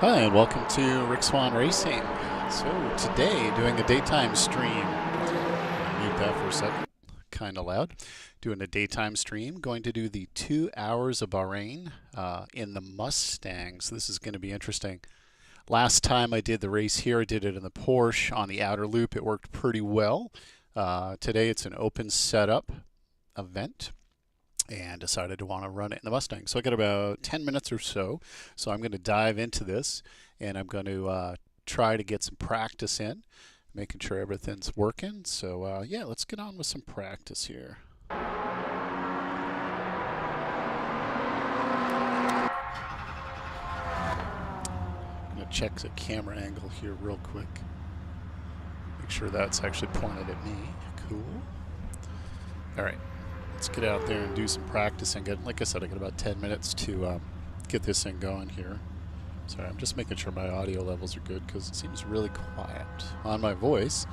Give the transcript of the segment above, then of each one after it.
Hi, and welcome to RickSwanRacing. So today, doing a daytime stream. Mute that for a second, kind of loud. Doing a daytime stream, going to do the 2 hours of Bahrain in the Mustangs. This is going to be interesting. Last time I did the race here, I did it in the Porsche on the outer loop. It worked pretty well. Today it's an open setup event, and decided to want to run it in the Mustang. So I got about 10 minutes or so. So I'm going to dive into this, and I'm going to try to get some practice in, making sure everything's working. So yeah, let's get on with some practice here. I'm going to check the camera angle here real quick. Make sure that's actually pointed at me. Cool. All right. Let's get out there and do some practicing. Like I said, I got about 10 minutes to get this thing going here. Sorry, I'm just making sure my audio levels are good because it seems really quiet on my voice.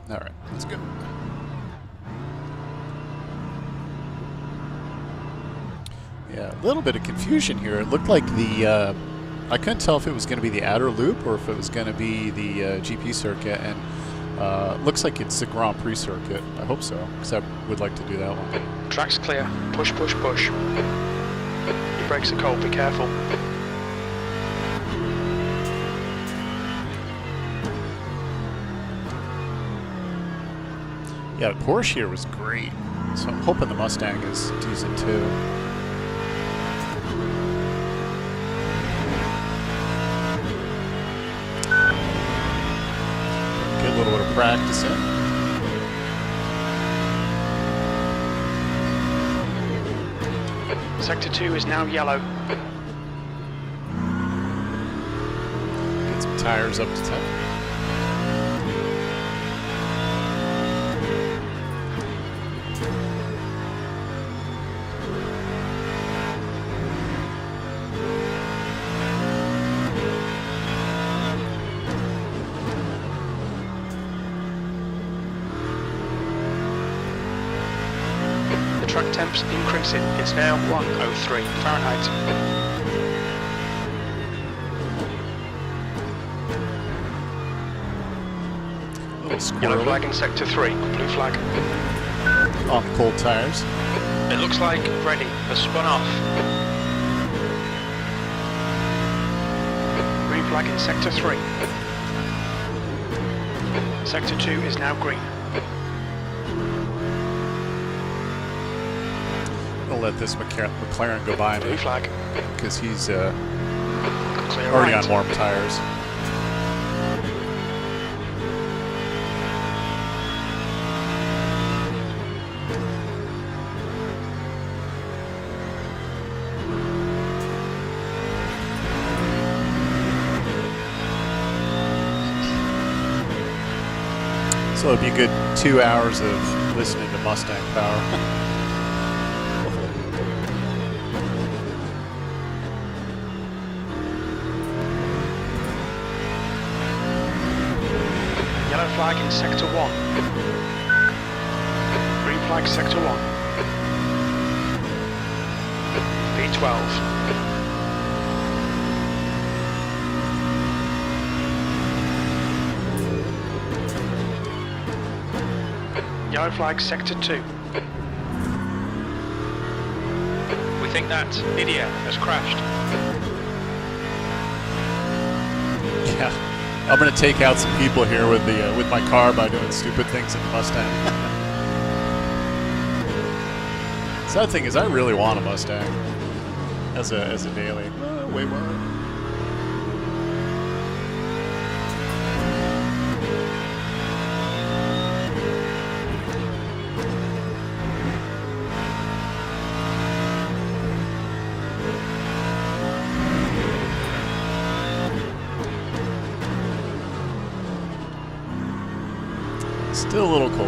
All right, let's go. Yeah, a little bit of confusion here. It looked like the I couldn't tell if it was going to be the outer loop or if it was going to be the GP circuit, and looks like it's the Grand Prix circuit. I hope so, because I would like to do that one. Track's clear. Push, push, push. Your brakes are cold, be careful. Yeah, the Porsche here was great, so I'm hoping the Mustang is decent too. Get a little bit of practice in. Sector 2 is now yellow. Get some tires up to 10. Track temps increasing. It's now 103 Fahrenheit. Yellow flag in sector 3, blue flag. On the cold tires. It looks like ready. Has spun off. Green flag in sector 3. Sector 2 is now green. I'll let this McLaren go by me. Blue flag. Because he's already on warm tires. So it'd be a good 2 hours of listening to Mustang power. Yellow flag in sector 1. Green flag sector 1. B12. Yellow flag sector 2. We think that Nvidia has crashed. Yeah. I'm gonna take out some people here with the with my car by doing stupid things in the Mustang. Sad thing is, I really want a Mustang as a daily. Wait, what? Still a little cold.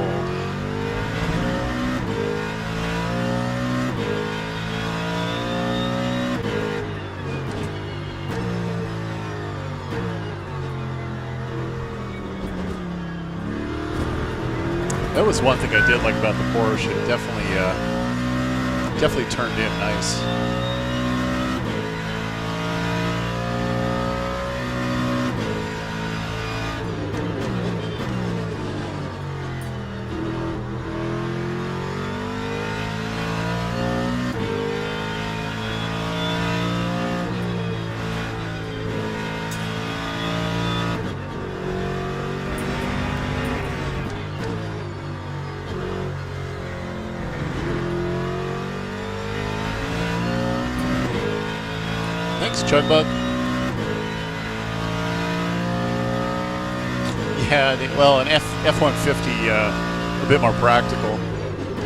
That was one thing I did like about the Porsche. It definitely turned in nice. Thanks, Chugbug. Yeah, well, an F-150 a bit more practical.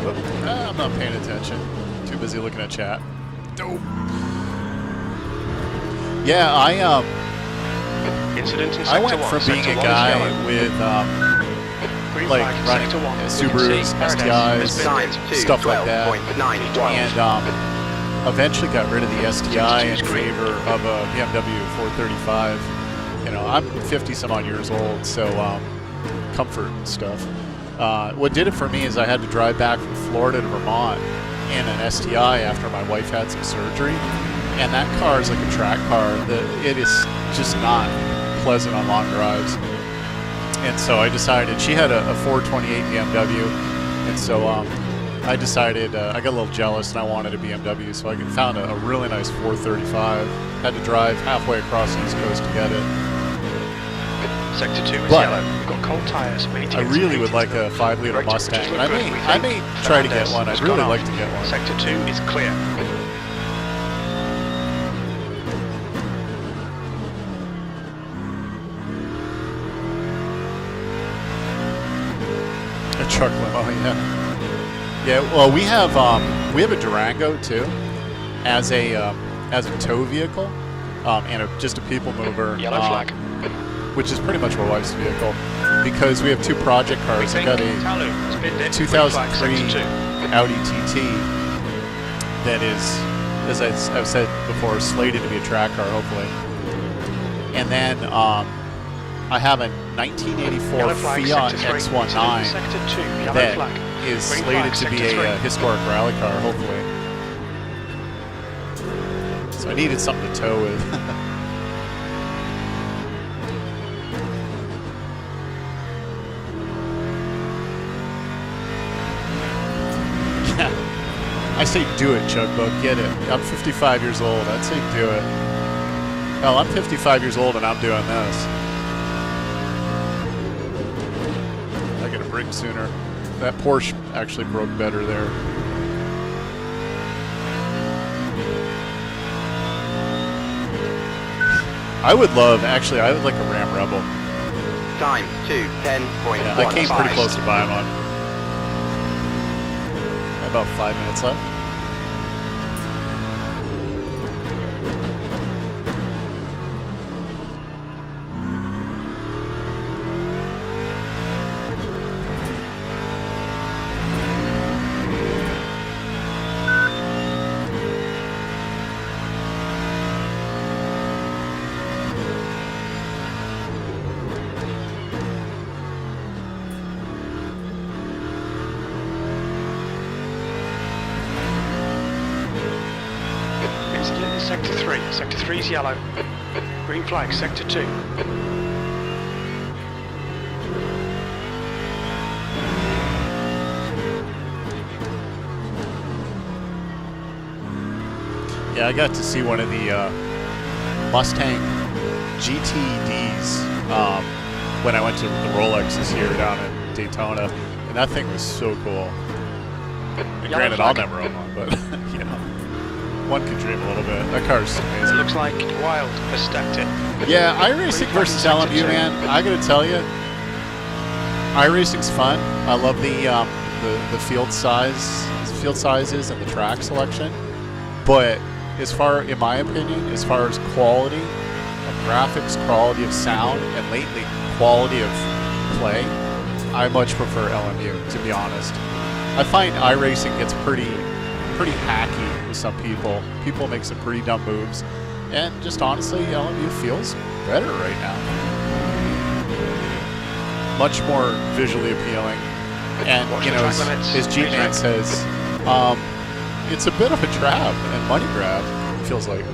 But, I'm not paying attention. Too busy looking at chat. Dope. Yeah, I went from being a guy with like running Subarus, STIs, stuff like that, and eventually got rid of the STI in favor of a BMW 435. You know, I'm 50 some odd years old, so comfort and stuff. What did it for me is I had to drive back from Florida to Vermont in an STI after my wife had some surgery, and that car is like a track car. It is just not pleasant on long drives. And so I decided, she had a 428 BMW, and so I decided, I got a little jealous and I wanted a BMW, so I found a really nice 435. Had to drive halfway across the East Coast to get it. Sector 2 is But yellow. We've got cold tyres. We need to I get really some would like a 5-liter Mustang. I may try to get one. I'd really like to get one. Sector 2 is clear. A truck limo, yeah. Yeah, well, we have a Durango too, as a tow vehicle, and just a people mover. Yellow flag. Which is pretty much my wife's vehicle, because we have two project cars. I got a 2003 Audi TT that is, as I've said before, slated to be a track car, hopefully. And then I have a 1984 Fiat X19 that is slated to be a historic rally car, hopefully. So I needed something to tow with. I say do it, Chugbug, get it. I'm 55 years old, I'd say do it. Hell, I'm 55 years old and I'm doing this. I gotta break sooner. That Porsche actually broke better there. I would like a Ram Rebel. Time 2:10.1. Yeah, I came pretty close to buying one. About 5 minutes left. Sector 3. Sector 3 is yellow. Green flag, Sector 2. Yeah, I got to see one of the Mustang GTDs when I went to the Rolex this year down in Daytona, and that thing was so cool. And granted, I'll never own one, but you know, one could dream a little bit. That car's amazing. It looks like Wild has stacked it. Yeah, iRacing versus LMU, man. I gotta tell you, iRacing's fun. I love the field sizes and the track selection. But in my opinion, as far as quality of graphics, quality of sound, and lately quality of play, I much prefer LMU, to be honest. I find iRacing gets pretty hacky with some people. People make some pretty dumb moves, and just honestly, LMU feels better right now. Much more visually appealing, and you know, as G-Man says, it's a bit of a trap and money grab, it feels like.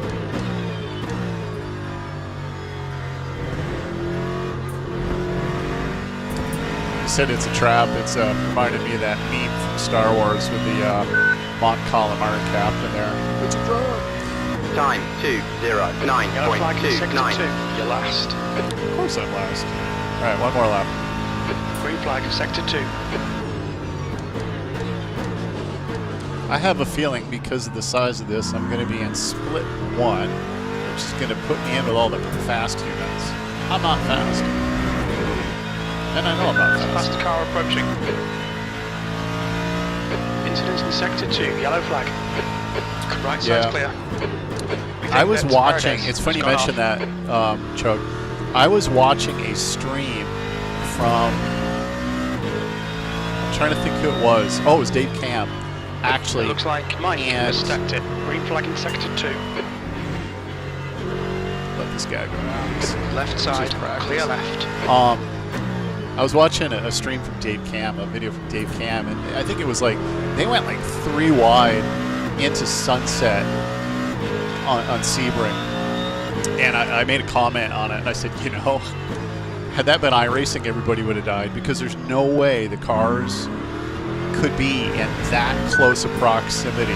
You said it's a trap. It's reminded me of that meme from Star Wars with the Mont Calamari captain there. It's a trap. Time 2:09.29. You're last. Of course I'm last. All right, one more lap. Green flag, Sector 2. I have a feeling because of the size of this, I'm going to be in split one which is going to put me in with all the fast humans. I'm not fast. And I know I'm not fast. Fast car approaching. Incidents in Sector 2, yellow flag. Right side's clear. I was watching, it's funny you mentioned that, Chuck. I was watching a stream from, I'm trying to think who it was. Oh, it was Dave Cam, actually. It looks like Mike has stacked it. Green flag in Sector 2. Let this guy go now. Left side, clear left. I was watching a stream from Dave Cam, a video from Dave Cam, and I think it was like, they went like 3 wide into Sunset on Sebring. And I made a comment on it, and I said, you know, had that been iRacing, everybody would have died, because there's no way the cars could be in that close a proximity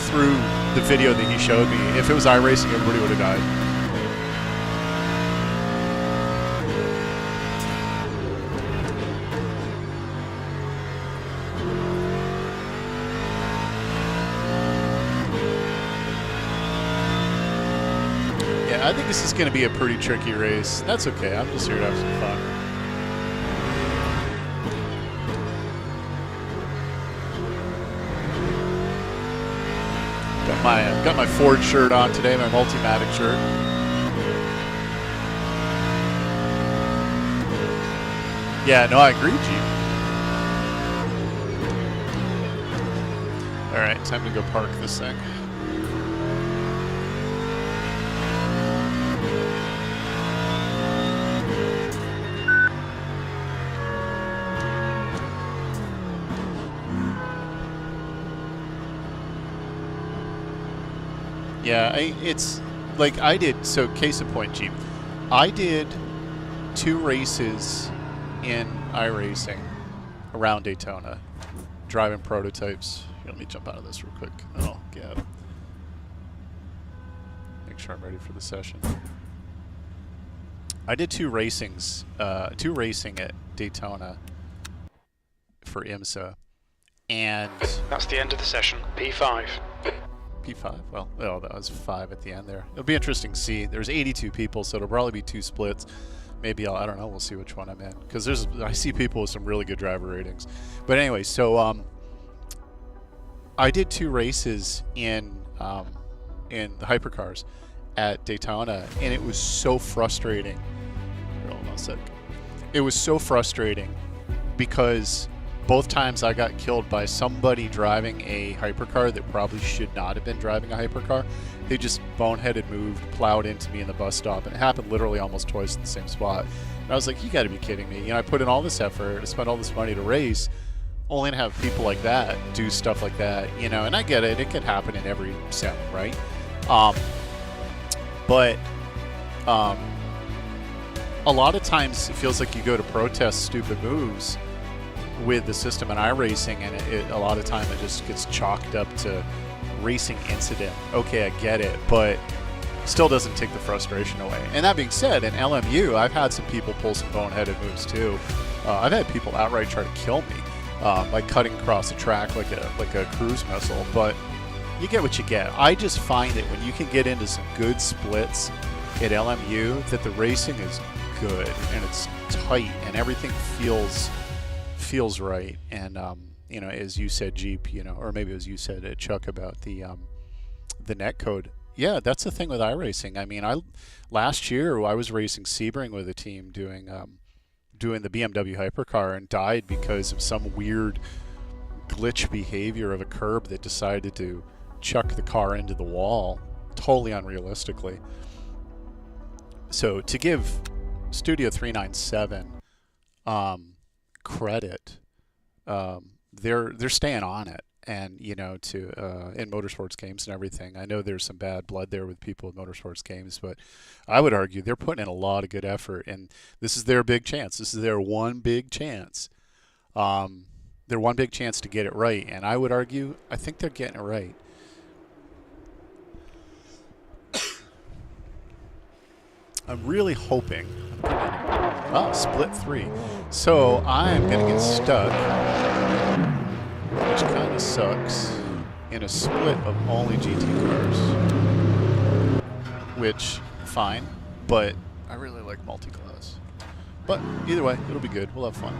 through the video that he showed me. If it was iRacing, everybody would have died. I think this is going to be a pretty tricky race. That's okay. I'm just here to have some fun. Got my Ford shirt on today, my Multimatic shirt. Yeah, no, I agree, G. All right, time to go park this thing. Yeah, it's like I did, so case in point, Jeep. I did 2 races in iRacing around Daytona, driving prototypes. Here, let me jump out of this real quick. Oh, yeah. Make sure I'm ready for the session. I did 2 racing at Daytona for IMSA, and that's the end of the session. P5. P5. Well, oh, that was 5 at the end there. It'll be interesting to see. There's 82 people, so it'll probably be 2 splits. Maybe I don't know. We'll see which one I'm in, because I see people with some really good driver ratings. But anyway, so I did 2 races in the hypercars at Daytona, and it was so frustrating. Hold on a sec. It was so frustrating because both times I got killed by somebody driving a hypercar that probably should not have been driving a hypercar. They just boneheaded moved, plowed into me in the bus stop, and it happened literally almost twice in the same spot. And I was like, you gotta be kidding me. You know, I put in all this effort, I spent all this money to race, only to have people like that do stuff like that, you know, and I get it, it could happen in every sim, right? But a lot of times it feels like you go to protest stupid moves with the system in iRacing, and a lot of time it just gets chalked up to racing incident. Okay, I get it, but still doesn't take the frustration away. And that being said, in LMU, I've had some people pull some boneheaded moves too. I've had people outright try to kill me by cutting across the track like a cruise missile, but you get what you get. I just find that when you can get into some good splits at LMU, that the racing is good and it's tight and everything feels right. And you know, as you said, Jeep, you know, or maybe as you said, Chuck, about the net code. Yeah, that's the thing with iRacing. I mean, last year I was racing Sebring with a team doing the BMW hypercar, and died because of some weird glitch behavior of a curb that decided to chuck the car into the wall, totally unrealistically. So to give Studio 397 credit, they're staying on it, and you know, in motorsports games and everything. I know there's some bad blood there with people with motorsports games, but I would argue they're putting in a lot of good effort, and this is their big chance. This is their one big chance. Their one big chance to get it right, and I would argue I think they're getting it right. I'm really hoping. Oh, split 3. So I'm going to get stuck, which kind of sucks, in a split of only GT cars. which, fine, but I really like multi-class. But either way, it'll be good. We'll have fun.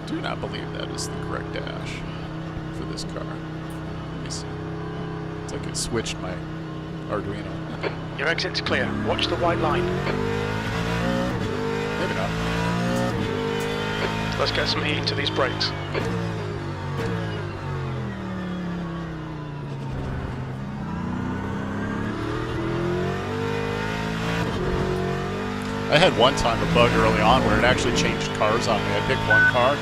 Do not believe that is the correct dash for this car. Let me see. It's like it switched my Arduino. Your exit's clear. Watch the white line. Maybe not. Let's get some heat into these brakes. I had one time a bug early on where it actually changed cars on me. I picked one car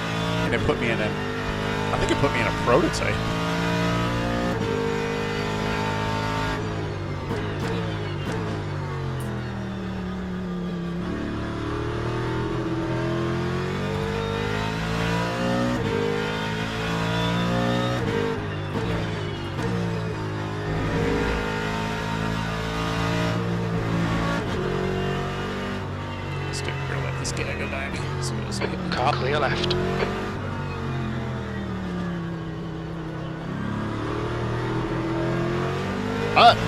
and it put me in I think it put me in a prototype. Car clear left.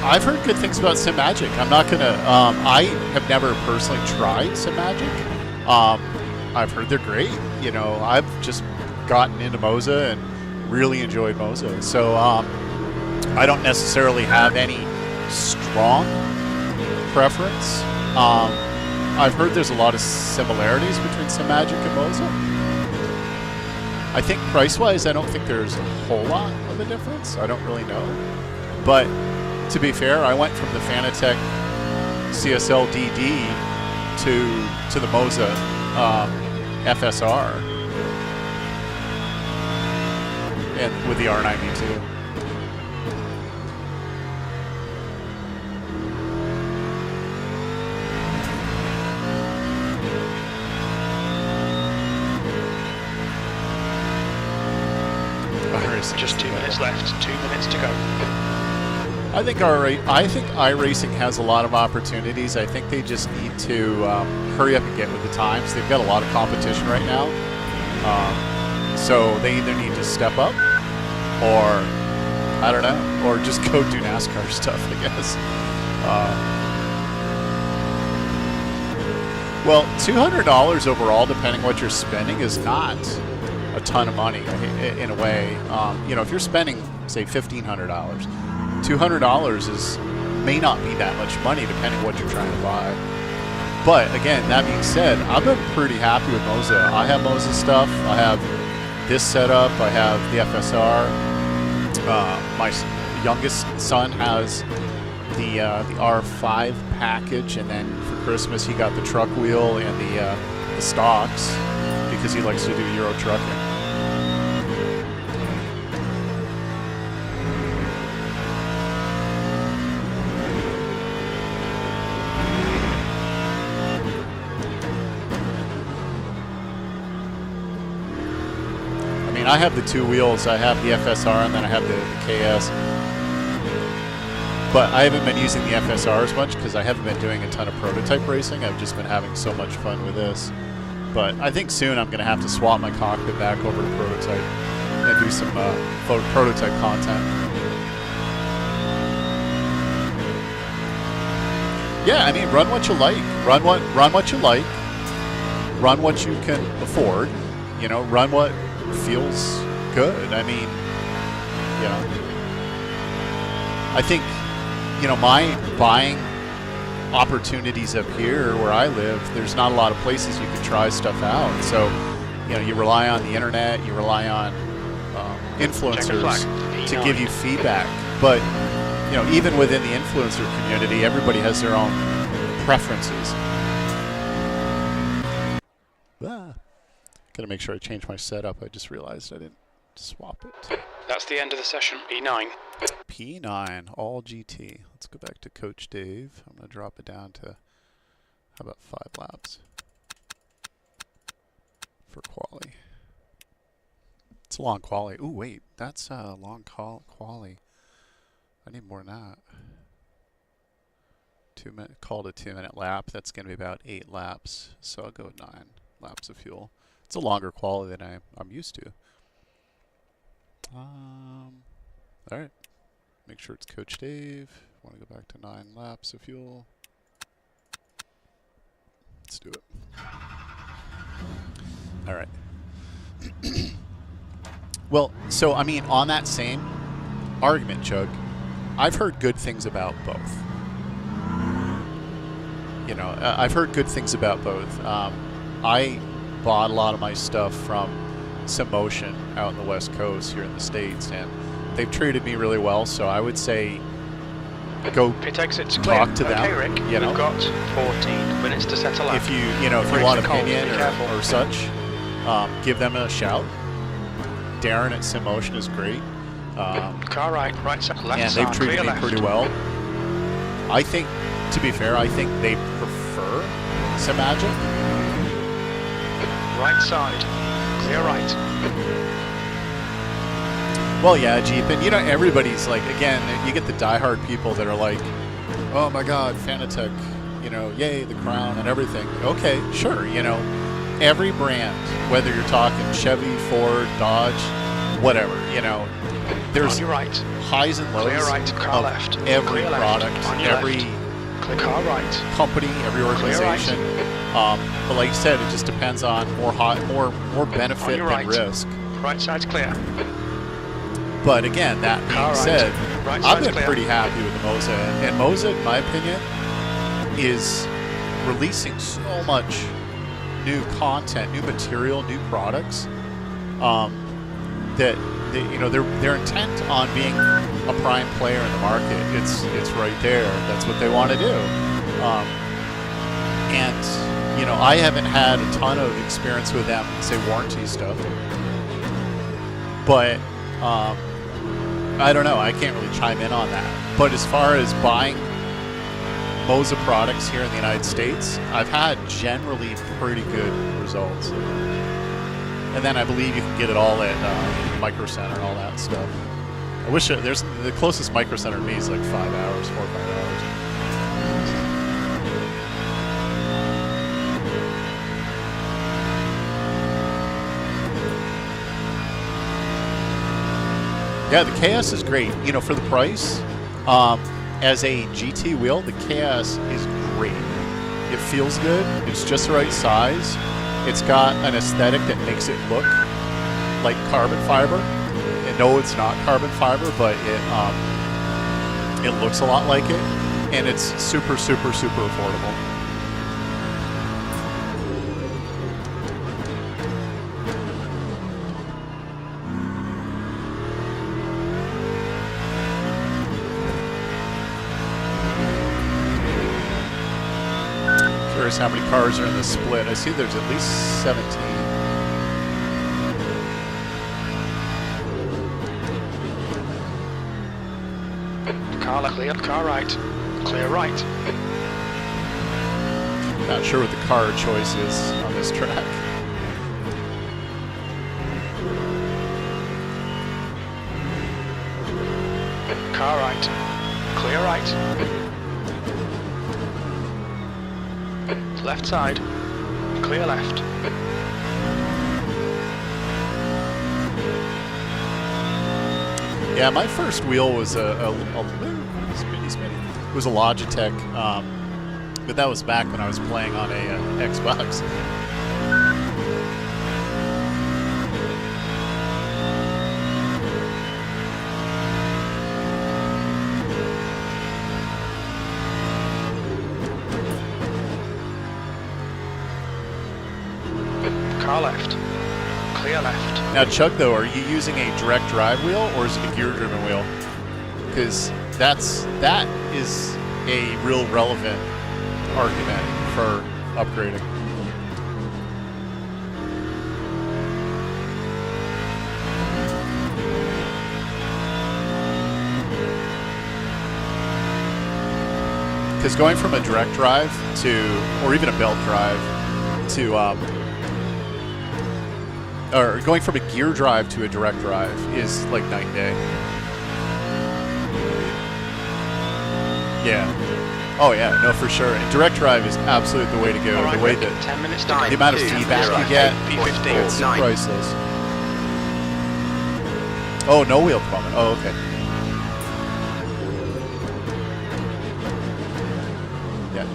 I've heard good things about SIMRACING. I'm not gonna. I have never personally tried SIMRACING. I've heard they're great. You know, I've just gotten into MOZA and really enjoyed MOZA. So I don't necessarily have any strong preference. I've heard there's a lot of similarities between SIMRACING and MOZA. I think price-wise, I don't think there's a whole lot of a difference. I don't really know. But to be fair, I went from the Fanatec CSL DD to the MOZA FSR and with the R92. Just 2 minutes left. 2 minutes to go. I think iRacing has a lot of opportunities. I think they just need to hurry up and get with the times. They've got a lot of competition right now, so they either need to step up, or I don't know, or just go do NASCAR stuff, I guess. Well, $200 overall, depending what you're spending, is not a ton of money in a way. You know, if you're spending, say, $1,500, $200 may not be that much money depending what you're trying to buy. But again, that being said, I've been pretty happy with MOZA. I have MOZA stuff. I have this setup. I have the FSR. My youngest son has the R5 package, and then for Christmas he got the truck wheel and the stocks because he likes to do Euro trucking. I have the two wheels. I have the FSR and then I have the KS. But I haven't been using the FSR as much because I haven't been doing a ton of prototype racing. I've just been having so much fun with this. But I think soon I'm going to have to swap my cockpit back over to prototype and do some prototype content. Yeah, I mean, run what you like. Run what you like. Run what you can afford. You know, run what feels good. I mean, you know, I think, you know, my buying opportunities up here where I live, there's not a lot of places you can try stuff out. So, you know, you rely on the internet, you rely on influencers to give you feedback. But, you know, even within the influencer community, everybody has their own preferences. Gotta make sure I change my setup. I just realized I didn't swap it. That's the end of the session. P9. P9, all GT. Let's go back to Coach Dave. I'm gonna drop it down to, how about 5 laps for quali. It's a long quali. Ooh, wait, that's a long quali. I need more than that. 2 minute, called a 2 minute lap. That's gonna be about 8 laps. So I'll go with 9 laps of fuel. It's a longer quality than I'm used to. All right. Make sure it's Coach Dave. Want to go back to 9 laps of fuel. Let's do it. All right. Well, so, I mean, on that same argument, Chug, I've heard good things about both. You know, I've heard good things about both. I bought a lot of my stuff from SimMotion out in the West Coast here in the States, and they've treated me really well, so I would say go talk to them. Okay, Rick, you know, we've got 14 minutes to settle up. if you want opinion or such, give them a shout. Darren at SimMotion is great. Car right side, left and side, they've treated me pretty well. I think, to be fair, I think they prefer SimMagic. Right side, clear right. Well, yeah, Jeep, and you know, everybody's like, again, you get the diehard people that are like, oh my God, Fanatec, you know, yay, the crown and everything. Okay, sure, you know, every brand, whether you're talking Chevy, Ford, Dodge, whatever, you know, there's highs and lows car of left. every Clear product, every car right. company, every organization. But like you said, it just depends on more benefit than risk. Right side's clear. But again, that being said, I've been clear. pretty happy with the MOZA. And MOZA, in my opinion, is releasing so much new content, new material, new products, that you know, they're intent on being a prime player in the market. It's right there. That's what they want to do. And you know, I haven't had a ton of experience with them, say warranty stuff, but I don't know. I can't really chime in on that. But as far as buying MOZA products here in the United States, I've had generally pretty good results. And then I believe you can get it all at Micro Center and all that stuff. I wish there's the closest Micro Center to me is like 5 hours, 4 or 5 hours. Yeah, the KS is great. You know, for the price, as a GT wheel, the KS is great. It feels good. It's just the right size. It's got an aesthetic that makes it look like carbon fiber. And no, it's not carbon fiber, but it looks a lot like it, and it's super, super, super affordable. Curious how many cars are in the split. I see there's at least 17. Car left, clear, car right. Clear right. Not sure what the car choice is on this track. Car right. Clear right. Left side. Clear left. Yeah, my first wheel was a Logitech, but that was back when I was playing on a Xbox. Car left. Clear left. Now, Chuck, though, are you using a direct drive wheel or is it a gear-driven wheel? Because that is a real relevant argument for upgrading. Because going from a direct drive to, or even a belt drive to, or going from a gear drive to a direct drive is like night and day. Yeah. Oh yeah, no, for sure. And direct drive is absolutely the way to go. All right, The way Rick, that 10 minutes to Time. go. the amount of 2, feedback 0, you get, 8.15. it's 9. priceless. Oh, no wheel comment. Oh, okay. Yeah,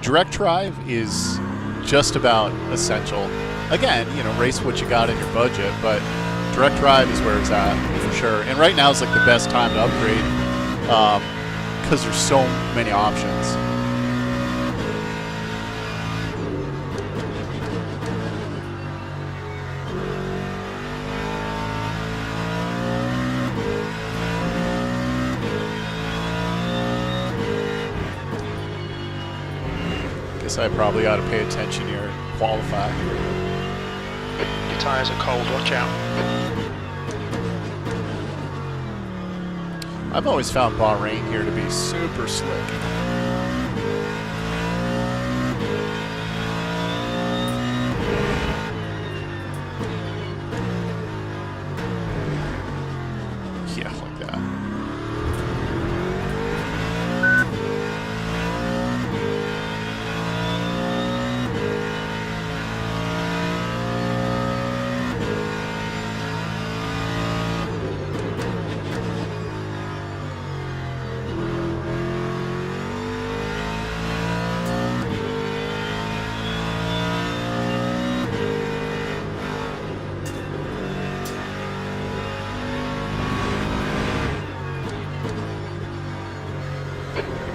direct drive is just about essential. Again, you know, race what you got in your budget, but direct drive is where it's at for sure. And right now is like the best time to upgrade because there's so many options. Guess I probably ought to pay attention here and qualify. Your tyres are cold, watch out. I've always found Bahrain here to be super slick. Yeah, like that.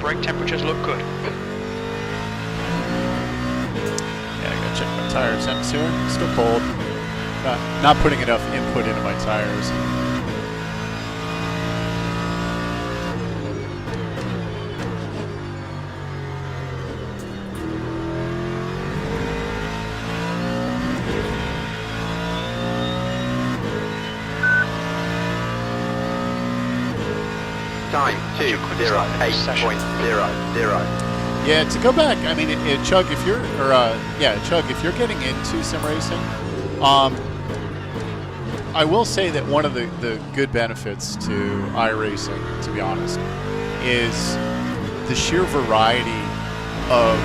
Brake temperatures look good. Yeah, I gotta check my tire temps here. Still cold. Not putting enough input into my tires. Time 2, 0, 8.00. Yeah, to go back, I mean, Chug, if you're, Chug, if you're getting into sim racing, I will say that one of the good benefits to iRacing, to be honest, is the sheer variety of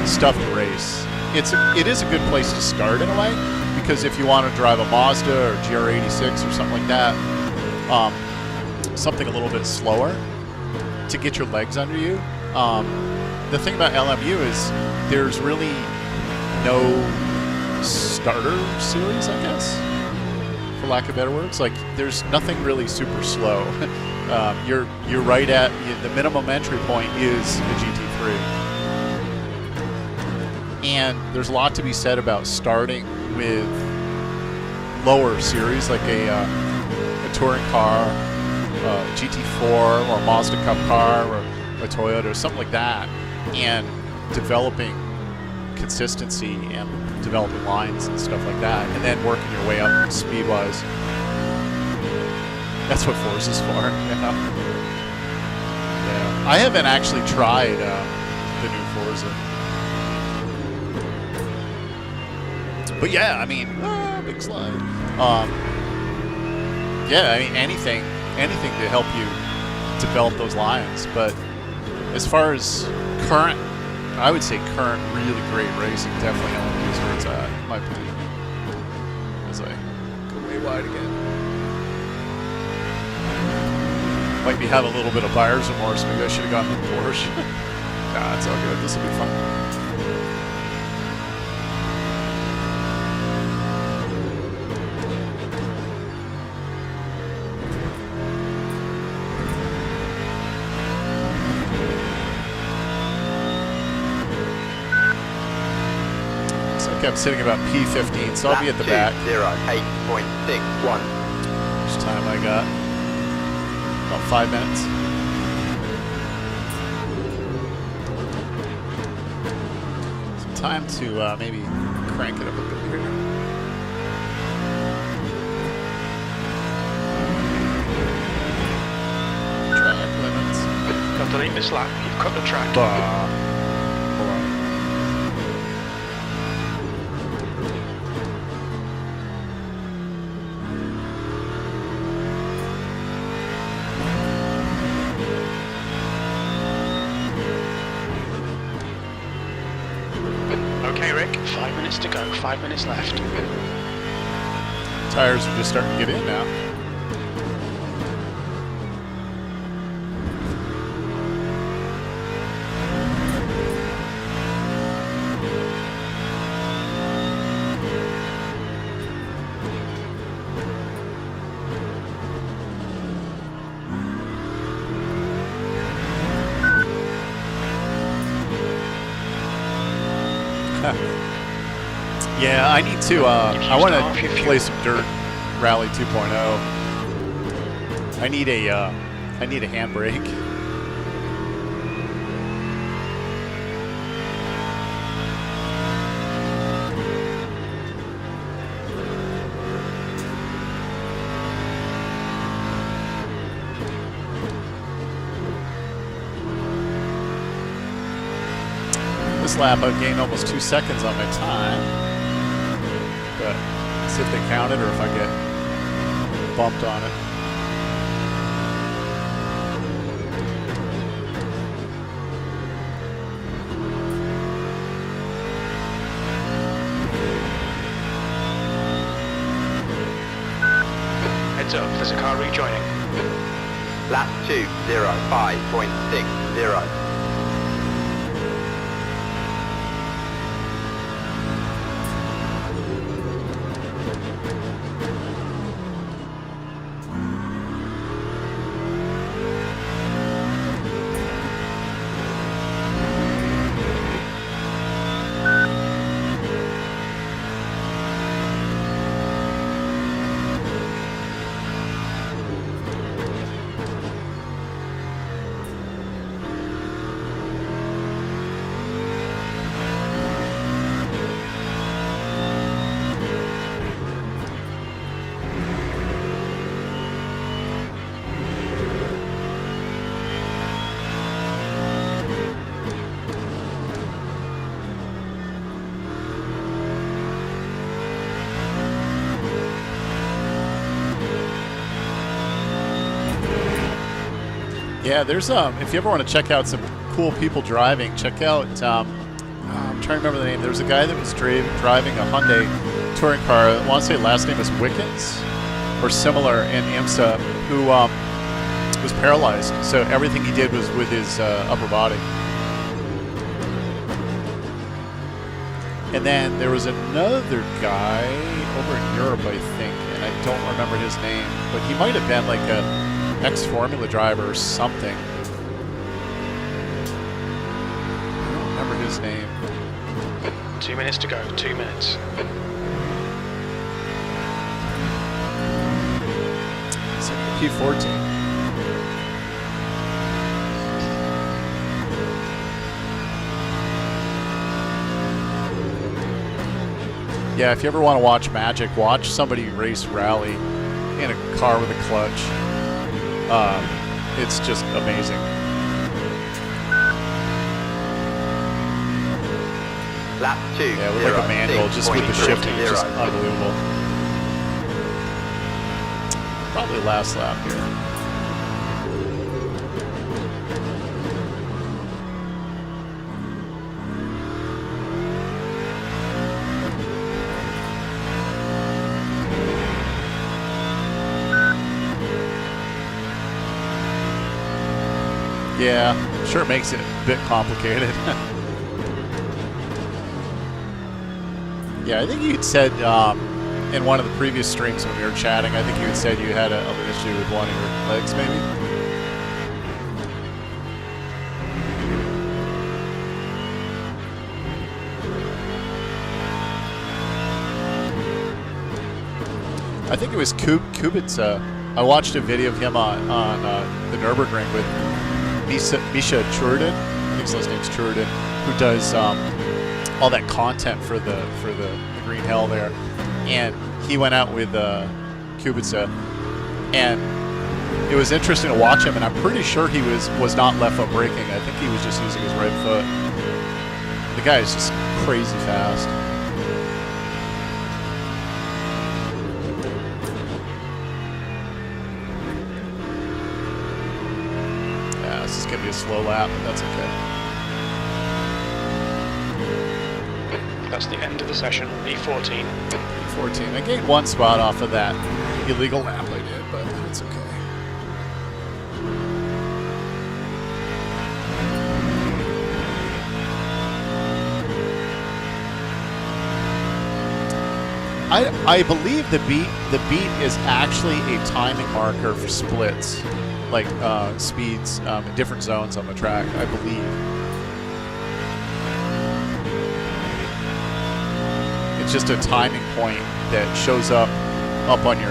stuff to race. It is a good place to start in a way, because if you want to drive a Mazda or GR86 or something like that, something a little bit slower to get your legs under you. The thing about LMU is there's really no starter series, I guess, for lack of better words. Like, there's nothing really super slow. You're right at the minimum entry point is the GT3, and there's a lot to be said about starting with lower series like a touring car, GT4 or a Mazda Cup car or a Toyota or something like that, and developing consistency and developing lines and stuff like that, and then working your way up speed-wise. That's what Forza's for. Yeah. I haven't actually tried the new Forza, but yeah, I mean, big slide. Yeah, I mean, anything to help you develop those lines. But as far as current, I would say current really great racing, definitely LMU is where it's at, in my opinion. As I go way wide again. Might be having a little bit of buyer's remorse. Maybe I should have gotten the Porsche. Nah, it's all good. This will be fun. I'm sitting about P15, so I'll be at the back. 8.61. How much time I got? About 5 minutes. Some time to maybe crank it up a bit here. Track limits. Don't delete this lap, you've cut the track. Hold on. minutes to go, 5 minutes left. Tires are just starting to get in now. Yeah, I need to, I want to play some Dirt Rally 2.0. I need a handbrake. This lap I've gained almost 2 seconds on my time. But let's see if they count it or if I get bumped on it. Heads up, there's a car rejoining. Lap 2:05.60. Yeah, there's if you ever want to check out some cool people driving, check out I'm trying to remember the name. There was a guy that was driving a Hyundai touring car. I want to say last name is Wickens or similar in IMSA, who was paralyzed. So everything he did was with his upper body. And then there was another guy over in Europe, I think, and I don't remember his name, but he might have been like a ex-Formula driver or something. I don't remember his name. 2 minutes to go, 2 minutes. It's like P14. Yeah, if you ever want to watch magic, watch somebody race rally in a car with a clutch. It's just amazing. Lap 2. Yeah, with like a manual, just with the shifting, it's just unbelievable. Probably last lap here. Yeah, sure makes it a bit complicated. Yeah, I think you'd said in one of the previous streams when we were chatting, I think you had said you had a little issue with one of your legs, maybe? I think it was Kubica. I watched a video of him on the Nürburgring with Misha Churden, I think his last name's Churden, who does all that content for the Green Hell there, and he went out with Kubica, and it was interesting to watch him. And I'm pretty sure he was not left foot braking. I think he was just using his right foot. The guy is just crazy fast. This is going to be a slow lap, but that's okay. That's the end of the session, E14. 14. I gained 1 spot off of that illegal lap I did, but it's okay. I believe the beat is actually a timing marker for splits, like speeds in different zones on the track, I believe. It's just a timing point that shows up on your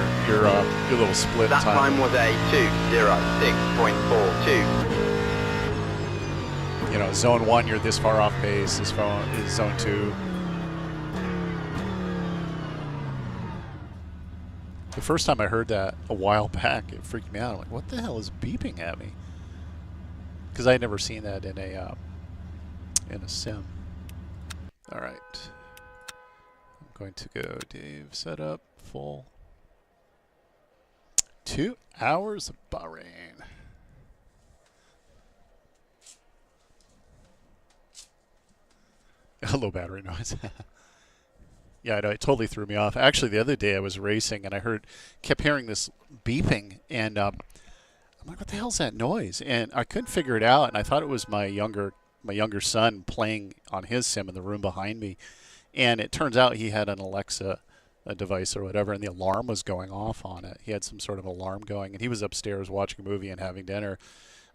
little split That time. time was a 2:06.42. You know, zone 1 you're this far off pace, this far is zone 2. The first time I heard that a while back, it freaked me out. I'm like, what the hell is beeping at me? Because I had never seen that in a sim. All right. I'm going to go Dave setup full. 2 hours of Bahrain. Hello, battery noise. Yeah, I know, it totally threw me off. Actually, the other day I was racing and I kept hearing this beeping, and I'm like, what the hell's that noise? And I couldn't figure it out, and I thought it was my younger son playing on his sim in the room behind me. And it turns out he had an Alexa device or whatever, and the alarm was going off on it. He had some sort of alarm going, and he was upstairs watching a movie and having dinner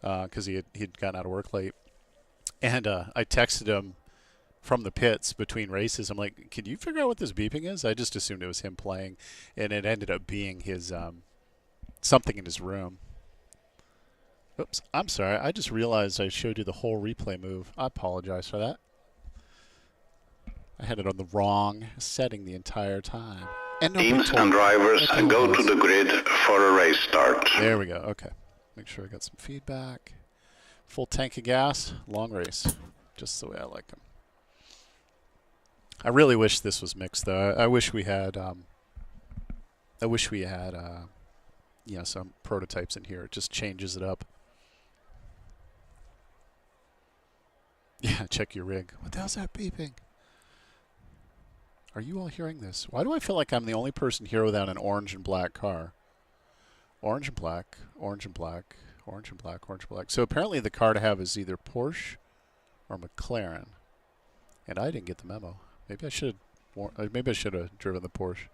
because he'd gotten out of work late. And I texted him from the pits between races. I'm like, can you figure out what this beeping is? I just assumed it was him playing, and it ended up being his something in his room. Oops, I'm sorry. I just realized I showed you the whole replay move. I apologize for that. I had it on the wrong setting the entire time. And teams and drivers go to the grid for a race start. There we go. Okay. Make sure I got some feedback. Full tank of gas, long race. Just the way I like them. I really wish this was mixed, though. I wish we had, you know, some prototypes in here. It just changes it up. Yeah, check your rig. What the hell's that beeping? Are you all hearing this? Why do I feel like I'm the only person here without an orange and black car? Orange and black, orange and black, orange and black, orange and black. So apparently the car to have is either Porsche or McLaren. And I didn't get the memo. Maybe I should have driven the Porsche.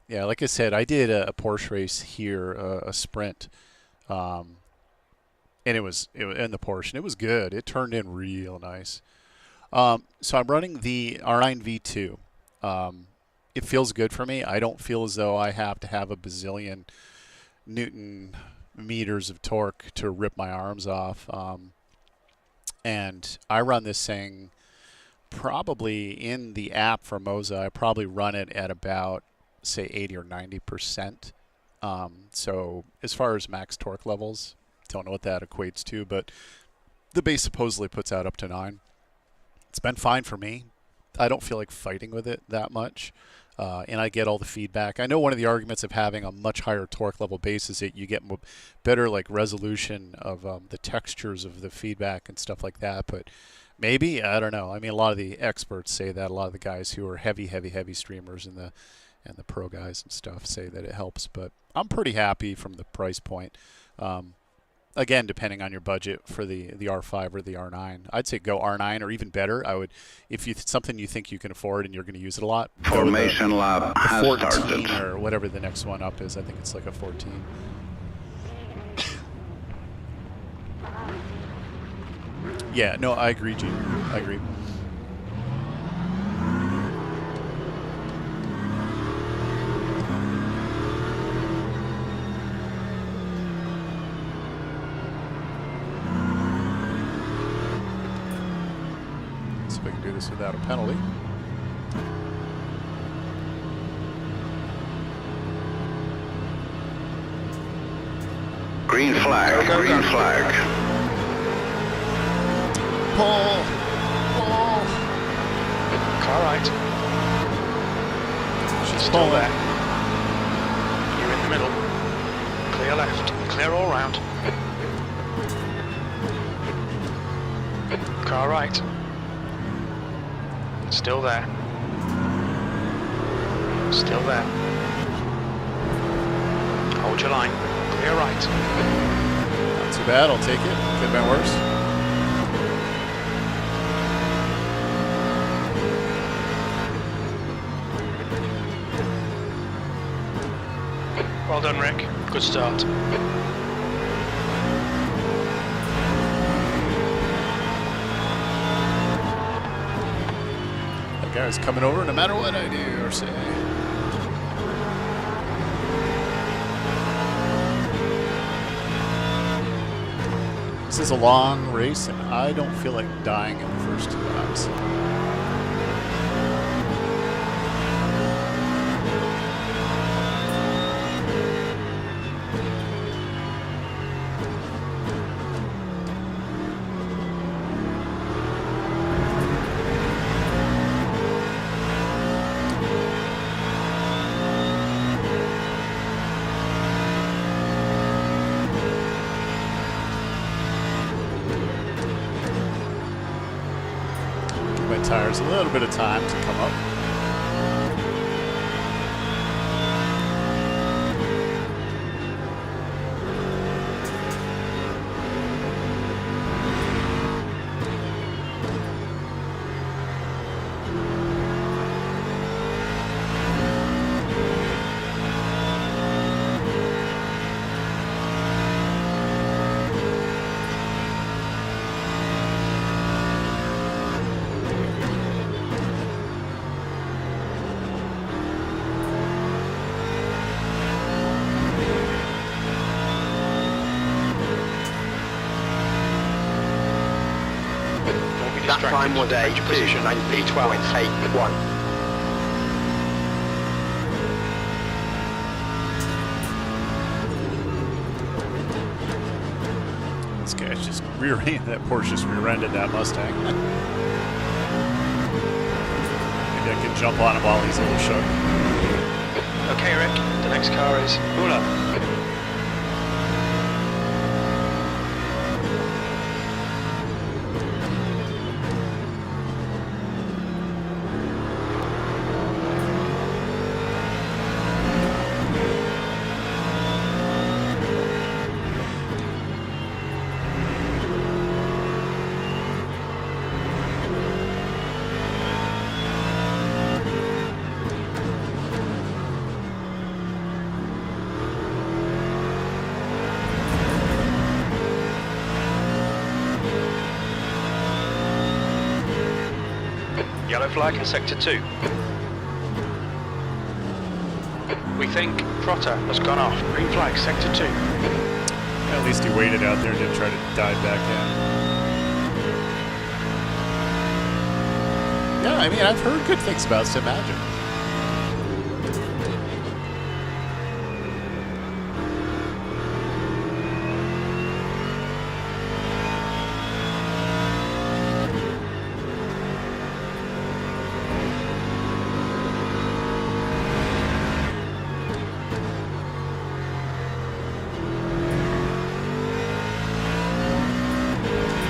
Yeah, like I said, I did a Porsche race here, a sprint, and it was in the Porsche, and it was good. It turned in real nice. So I'm running the R9 V2. It feels good for me. I don't feel as though I have to have a bazillion Newton meters of torque to rip my arms off. And I run this thing probably in the app for MOZA. I probably run it at about, say, 80 or 90%. So as far as max torque levels, don't know what that equates to, but the base supposedly puts out up to 9. It's been fine for me. I don't feel like fighting with it that much. And I get all the feedback. I know one of the arguments of having a much higher torque level base is that you get better like resolution of the textures of the feedback and stuff like that. But maybe, I don't know. I mean, a lot of the experts say that. A lot of the guys who are heavy streamers and the pro guys and stuff say that it helps. But I'm pretty happy from the price point. Again, depending on your budget for the R5 or the R9, I'd say go R9 or even better. I would, if it's something you think you can afford and you're going to use it a lot. Formation lap has 14 started. or whatever the next one up is. I think it's like a 14. Yeah, no, I agree, Gene. I agree. See if I can do this without a penalty. Green flag, green flag. Paul! Car right. She's Still pulling. there. You're in the middle. Clear left. Clear all round. Car right. Still there. Still there. Hold your line. Clear right. Not too bad, I'll take it. Could have been worse. Well done, Rick. Good start. That guy's coming over no matter what I do or say. This is a long race, and I don't feel like dying in the first 2 laps. Tires a little bit of time to come up. That time was a 2:19.81. This guy's just rear-ended, that Porsche just rear-ended that Mustang. Maybe I can jump on him while he's a little shook. Okay, Rick. The next car is Mula. Yellow flag in sector 2. We think Trotter has gone off. Green flag, sector 2. At least he waited out there and didn't try to dive back in. Yeah, I mean, I've heard good things about SIMRACING.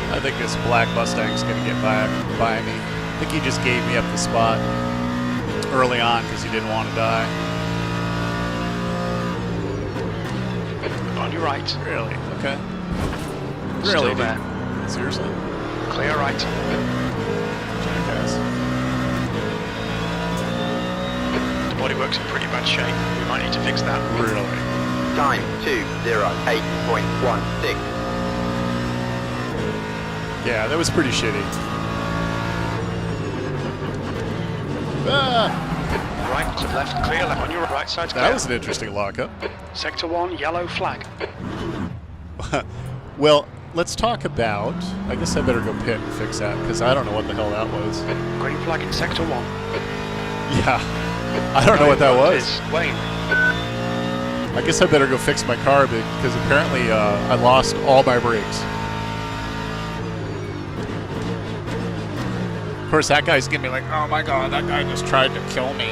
I think this black Mustang's going to get by me. I think he just gave me up the spot early on because he didn't want to die. On your right. Really? Okay. Still Really? there. Seriously? Clear right. Jackass. The bodywork's in pretty bad shape. We might need to fix that. Really? Time 2:08.16. Yeah, that was pretty shitty. Ah, Right to left, clear left. On your right side, clear. that was an interesting lockup. Sector 1, yellow flag. Well, let's talk about... I guess I better go pit and fix that, because I don't know what the hell that was. Green flag in sector 1. Yeah, I don't know what that was. It's Wayne. I guess I better go fix my car, because apparently I lost all my brakes. Of course, that guy's gonna be like, oh my god, that guy just tried to kill me.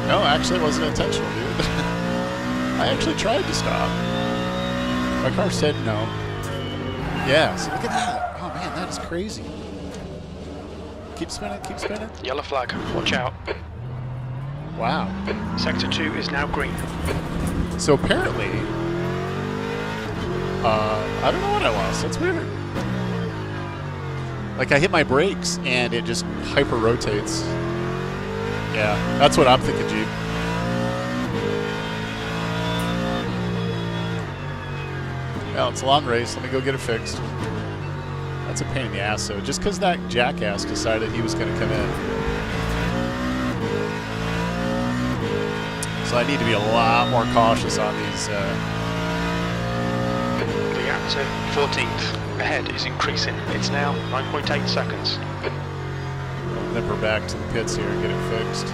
No, actually, it wasn't intentional, dude. I actually tried to stop. My car said no. Yeah, so look at that. Oh man, that is crazy. Keep spinning, keep spinning. Yellow flag, watch out. Wow. Sector 2 is now green. So apparently, I don't know what I lost. That's weird. Like I hit my brakes and it just hyper rotates. Yeah, that's what I'm thinking, Jeep. Well, it's a long race. Let me go get it fixed. That's a pain in the ass, though. Just because that jackass decided he was going to come in. So I need to be a lot more cautious on these. The gap to 14th ahead is increasing. It's now 9.8 seconds. I'll nip her back to the pits here and get it fixed.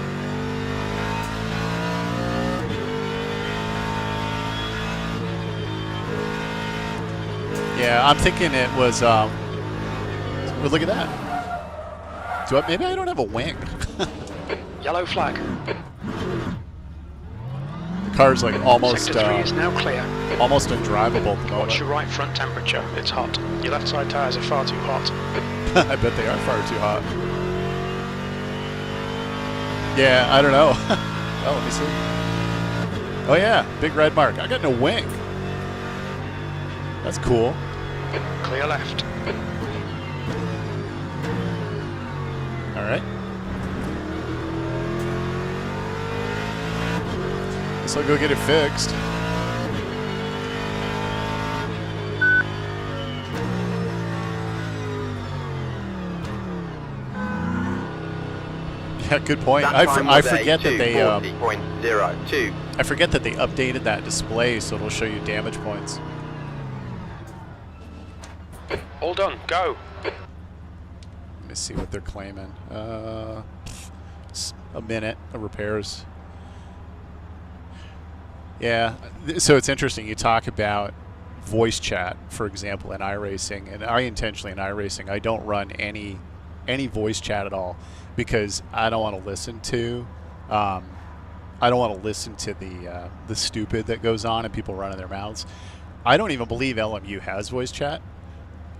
Yeah, I'm thinking it was, well, look at that. Maybe I don't have a wing. Yellow flag. The car's like almost, Sector 3 is now clear. almost undrivable at the Watch moment. your right front temperature. It's hot. Your left side tyres are far too hot. I bet they are far too hot. Yeah, I don't know. Well, let me see. Oh yeah, big red mark. I got no wing. That's cool. Clear left. All right. Guess I'll go get it fixed. Yeah, good point. I forget that they I forget that they updated that display so it'll show you damage points. All done. Go. Let me see what they're claiming. A minute of repairs. Yeah, so it's interesting. You talk about voice chat, for example, in iRacing, and I intentionally in iRacing I don't run any voice chat at all because I don't want to listen to the stupid that goes on and people running their mouths. I don't even believe LMU has voice chat.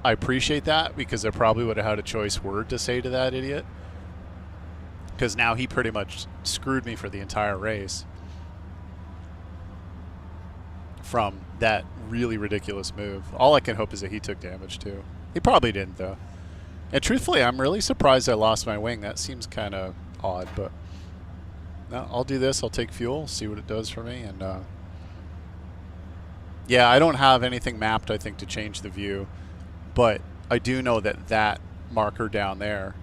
I appreciate that because I probably would have had a choice word to say to that idiot. Because now he pretty much screwed me for the entire race. From that really ridiculous move. All I can hope is that he took damage too. He probably didn't though. And truthfully, I'm really surprised I lost my wing. That seems kind of odd, but no, I'll do this. I'll take fuel, see what it does for me, and yeah, I don't have anything mapped, I think, to change the view. But I do know that that marker down there,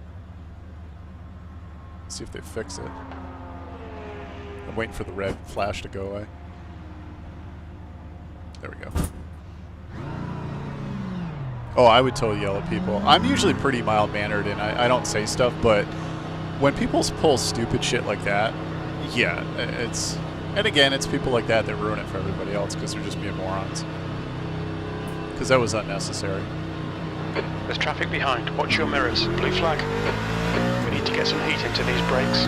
let's see if they fix it. I'm waiting for the red flash to go away. There we go. Oh, I would totally yell at people. I'm usually pretty mild-mannered and I don't say stuff, but when people pull stupid shit like that, yeah, it's... And again, it's people like that that ruin it for everybody else because they're just being morons. Because that was unnecessary. There's traffic behind. Watch your mirrors. Blue flag. We need to get some heat into these brakes.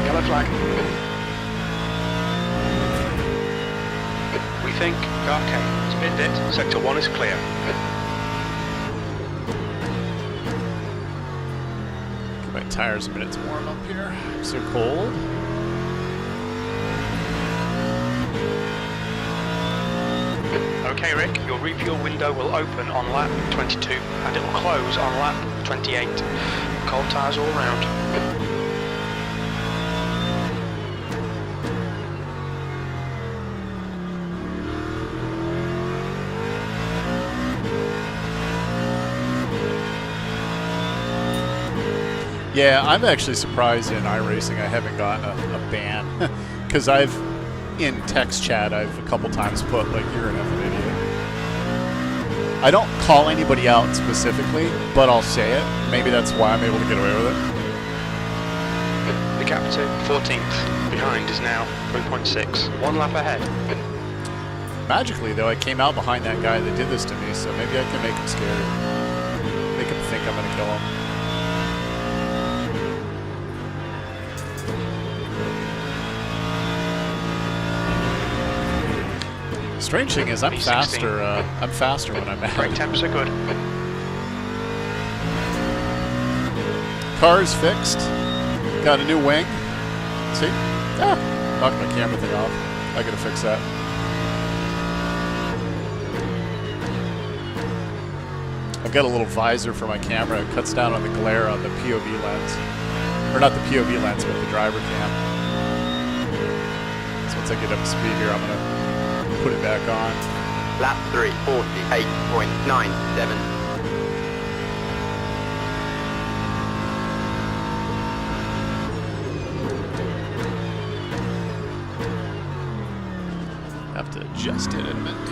Yellow flag. We think. Okay. Spinned it. Sector 1 is clear. My tires a minute to warm up here. So cold. Okay, Rick, your refuel window will open on lap 22 and it will close on lap 28. Cold tires all round. Yeah, I'm actually surprised in iRacing I haven't gotten a ban. Because in text chat, I've a couple times put, like, you're an effing idiot. I don't call anybody out specifically, but I'll say it. Maybe that's why I'm able to get away with it. The gap to 14th behind is now 3.6. 1 lap ahead. Magically, though, I came out behind that guy that did this to me, so maybe I can make him scared. Make him think I'm going to kill him. Strange thing is, I'm faster. I'm faster when I'm mad. Brake temps are good. Car's fixed. Got a new wing. See? Ah, knocked my camera thing off. I gotta fix that. I've got a little visor for my camera. It cuts down on the glare on the POV lens. Or not the POV lens, but the driver cam. So once I get up to speed here, I'm gonna put it back on. Lap 3, 48.97. Have to adjust it in a minute.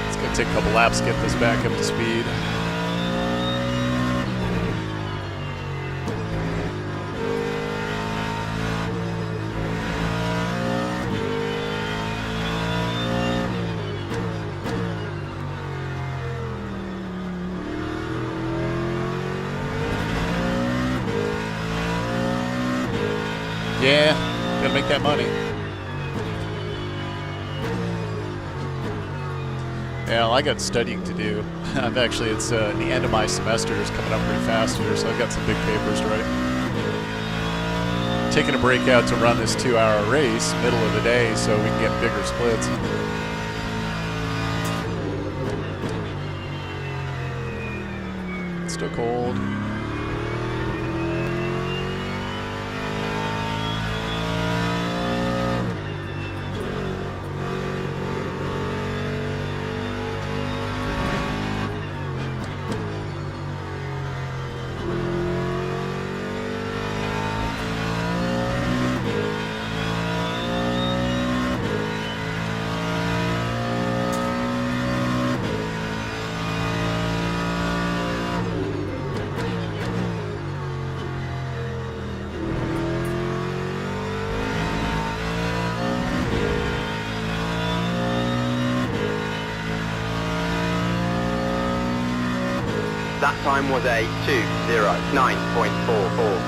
It's gonna take a couple laps to get this back up to speed. Yeah, gotta make that money. Yeah, well, I got studying to do. I've actually, it's the end of my semester is coming up pretty fast here, so I've got some big papers to write. Taking a break out to run this 2-hour race, middle of the day, so we can get bigger splits. It's still cold. That time was a 2:09.44.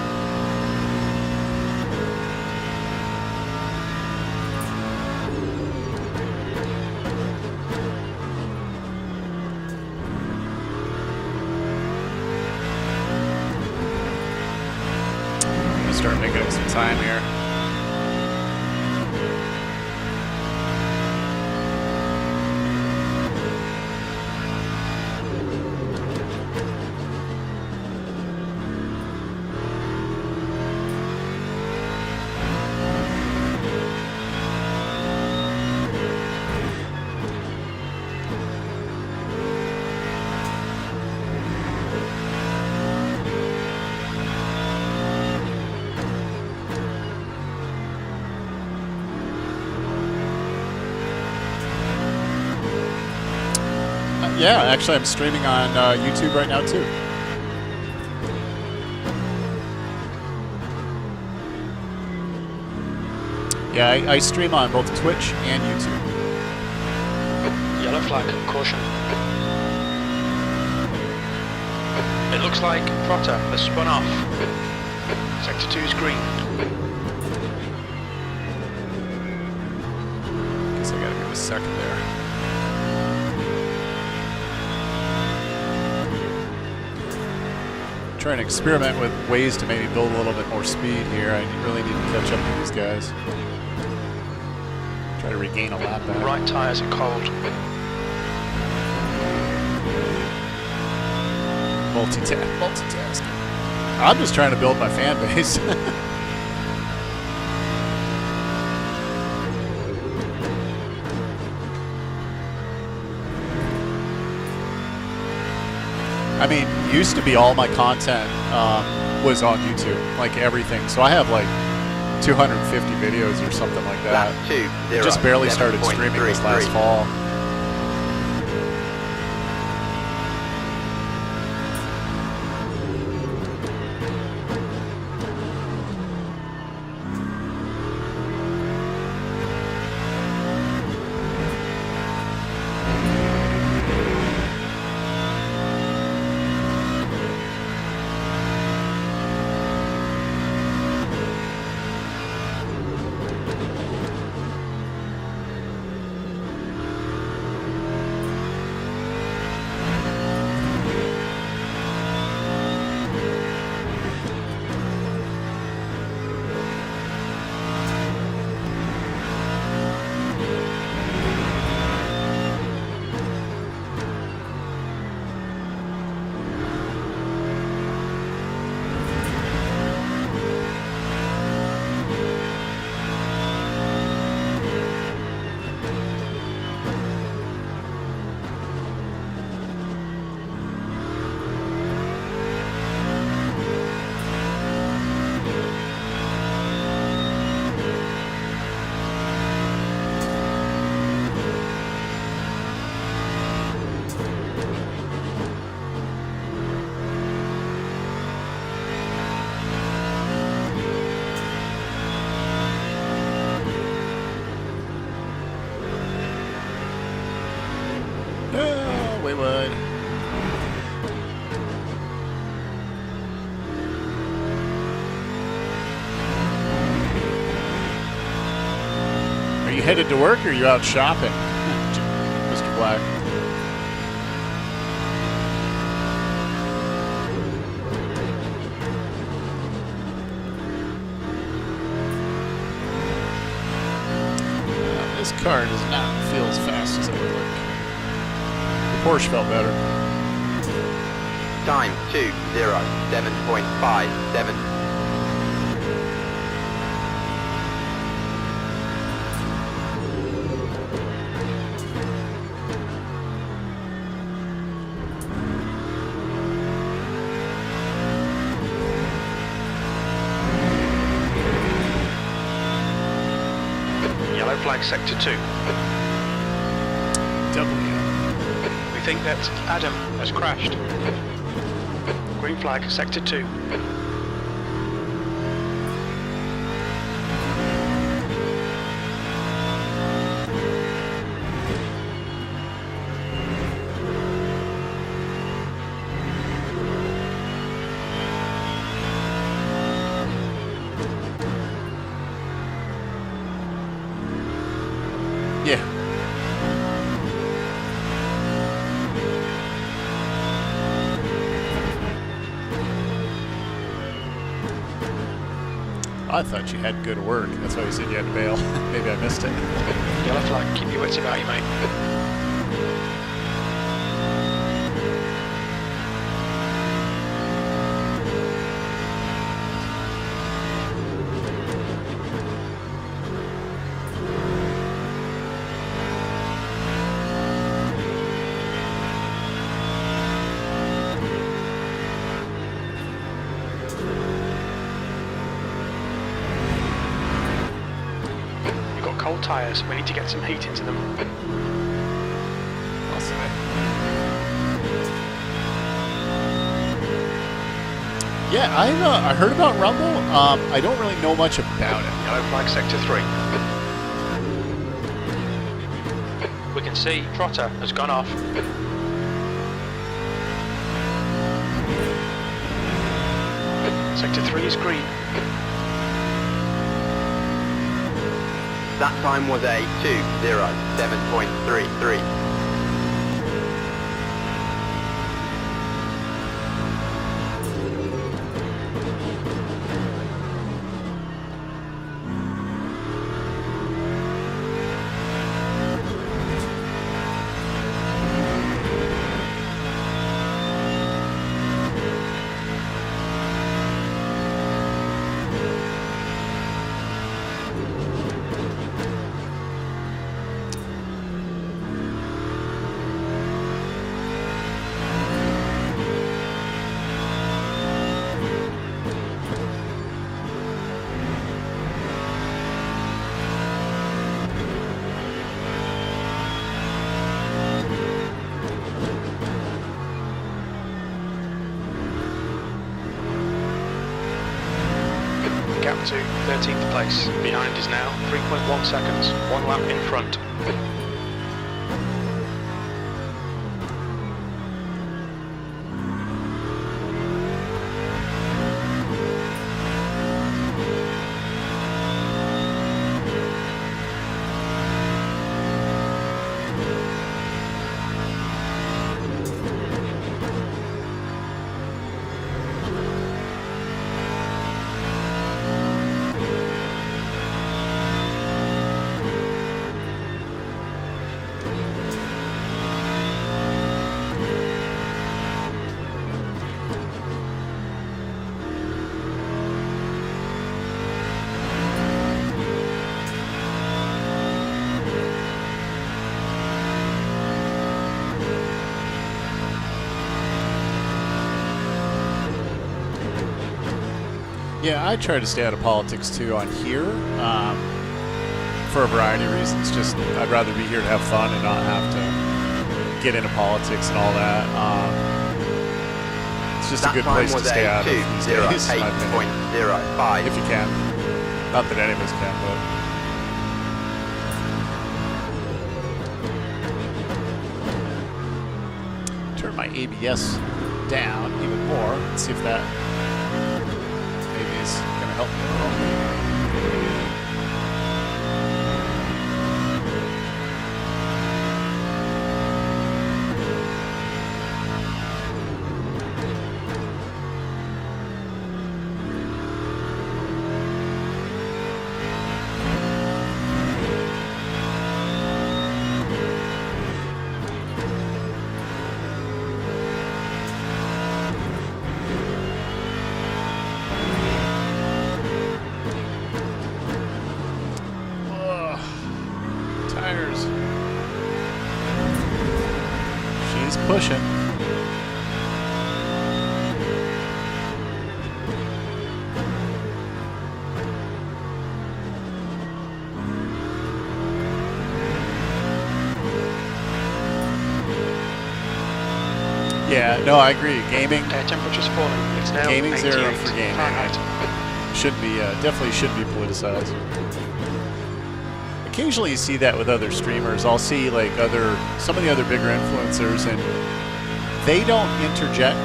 I'm gonna start making up some time here. Yeah, actually I'm streaming on YouTube right now too. Yeah, I stream on both Twitch and YouTube. Yellow flag, caution. It looks like Trotter has spun off. Sector 2 is green. Guess I gotta give it a second there. Trying to experiment with ways to maybe build a little bit more speed here. I really need to catch up to these guys. Try to regain a lap back. Right tyres are cold. Multitasking. I'm just trying to build my fan base. I mean, used to be all my content was on YouTube, like everything. So I have like 250 videos or something like that. I just barely started streaming this last fall. you headed to work or are you out shopping, Mr. Black? This car does not feel as fast as I would like. The Porsche felt better. Time 2:07.57. Yellow flag sector 2. W. We think that Adam has crashed. Green flag sector 2. Yeah. I thought you had to go to work. That's why you said you had to bail. Maybe I missed it. Yellow flag, keep your wits about you, mate. Cold tyres, we need to get some heat into them. Awesome. Yeah, I heard about Rumble. I don't really know much about it. Yellow flag sector 3. We can see Trotter has gone off. Sector 3 is green. That time was a 2:07.33. Gap to 13th place. Behind is now 3.1 seconds. 1 lap in front. Yeah, I try to stay out of politics too on here for a variety of reasons. Just I'd rather be here to have fun and not have to get into politics and all that. It's just a good place to stay out of these days, in my opinion. 8.05. If you can. Not that any of us can, but turn my ABS down even more. Let's see if that maybe is going to help me a little. Tires. She's pushing. Yeah, no, I agree. Gaming. Air temperature's falling. It's now Gaming's 88 era for gaming. Fahrenheit. Shouldn't be, definitely shouldn't be politicized. Occasionally you see that with other streamers. I'll see like some of the other bigger influencers, and they don't interject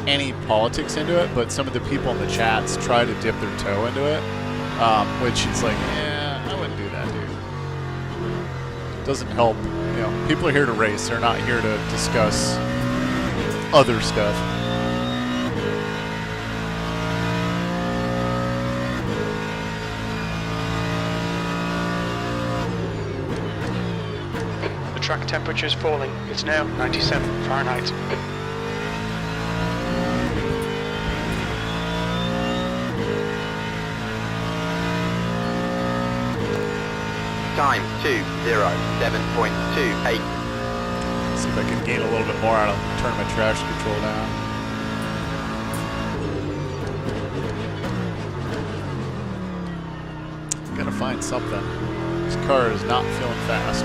any politics into it, but some of the people in the chats try to dip their toe into it, which is like, I wouldn't do that, dude. Doesn't help. You know, people are here to race. They're not here to discuss other stuff. The track temperature is falling. It's now 97 Fahrenheit. Time 2:07.28. See if I can gain a little bit more. I'll turn my traction control down. Gotta find something. This car is not feeling fast.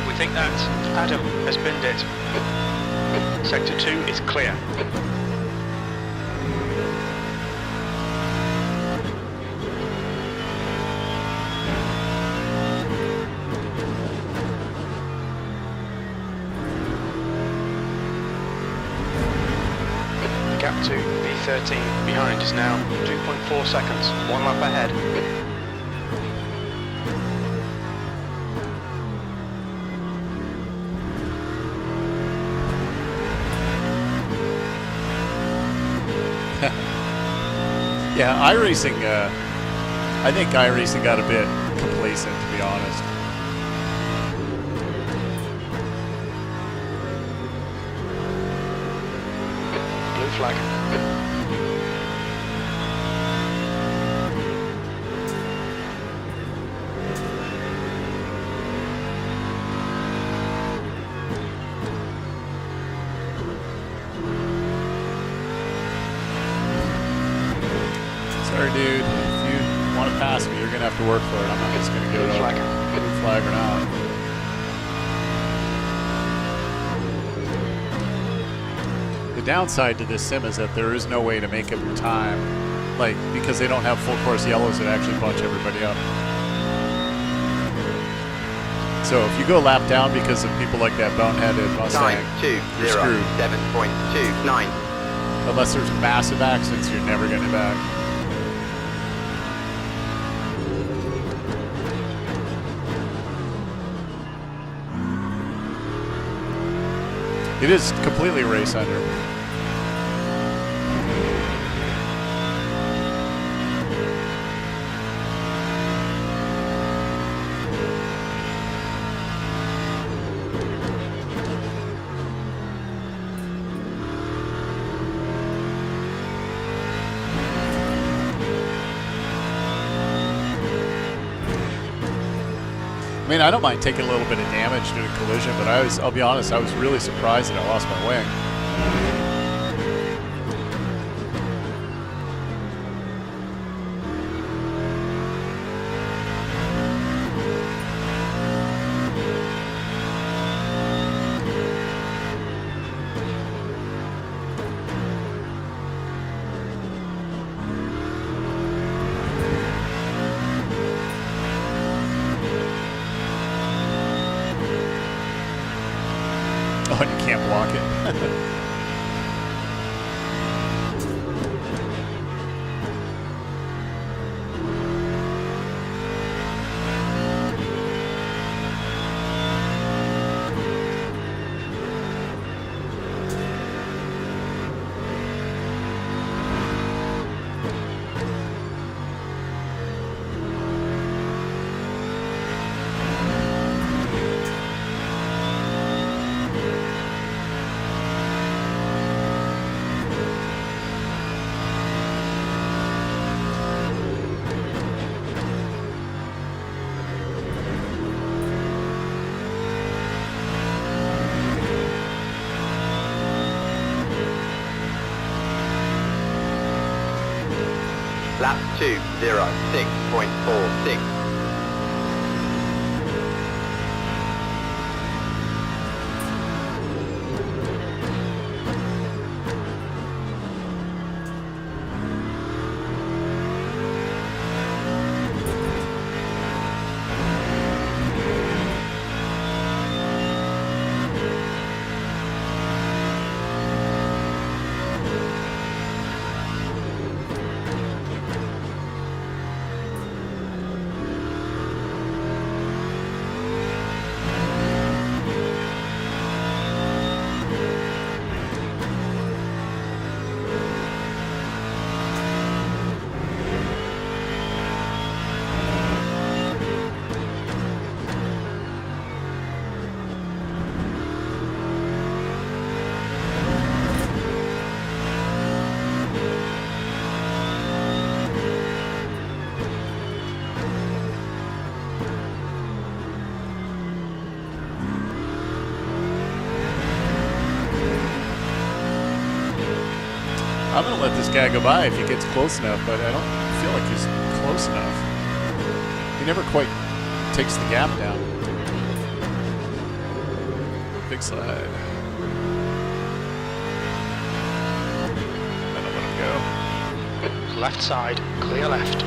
We think that Adam has binned it. Sector 2 is clear. The gap to V13 behind is now 2.4 seconds, 1 lap ahead. Yeah, iRacing, I think iRacing got a bit complacent, to be honest. Blue flag. Sorry, dude. If you want to pass me, you're going to have to work for it. I'm not just going to give it Blue a flag. blue flag or not. The downside to this sim is that there is no way to make up your time. Like, because they don't have full course yellows that actually bunch everybody up. So if you go lap down because of people like that boneheaded Mustang, Time you're screwed. 2:07.29. Unless there's massive accidents, you're never getting it back. It is completely race under. I mean, I don't mind taking a little bit of damage due to collision, but I'll be honest, I was really surprised that I lost my wing. Oh, and you can't block it. 206.46. I'm going to let this guy go by if he gets close enough, but I don't feel like he's close enough. He never quite takes the gap down. Big slide. I don't let him go. Left side, clear left.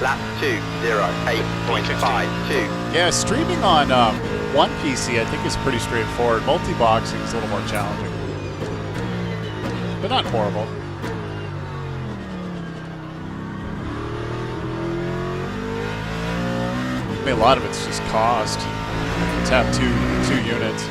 Lap 208.52. Yeah, streaming on one PC I think is pretty straightforward. Multi-boxing is a little more challenging, but not horrible. I mean, a lot of it's just cost. To have two units.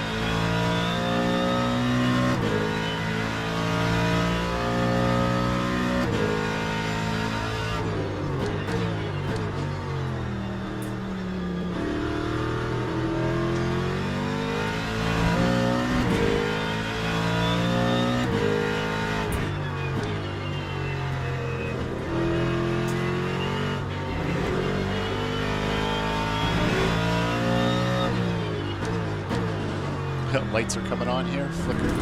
Lights are coming on here, flickering.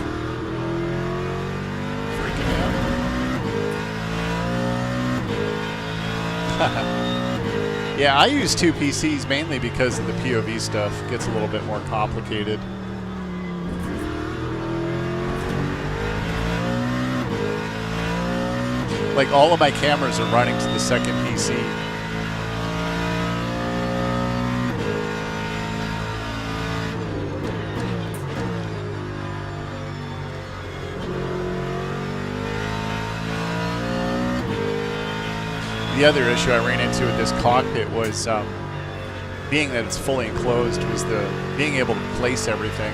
Freaking out. Yeah, I use two PCs mainly because of the POV stuff. It gets a little bit more complicated. Like all of my cameras are running to the second PC. The other issue I ran into with this cockpit was, being that it's fully enclosed, was being able to place everything.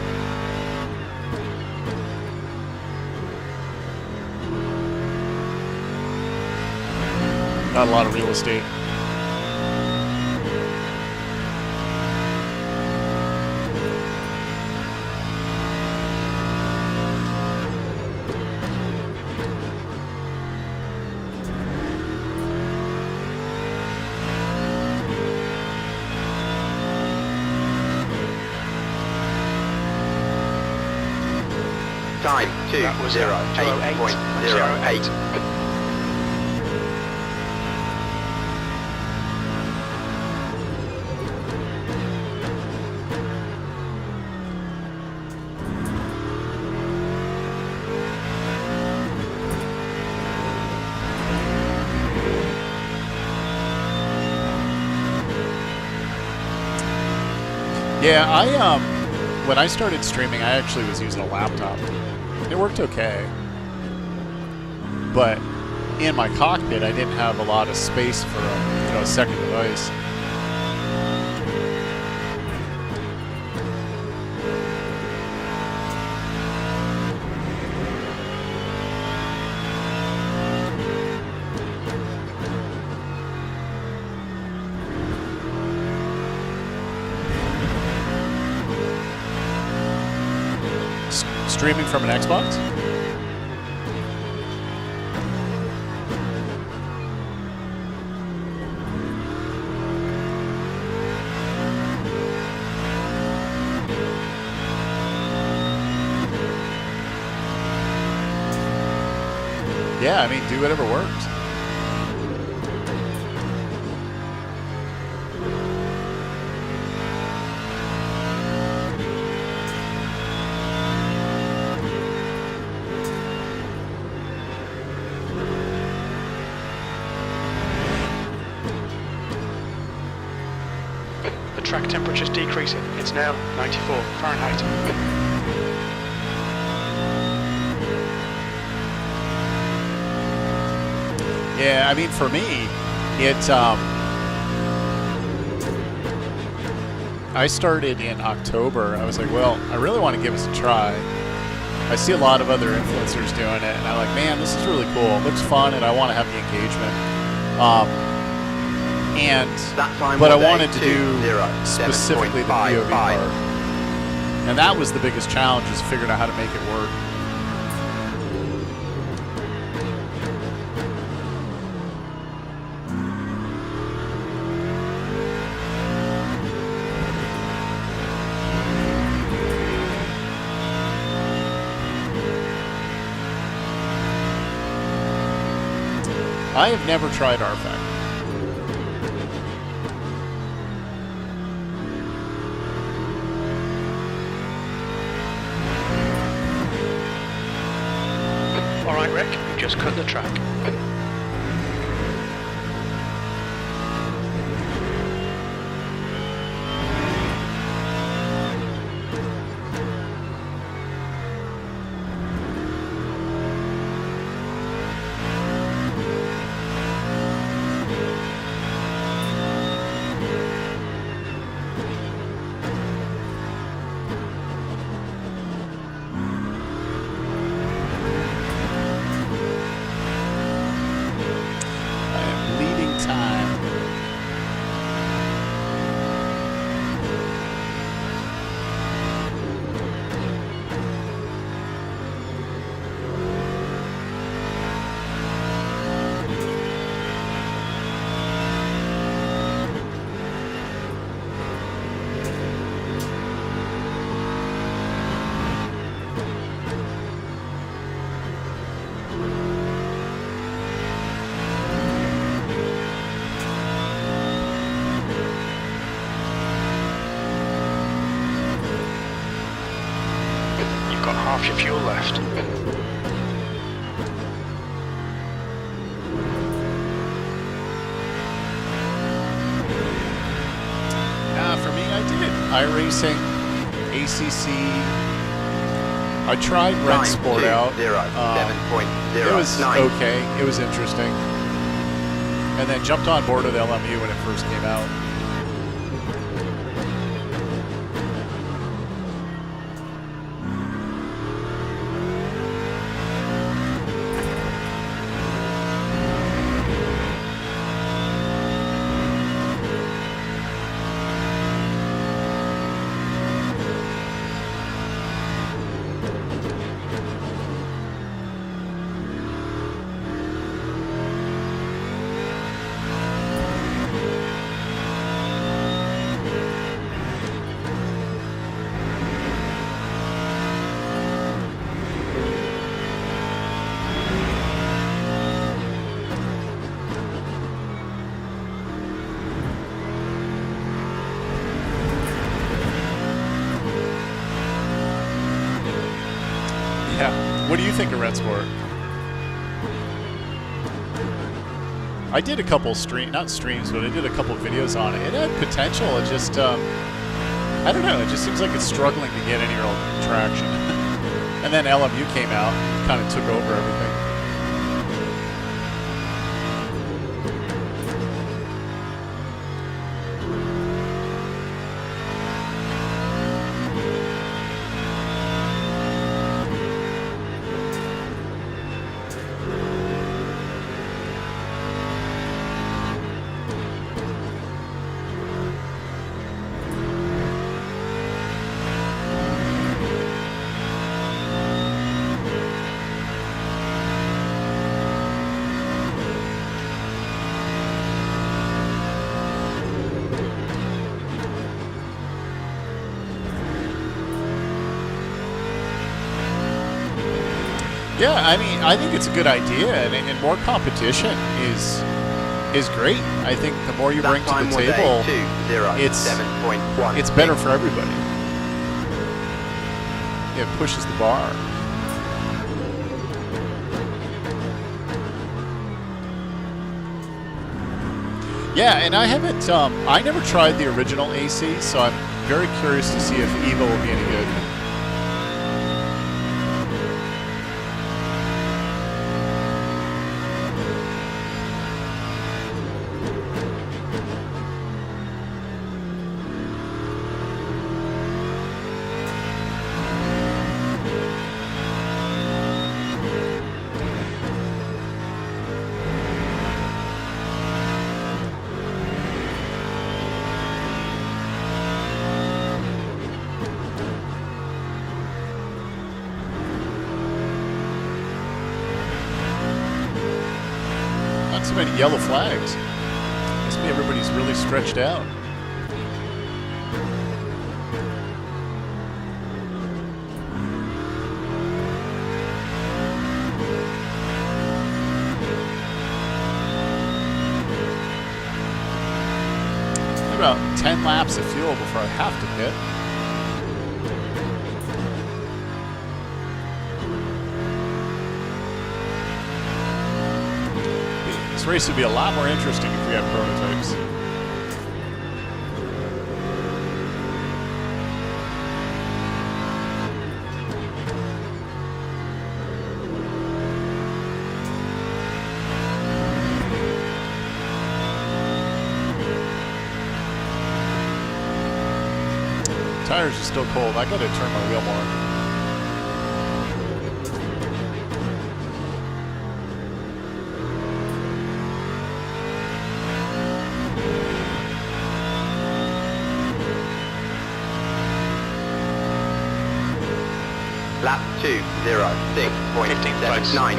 Not a lot of real estate. Time 208.08. Yeah, when I started streaming, I actually was using a laptop. It worked okay, but in my cockpit, I didn't have a lot of space for a second device. Streaming from an Xbox? Yeah, I mean, do whatever works. The track temperature is decreasing. It's now 94 Fahrenheit. Yeah, I mean, for me, I started in October. I was like, well, I really want to give this a try. I see a lot of other influencers doing it, and I'm like, man, this is really cool. It looks fun, and I want to have the engagement. But I wanted to do specifically the POV part. And that was the biggest challenge, is figuring out how to make it work. I have never tried RFAC. All right, Rick, you just cut the track. Half your fuel left. For me, I did iRacing, ACC. I tried Red Sport out. It was okay. It was interesting. And then jumped on board with LMU when it first came out. Yeah. What do you think of Red Sport? I did a couple not streams, but I did a couple videos on it. It had potential. It just, I don't know. It just seems like it's struggling to get any real traction. And then LMU came out, kind of took over everything. Yeah, I mean, I think it's a good idea, and more competition is great. I think the more you bring to the table, it's better for everybody. It pushes the bar. Yeah, and I haven't, I never tried the original AC, so I'm very curious to see if Evo will be any good. So many yellow flags. Must be everybody's really stretched out. About 10 laps of fuel before I have to pit. This race would be a lot more interesting if we had prototypes. Tires are still cold. I gotta turn my wheel more. Lap 2:06.79.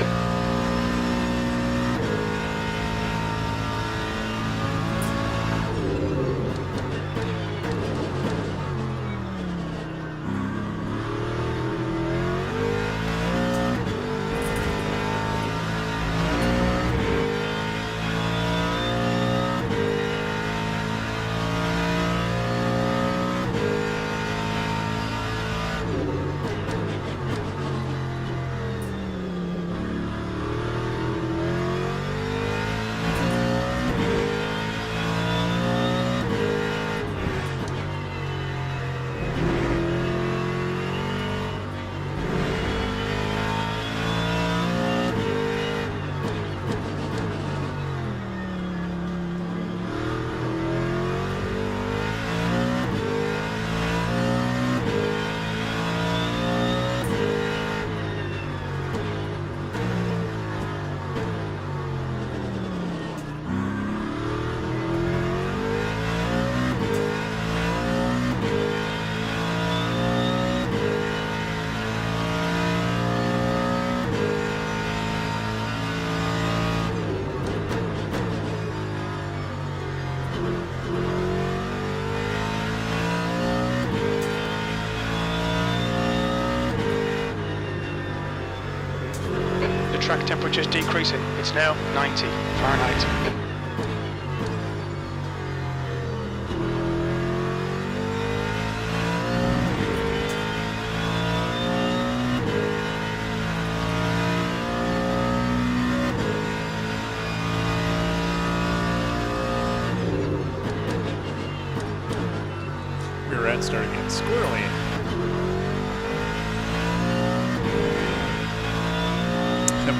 Track temperature is decreasing. It's now 90 Fahrenheit. Rear end starting to get squirrely.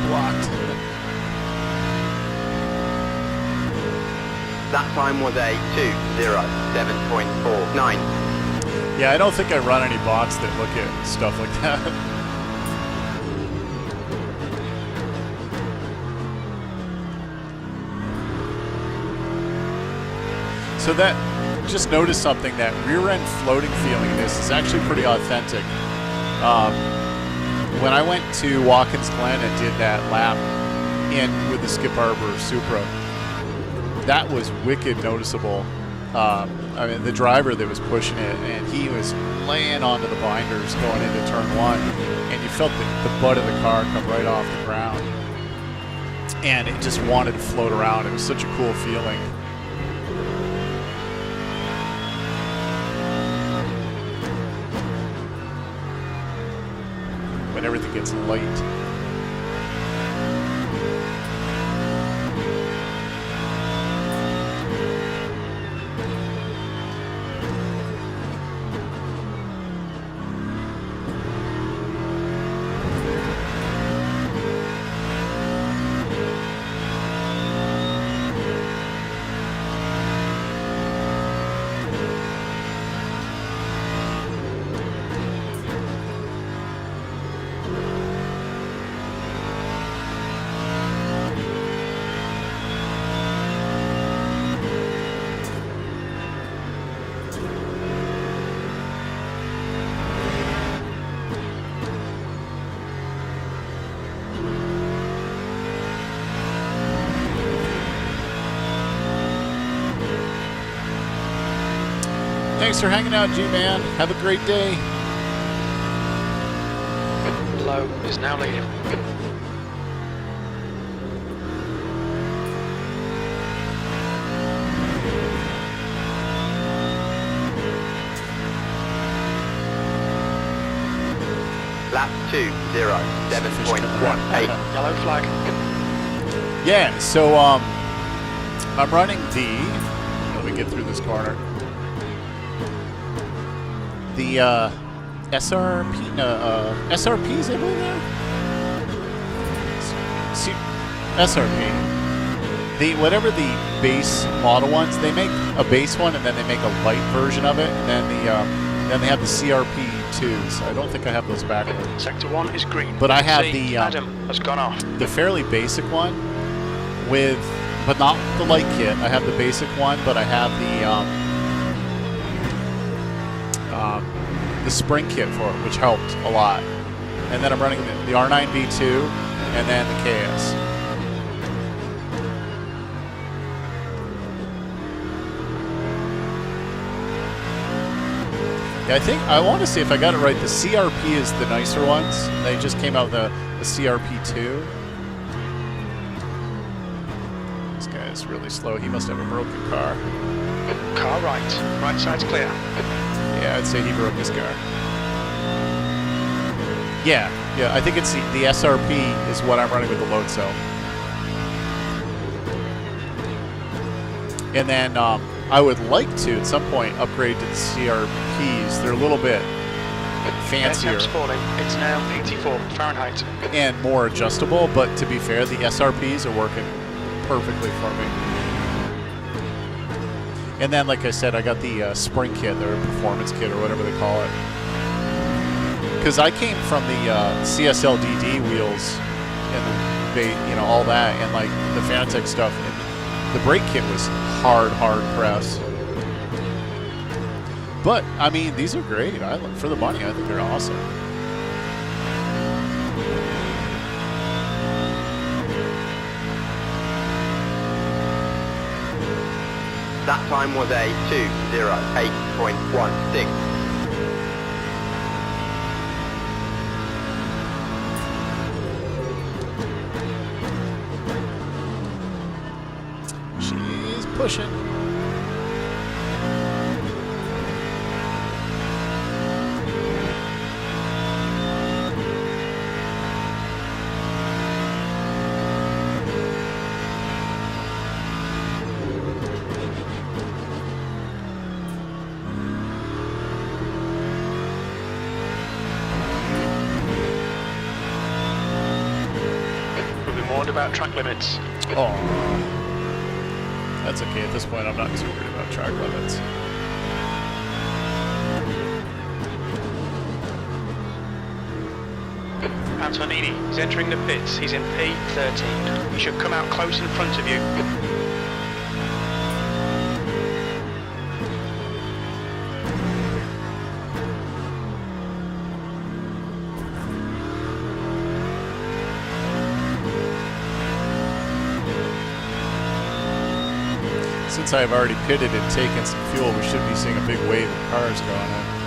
Blocked. That time was a 2:07.49. Yeah, I don't think I run any bots that look at stuff like that. So that, just noticed something, that rear end floating feeling in this is actually pretty authentic. When I went to Watkins Glen and did that lap in with the Skip Arbor Supra, that was wicked noticeable. I mean, the driver that was pushing it, and he was laying onto the binders going into turn 1, and you felt the butt of the car come right off the ground, and it just wanted to float around. It was such a cool feeling. When everything gets light. Thanks for hanging out, G-Man. Have a great day. Low is now leading. Lap 2, 0, 7.18. Yellow flag. Yeah, so I'm running the, let me get through this corner. The SRP, no, SRPs, I believe now? SRP. The, whatever the base model ones, they make a base one and then they make a light version of it, and then they have the CRP2s. I don't think I have those backwards. Sector 1 is green. But I have See, the Adam has gone off. the fairly basic one with, but not the light kit. I have the basic one, but I have the spring kit for it, which helped a lot. And then I'm running the R9 V2 and then the KS. Yeah, I think, I want to see if I got it right. The CRP is the nicer ones. They just came out with the CRP2. This guy is really slow. He must have a broken car. Car right. Right side's clear. Yeah, I'd say he broke his car. Yeah, I think it's the SRP is what I'm running with the load cell. And then I would like to, at some point, upgrade to the CRPs. They're a little bit fancier. Temps falling. It's now 84 Fahrenheit. And more adjustable, but to be fair, the SRPs are working perfectly for me. And then, like I said, I got the spring kit, or performance kit, or whatever they call it. Because I came from the CSLDD wheels, and the, all that, and like the Fanatec stuff. And the brake kit was hard press. But I mean, these are great. For the money, I think they're awesome. That time was a 2:08.16. She's pushing. About track limits. Oh, that's okay. At this point, I'm not too worried about track limits. Antonini is entering the pits. He's in P13. He should come out close in front of you. since I've already pitted and taken some fuel, we should be seeing a big wave of cars going in.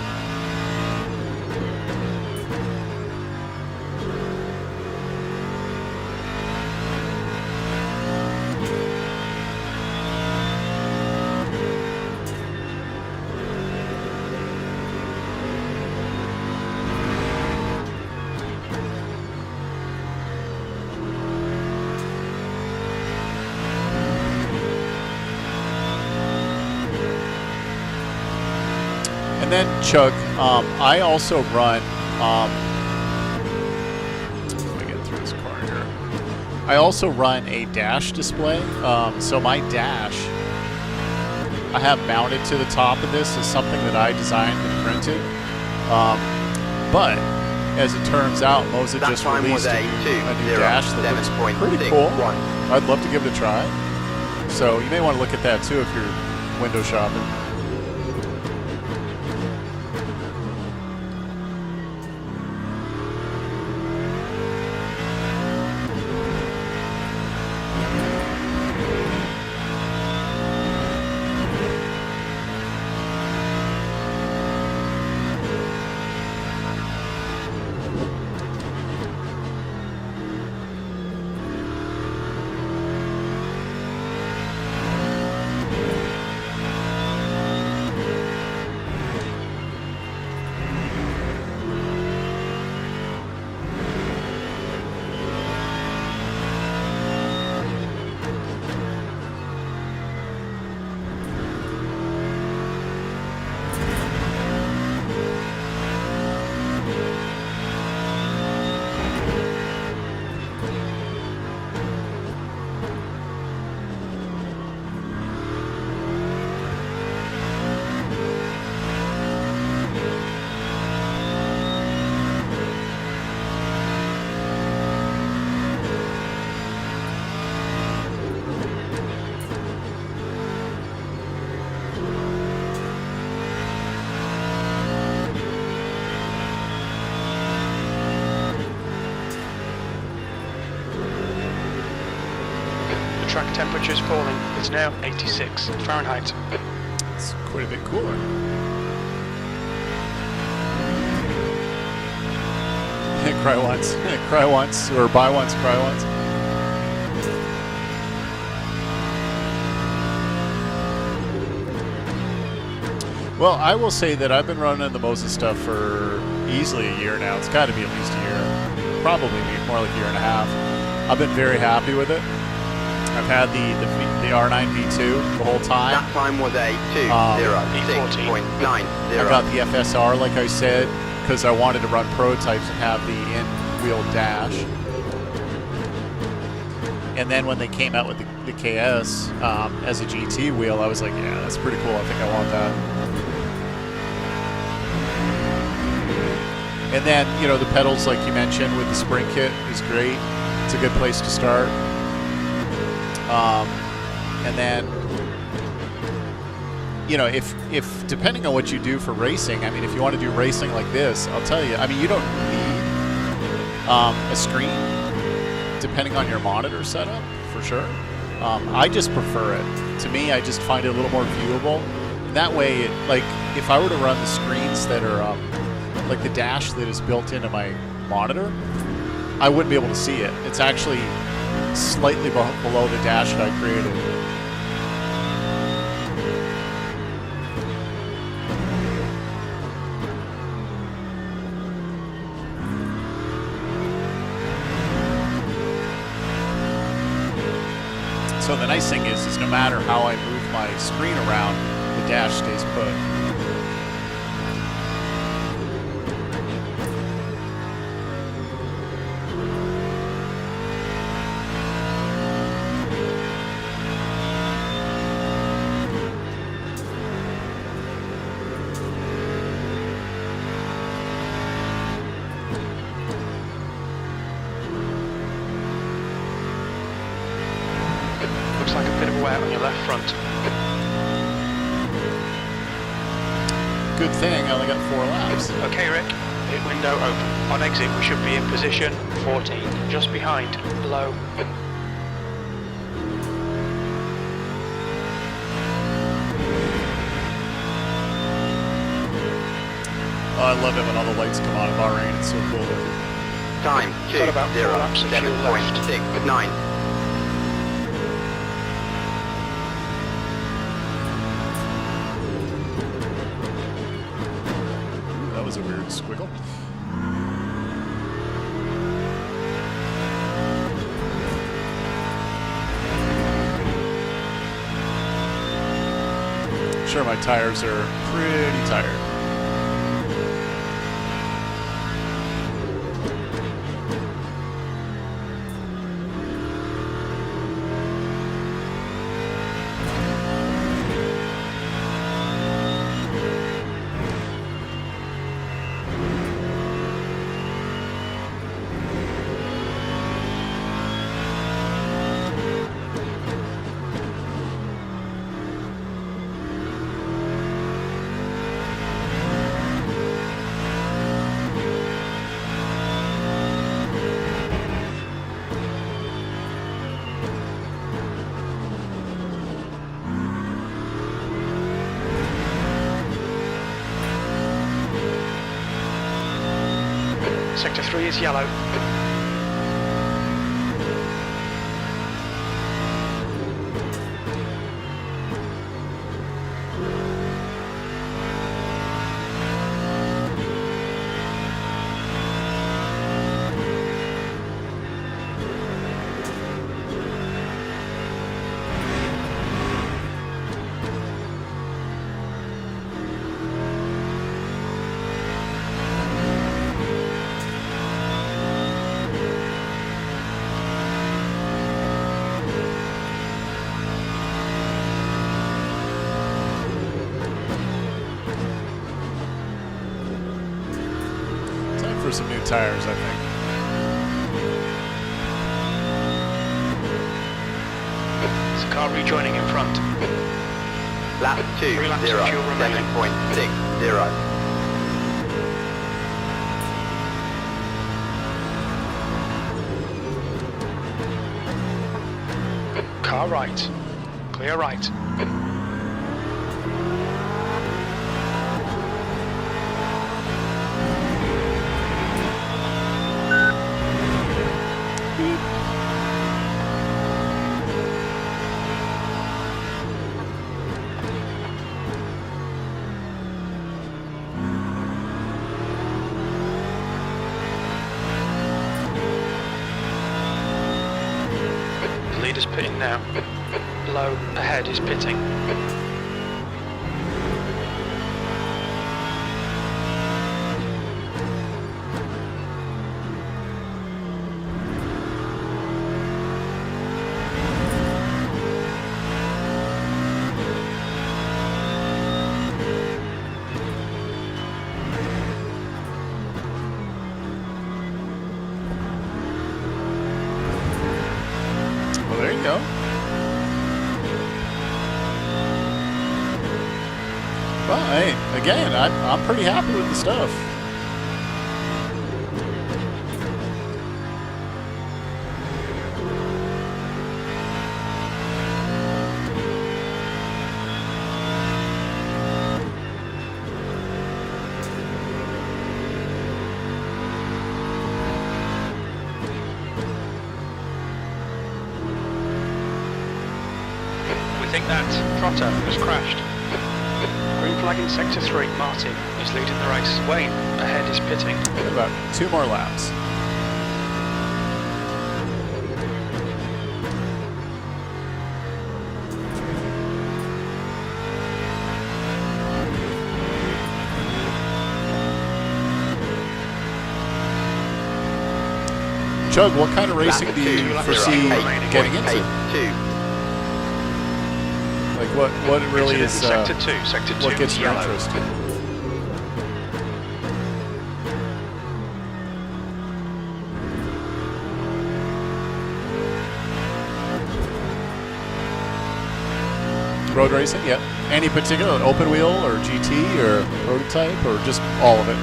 And then Chug, I also run, let me get through this corner here. I also run a dash display. So my dash, I have mounted to the top of this is something that I designed and printed. But as it turns out, MOZA just released a new dash that looks pretty cool. I'd love to give it a try. So you may want to look at that too if you're window shopping. Track temperature is falling. It's now 86 Fahrenheit. It's quite a bit cooler. Cry once, cry once, or buy once, cry once. Well, I will say that I've been running the MOZA stuff for easily a year now. It's got to be at least a year, probably more like a year and a half. I've been very happy with it. I've had the R9 V2 the whole time. That time was a 2:06.90. I got the FSR, like I said, because I wanted to run prototypes and have the in-wheel dash. And then when they came out with the KS as a GT wheel, I was like, yeah, that's pretty cool. I think I want that. And then, you know, the pedals, like you mentioned, with the spring kit is great. It's a good place to start. And then, you know, if depending on what you do for racing, I mean, if you want to do racing like this, I'll tell you, I mean, you don't need a screen depending on your monitor setup, for sure. I just prefer it. To me, I just find it a little more viewable. And that way, like, if I were to run the screens that are, like the dash that is built into my monitor, I wouldn't be able to see it. It's actually slightly below the dash that I created. So the nice thing is no matter how I move my screen around, the dash stays put. Looks like a bit of wear on your left front. Good thing I only got 4 laps. Okay, Rick. Pit window open. On exit, we should be in position 14, just behind, low. Oh, I love it when all the lights come on in Bahrain. It's so cool looking. Time, Got about 4 laps of fuel left. 7.69. That was a weird squiggle. Sure, my tires are pretty tired. Sector 3 is yellow. For some new tires, I think. There's a car rejoining in front. Lap 2, 3 laps 0, of fuel remaining. 7.60. Car right. Clear right. Leader's pitting now. Low ahead is pitting. Well, there you go. Well, hey, again, I'm pretty happy with the stuff. We think that trotter has crashed. Green flag in sector 3. Martin is leading the race. Wayne ahead is pitting. About 2 more laps. Chug, what kind of racing do you foresee getting into? 2. Like what really is sector 2. Sector 2 what gets is your yellow. interest? Road racing, yeah. Any particular open wheel or GT or prototype or just all of it?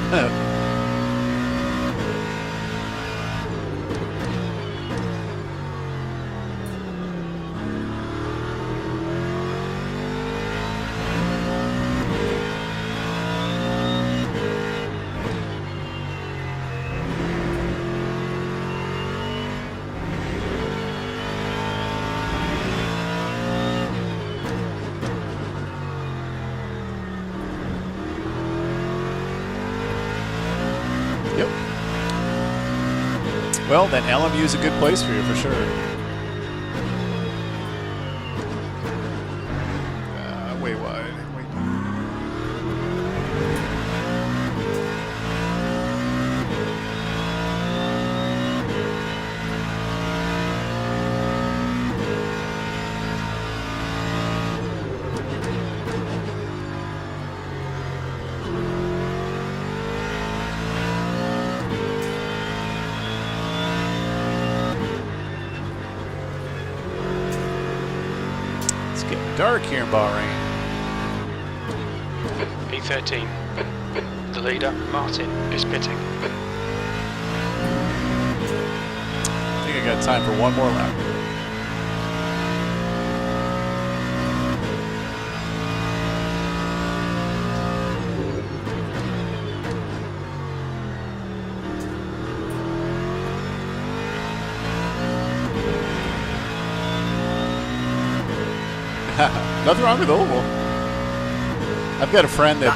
Well, then LMU is a good place for you for sure. Way wide. Way deep. It's getting dark here in Bahrain. P13. The leader, Martin, is pitting. I think I got time for one more lap. Nothing wrong with oval. I've got a friend that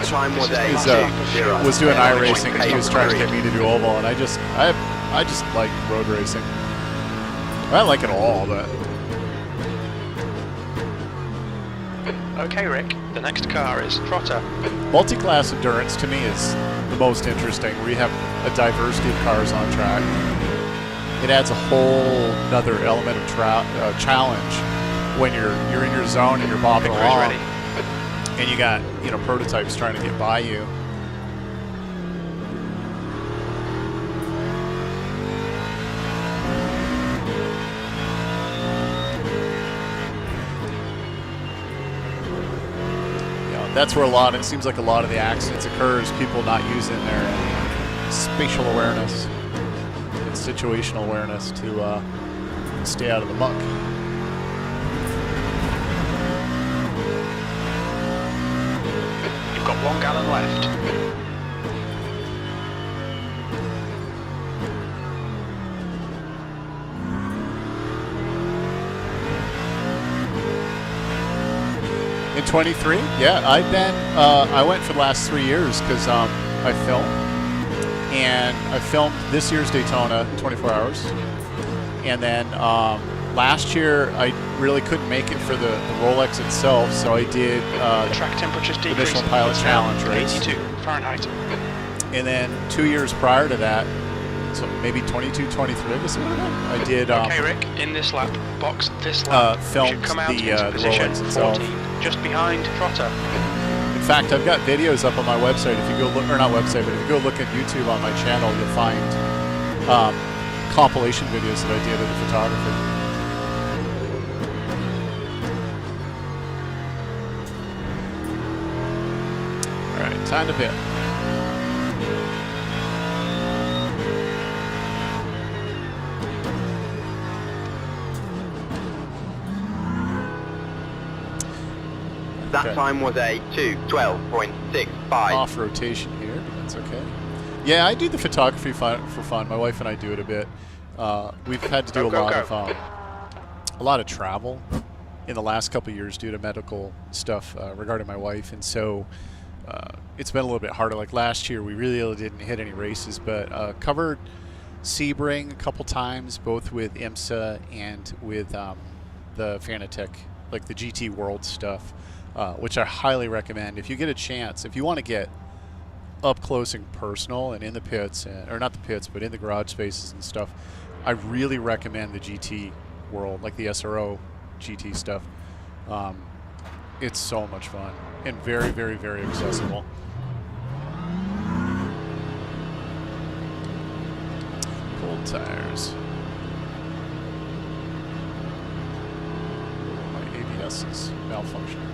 was doing iRacing, and he was trying to get me to do oval, and I just like road racing. I don't like it all, but Okay, Rick. The next car is Trotter. multi-class endurance to me is the most interesting, where you have a diversity of cars on track. It adds a whole another element of challenge when you're in your zone and you're bobbing Big race along. ready. And you got, you know, prototypes trying to get by you. You know, that's where it seems like a lot of the accidents occurs, people not using their spatial awareness and situational awareness to stay out of the muck. Got 1 gallon left. In 23, yeah, I've been. I went for the last 3 years because I filmed, and I filmed this year's Daytona 24 hours, and then last year I really couldn't make it for the Rolex itself, so I did The track temperature's the decreasing. Michelin Pilot It's Challenge now race. 82 Fahrenheit. And then 2 years prior to that, so maybe 22, 23, I guess it would have been, I did Okay, Rick. In this lap, box this lap. filmed Should come out the into position Rolex itself. 14, just behind Trotter. In fact, I've got videos up on my website. If you go look, or not website, but if you go look at YouTube on my channel, you'll find compilation videos that I did of the photography. All right, time to pit. That Okay. time was a 2:12.65. Off rotation here, but that's okay. Yeah, I do the photography for fun. My wife and I do it a bit. We've had to do a lot of travel in the last couple of years due to medical stuff regarding my wife, and so it's been a little bit harder. Like last year, we really didn't hit any races, but covered Sebring a couple times, both with IMSA and with the Fanatec, like the GT World stuff. Which I highly recommend if you get a chance. If you want to get up close and personal and in the pits, or not the pits, but in the garage spaces and stuff, I really recommend the GT world, like the SRO GT stuff. It's so much fun and very, very, very accessible. Cold tires. My ABS is malfunctioning.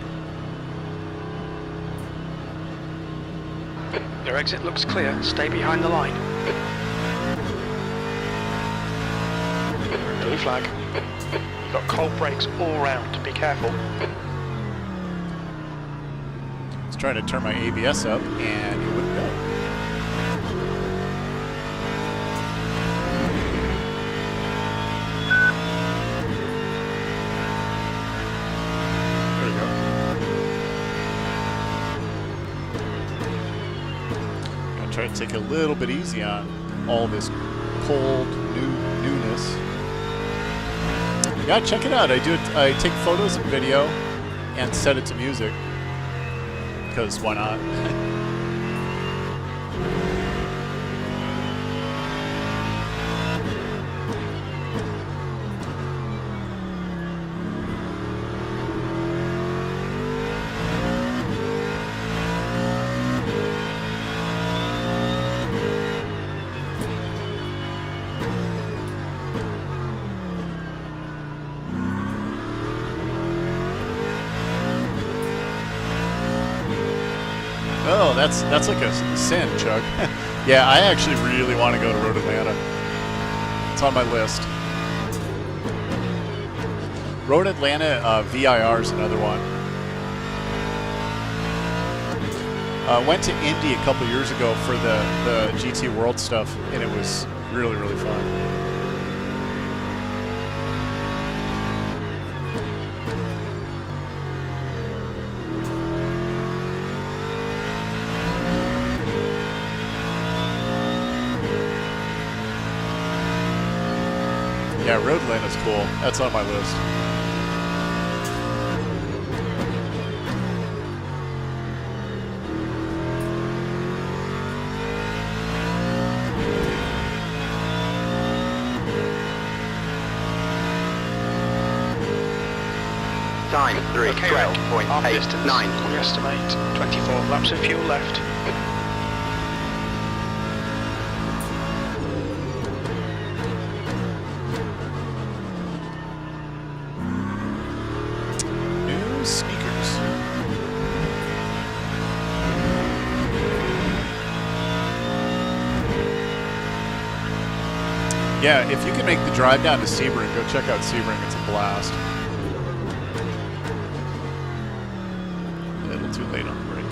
Your exit looks clear. Stay behind the line. Blue flag. You've got cold brakes all round. Be careful. I was trying to turn my ABS up and it wouldn't go. There we go. Try to take it a little bit easy on all this cold, new newness. Yeah, check it out. I take photos and video and set it to music. Because why not? Oh, that's like a sin, Chug. Yeah, I actually really want to go to Road Atlanta. It's on my list. Road Atlanta VIR is another one. Went to Indy a couple years ago for the GT World stuff, and it was really, really fun. Yeah, Road Atlanta's cool. That's on my list. Time 3, Okay, 12.89. we estimate 24 laps of fuel left. New sneakers. Yeah, if you can make the drive down to Sebring, go check out Sebring. It's a blast. A little too late on the break.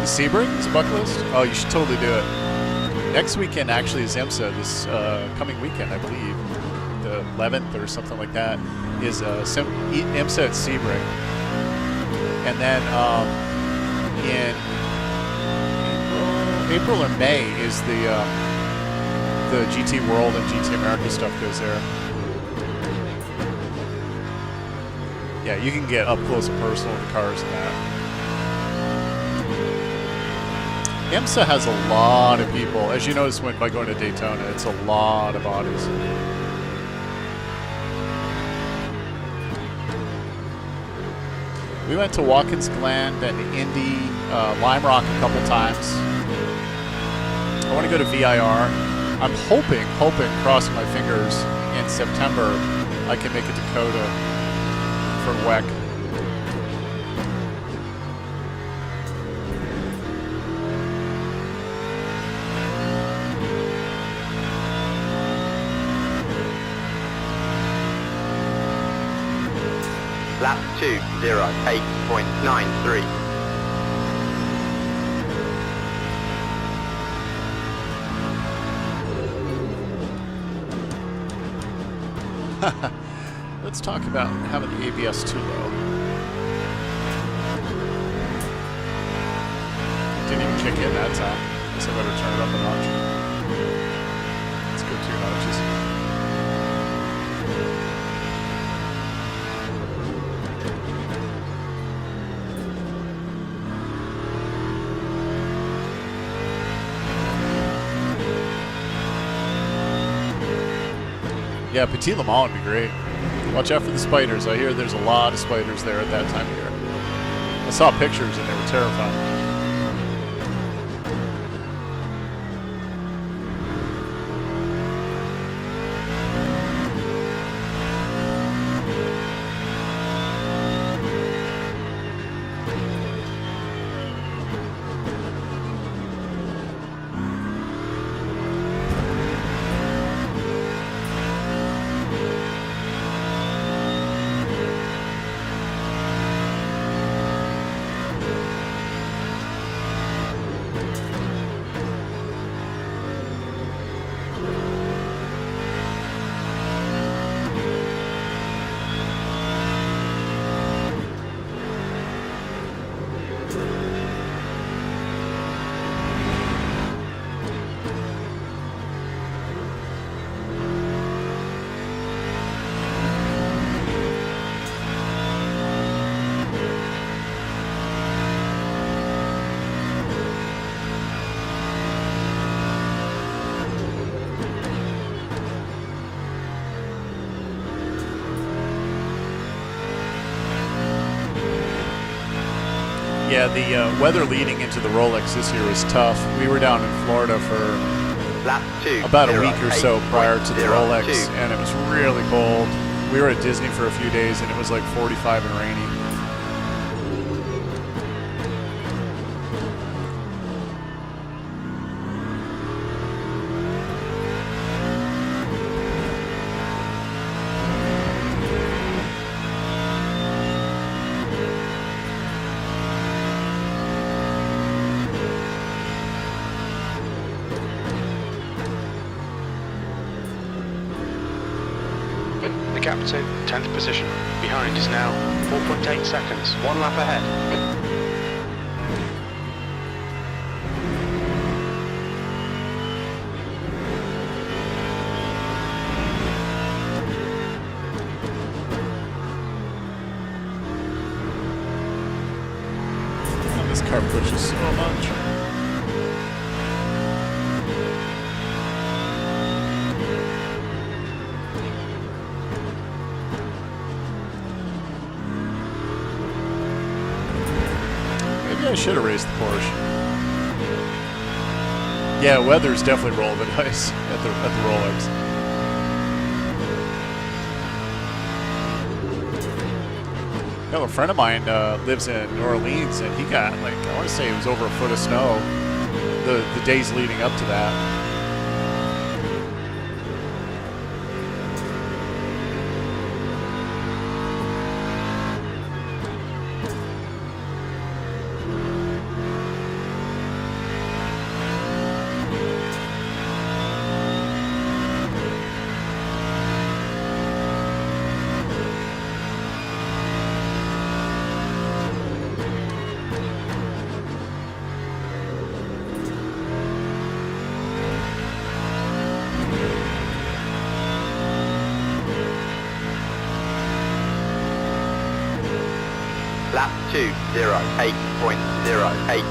Sebring is a bucket list? Oh, you should totally do it. Next weekend actually is IMSA. This coming weekend, I believe, the 11th or something like that, is IMSA at Sebring. And then in April or May is the GT World and GT America stuff goes there. Yeah, you can get up close and personal with the cars and that. IMSA has a lot of people. As you notice by going to Daytona, it's a lot of bodies. We went to Watkins Glen, then to Indy, Lime Rock a couple times. I want to go to VIR. I'm hoping, crossing my fingers, in September I can make it to Coda for WEC. Lap 2:08.93. Let's talk about having the ABS too low. Didn't even kick in that time. Guess I better turn it up a notch. Let's go 2 notches. Yeah, Petit Le Mans would be great. Watch out for the spiders. I hear there's a lot of spiders there at that time of year. I saw pictures and they were terrifying. Yeah, the weather leading into the Rolex this year was tough. We were down in Florida for Lap 2. about a week or so prior to the 8.02. Rolex, and it was really cold. We were at Disney for a few days, and it was like 45 and rainy. The gap to 10th position. Behind is now 4.8 seconds. 1 lap ahead. Oh, this car pushes so much. Maybe I should have raced the Porsche. Yeah, weather's definitely roll the dice at the Rolex. You know, a friend of mine lives in New Orleans, and he got, like, I want to say it was over a foot of snow the days leading up to that. Lap 2, 0, 8.08.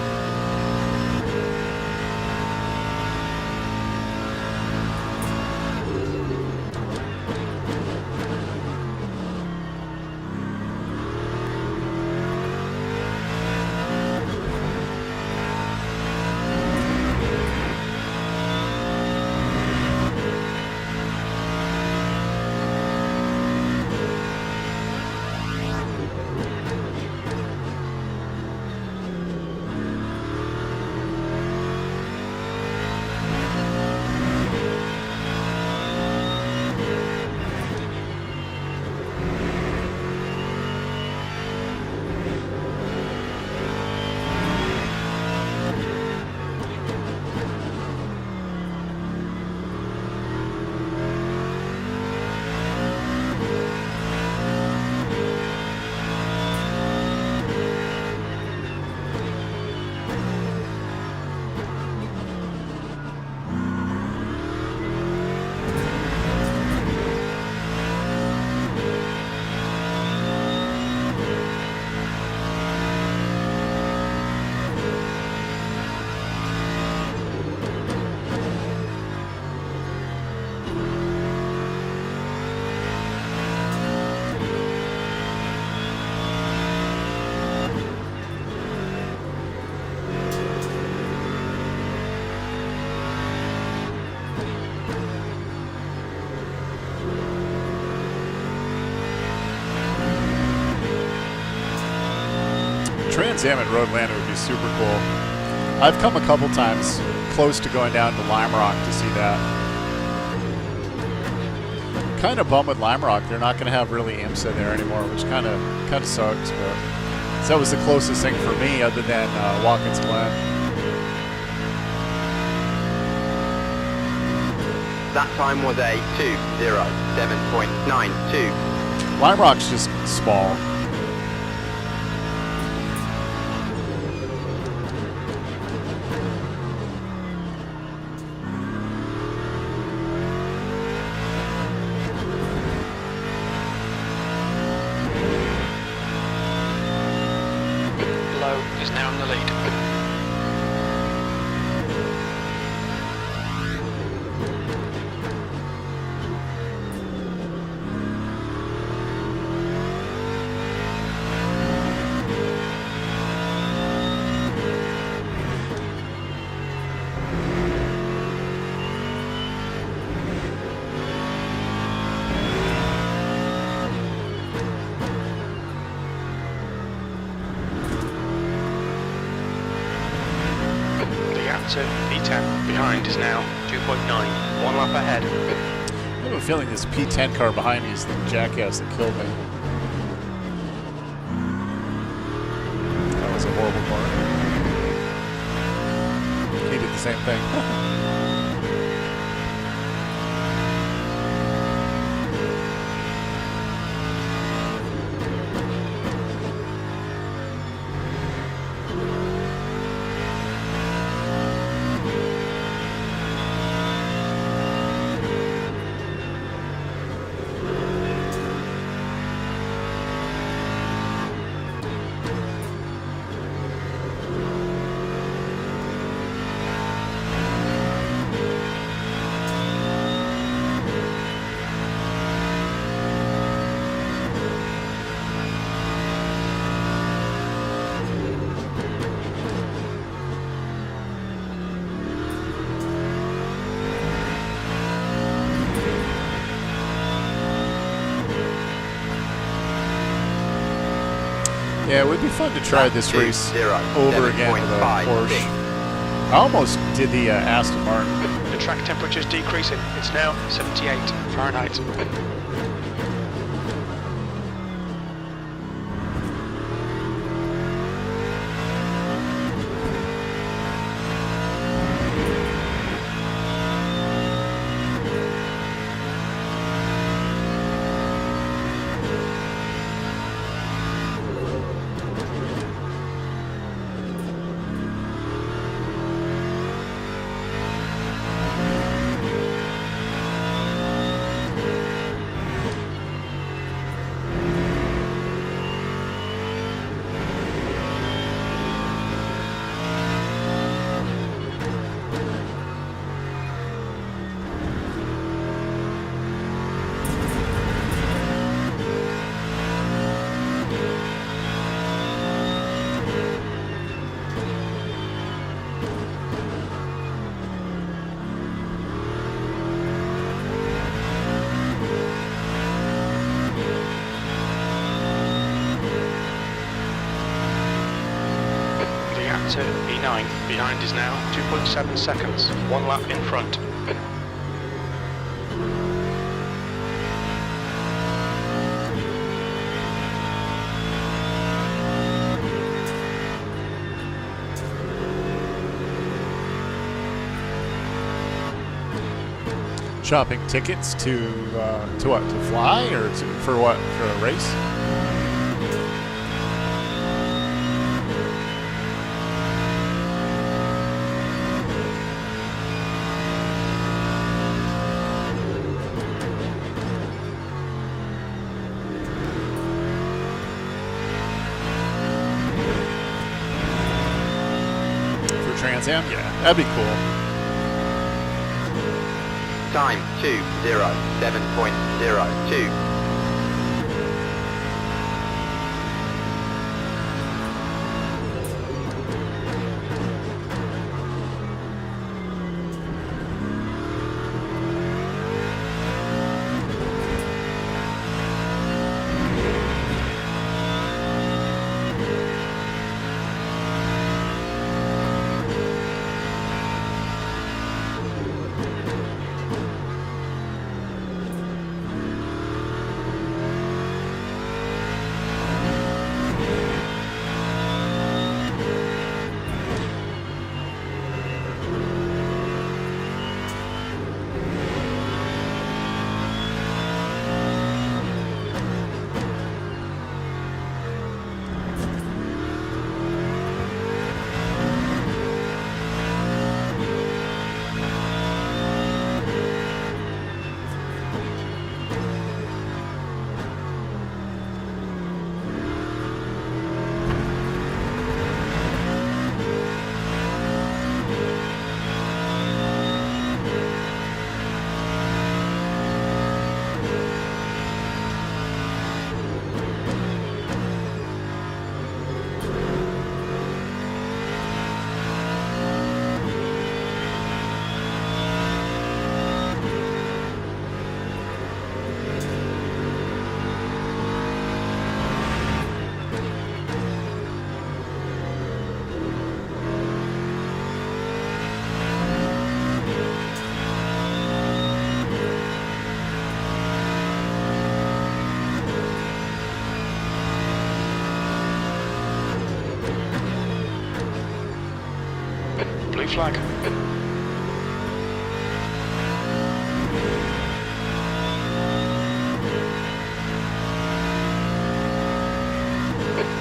Trans Am at Roadlander would be super cool. I've come a couple times close to going down to Lime Rock to see that. Kind of bummed with Lime Rock, they're not going to have really IMSA there anymore, which kind of sucks. But so that was the closest thing for me, other than Watkins Glen. That time was a 2:07.92. Lime Rock's just small. Low is now in the lead. to P10. Behind is now 2.9. 1 lap ahead. I have a feeling this P10 car behind me is the jackass that killed me. That was a horrible car. He did the same thing. Yeah, it would be fun to try this race over again with a Porsche. I almost did the Aston Martin. The track temperature is decreasing. It's now 78 Fahrenheit. To E9. Behind is now 2.7 seconds. 1 lap in front. Shopping tickets to what? To fly or for what? For a race? Trans Am? Yeah, that'd be cool. Time 2:07.02. flag.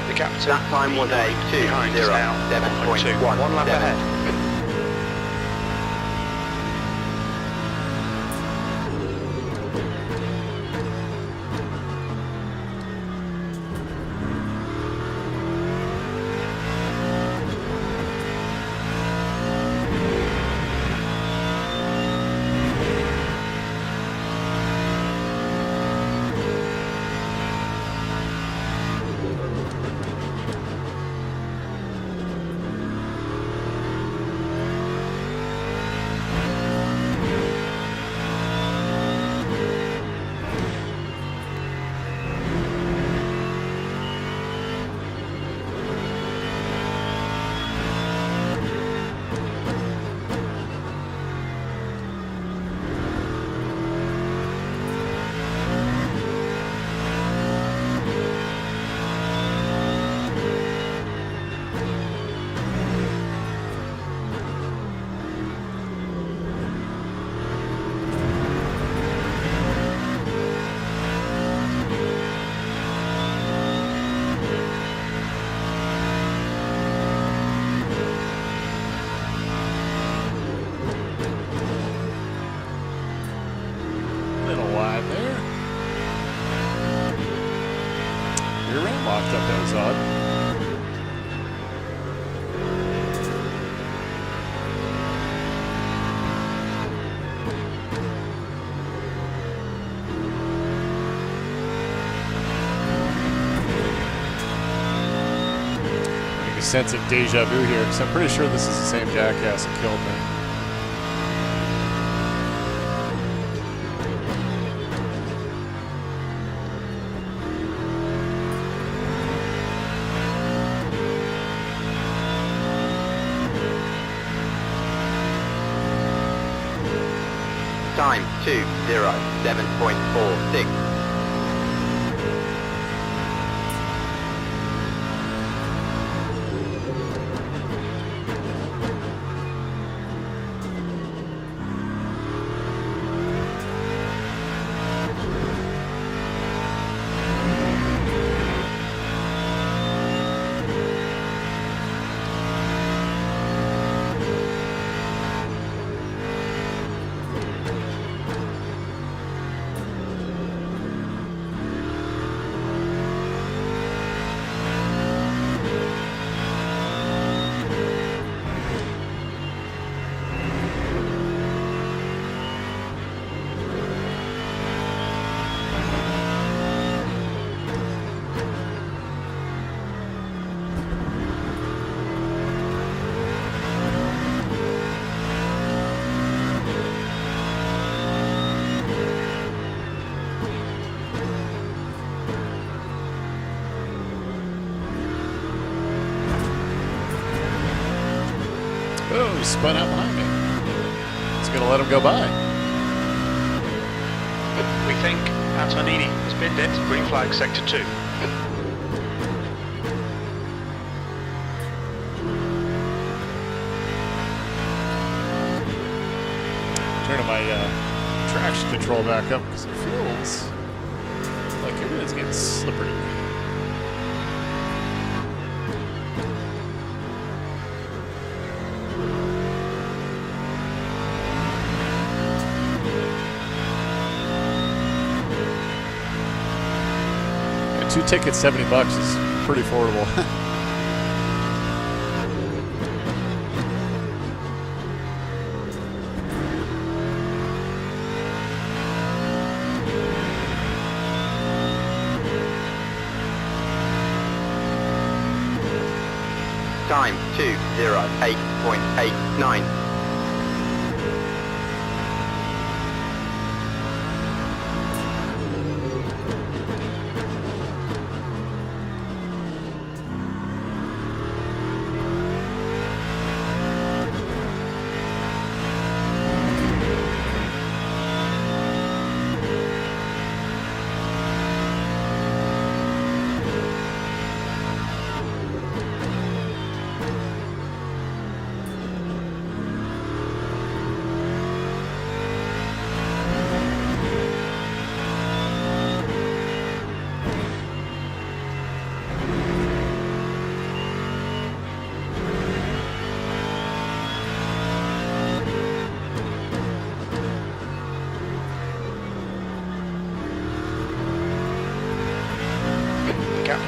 The captain. That time was a Behind us now. 2:07.17. 1 lap ahead. Locked up, that was odd. Getting a sense of deja vu here, because I'm pretty sure this is the same jackass that killed me. Time 2:07.46. Oh, he spun out behind me. It's going to let him go by. We think Antonini has binned it. Green flag, sector 2. Turning my traction control back up because it feels like everything's getting slippery. Yeah, 2 tickets, $70 is pretty affordable. Time 2:08.89.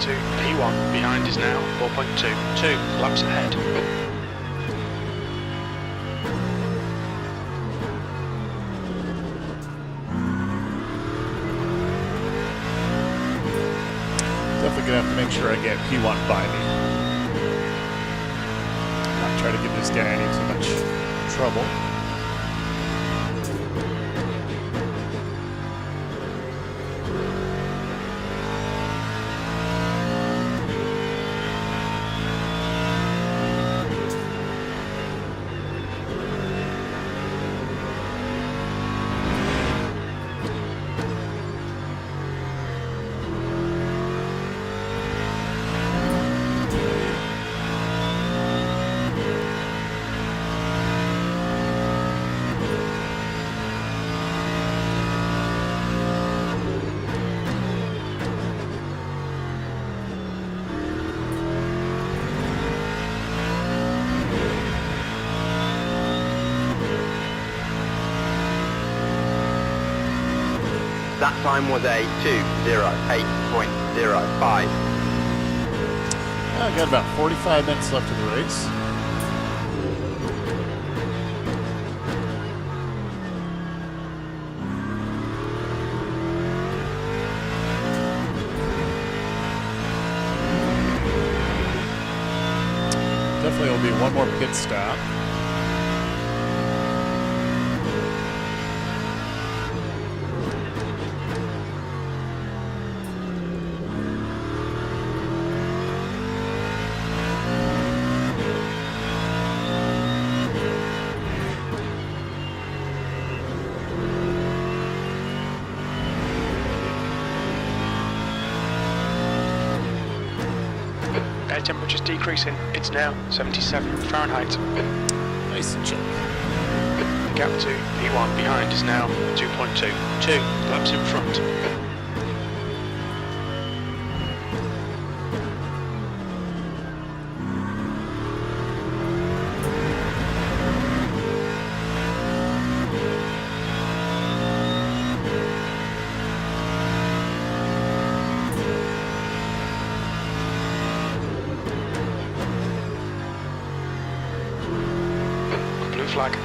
Gap to P1 behind is now 4.2. 2 laps ahead. Definitely gonna have to make sure I get P1 by me. Not try to give this guy any too much trouble. That time was a 2:08.05. I got about 45 minutes left of the race. Definitely will be one more pit stop. Air temperature's decreasing. It's now 77 Fahrenheit. Nice and chill. Gap to P1 behind is now 2.2. 2 laps in front. Blue flag.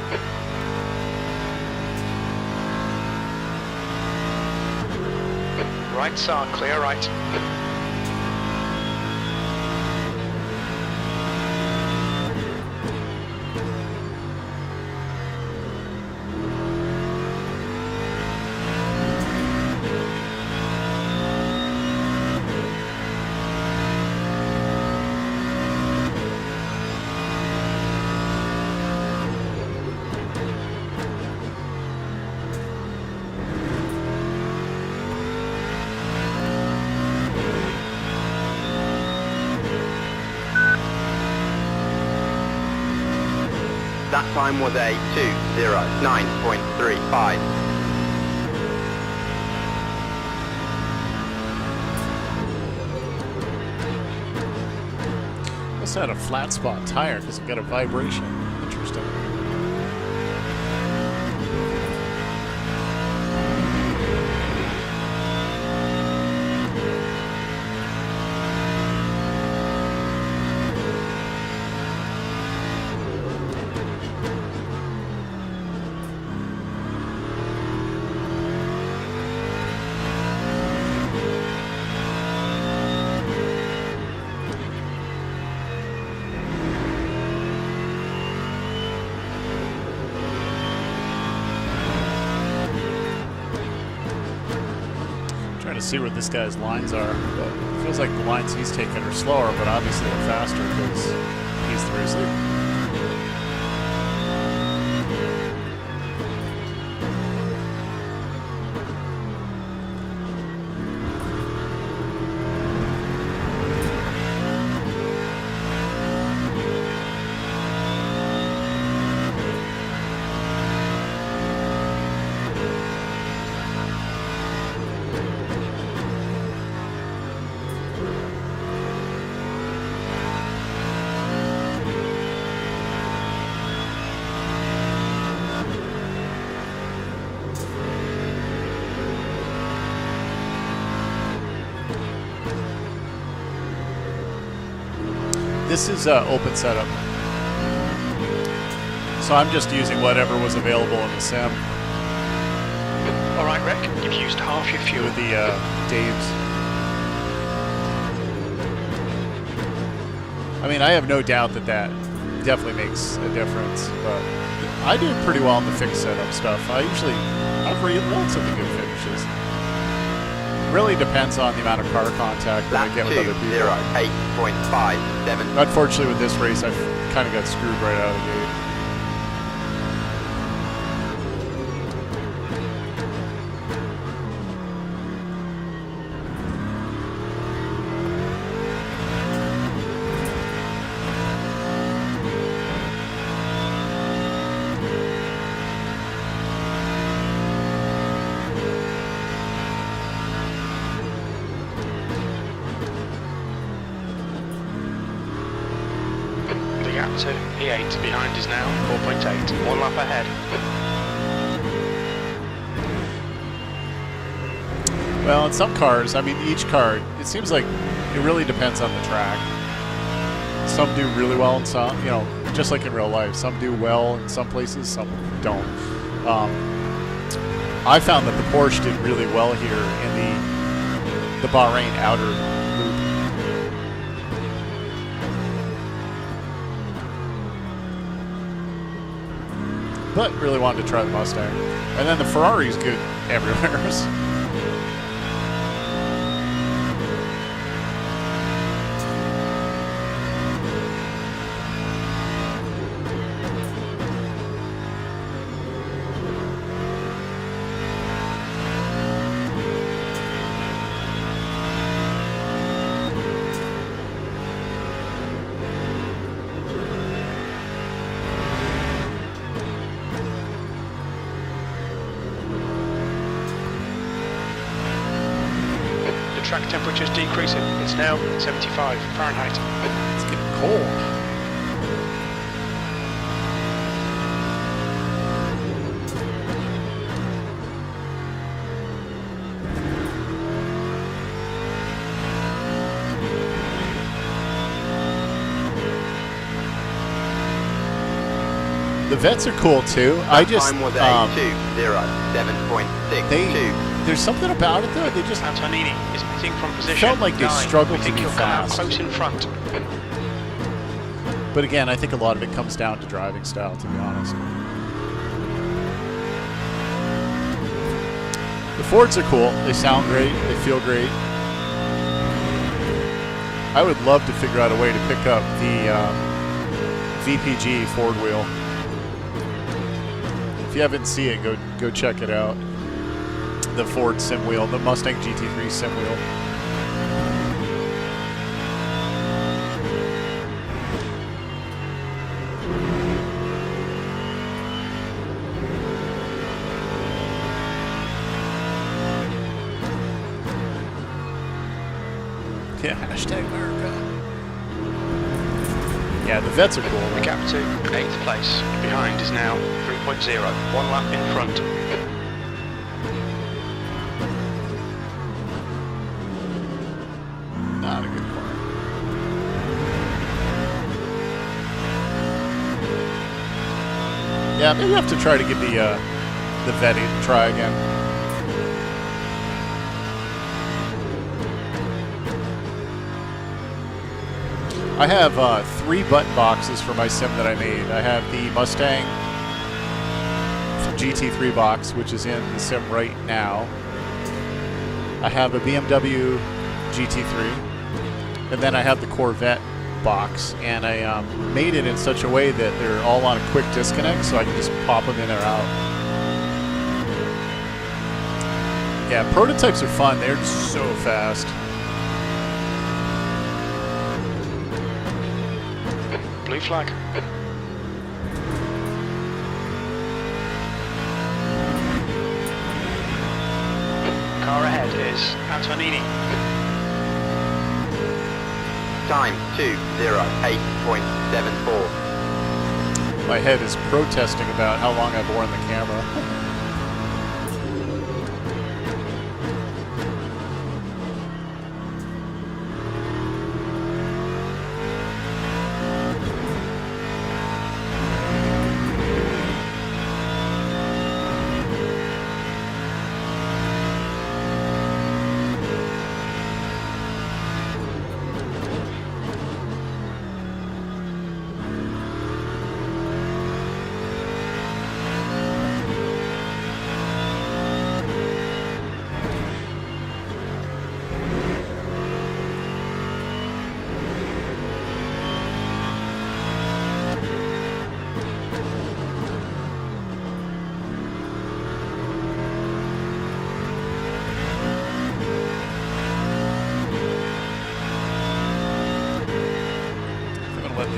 Rights are clear right. That time was a 2:09.35. Must have had a flat spot tire because it got a vibration. Interesting. Trying to see where this guy's lines are, but it feels like the lines he's taking are slower, but obviously they're faster because he's the race leader. this is open setup. So I'm just using whatever was available in the sim All right, Rick, you've used half your fuel. with the Daves. I mean, I have no doubt that that definitely makes a difference, but I do pretty well in the fixed setup stuff. I usually have relatively good finishes. Really depends on the amount of car contact that I get with other people. 8.57. Unfortunately, with this race, I kind of got screwed right out of the gate. The gap to P8 behind is now 4.8. 1 lap ahead. Well, in some cars, I mean, each car, it seems like it really depends on the track. Some do really well in some, you know, just like in real life. Some do well in some places, some don't. I found that the Porsche did really well here in the Bahrain outer loop. But really wanted to try the Mustang. And then the Ferrari's good everywhere. Track temperature's decreasing. It's now 75 Fahrenheit. It's getting cold. The vets are cool too. I just Time was 7.62. there's something about it though. They just Antonini is pitting from position felt like they 9. struggled We to think be he'll come out fast. close in front. But again, I think a lot of it comes down to driving style, to be honest. The Fords are cool. They sound great. They feel great. I would love to figure out a way to pick up the VPG Ford wheel. If you haven't seen it, go check it out. The Ford sim wheel, the Mustang GT3 sim wheel. Yeah, hashtag America. Yeah, the vets are cool. The gap to 8th place. Behind is now 3.0. 1 lap in front. Not a good corner. Yeah, maybe I have to try to give the vet a try again. I have 3 button boxes for my sim that I made. I have the Mustang GT3 box, which is in the sim right now. I have a BMW GT3, and then I have the Corvette box, and I made it in such a way that they're all on a quick disconnect, so I can just pop them in or out. Yeah, prototypes are fun. They're just so fast. Blue flag. Car ahead is Antonini. Time 2:08.74. My head is protesting about how long I've worn the camera.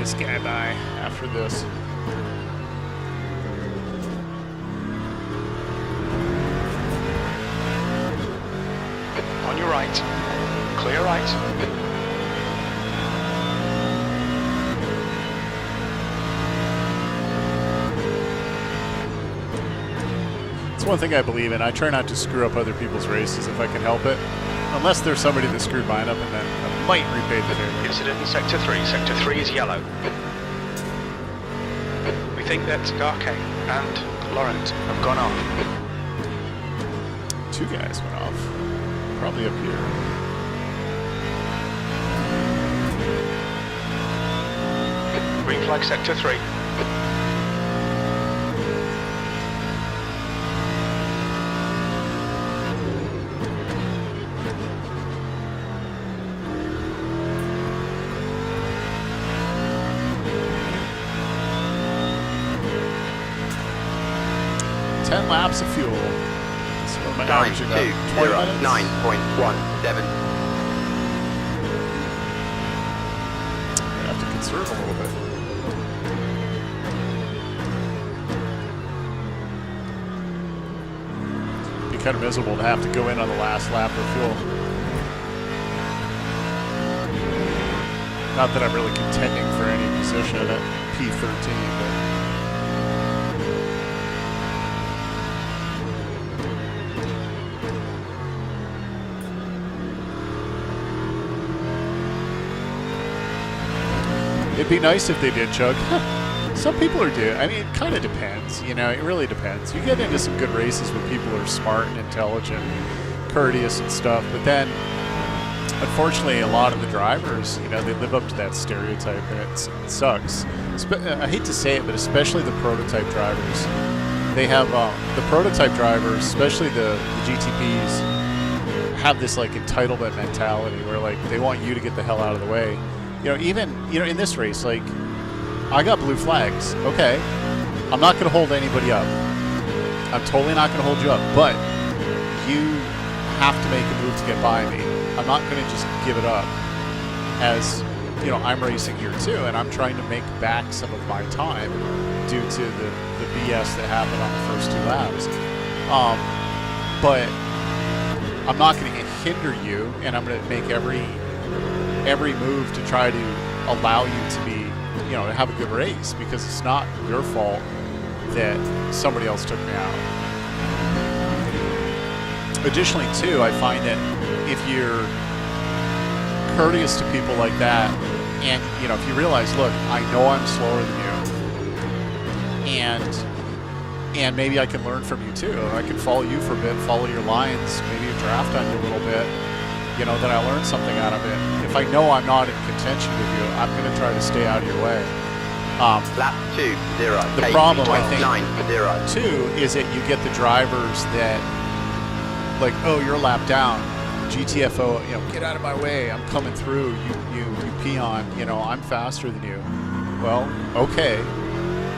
this guy by after this. On your right. Clear right. It's one thing I believe in. I try not to screw up other people's races if I can help it. Unless there's somebody that screwed mine up, and then I might repay the favor. Incident in Sector 3. Sector 3 is yellow. We think that Garke and Laurent have gone off. 2 guys went off. Probably up here. Green flag Sector 3. Laps of fuel. So what am I Time averaging about 20 minutes? 9.17. I have to conserve a little bit. It'd be kind of miserable to have to go in on the last lap of fuel. Not that I'm really contending for any position at P13, but it'd be nice if they did chug. Some people are doing. I mean, it kind of depends. You know, it really depends. You get into some good races where people are smart and intelligent, courteous and stuff. But then, unfortunately, a lot of the drivers, you know, they live up to that stereotype, and it sucks. I hate to say it, but especially the prototype drivers. They have the prototype drivers, especially the GTPs, have this like entitlement mentality where like they want you to get the hell out of the way. You know, even, you know, in this race, like, I got blue flags. Okay. I'm not going to hold anybody up. I'm totally not going to hold you up. But you have to make a move to get by me. I'm not going to just give it up. As, you know, I'm racing here too, and I'm trying to make back some of my time due to the BS that happened on the first 2 laps. But I'm not going to hinder you, and I'm going to make every move to try to allow you to be, you know, to have a good race, because it's not your fault that somebody else took me out. Additionally, too, I find that if you're courteous to people like that, and, you know, if you realize, look, I know I'm slower than you, and maybe I can learn from you too. I can follow you for a bit, follow your lines, maybe draft on you a little bit. You know, then I learned something out of it. If I know I'm not in contention with you, I'm going to try to stay out of your way. Lap 2, 0. The problem, I think, 9, 0. too, is that you get the drivers that, like, oh, you're a lap down. GTFO, you know, get out of my way. I'm coming through. You peon. You know, I'm faster than you. Well, okay.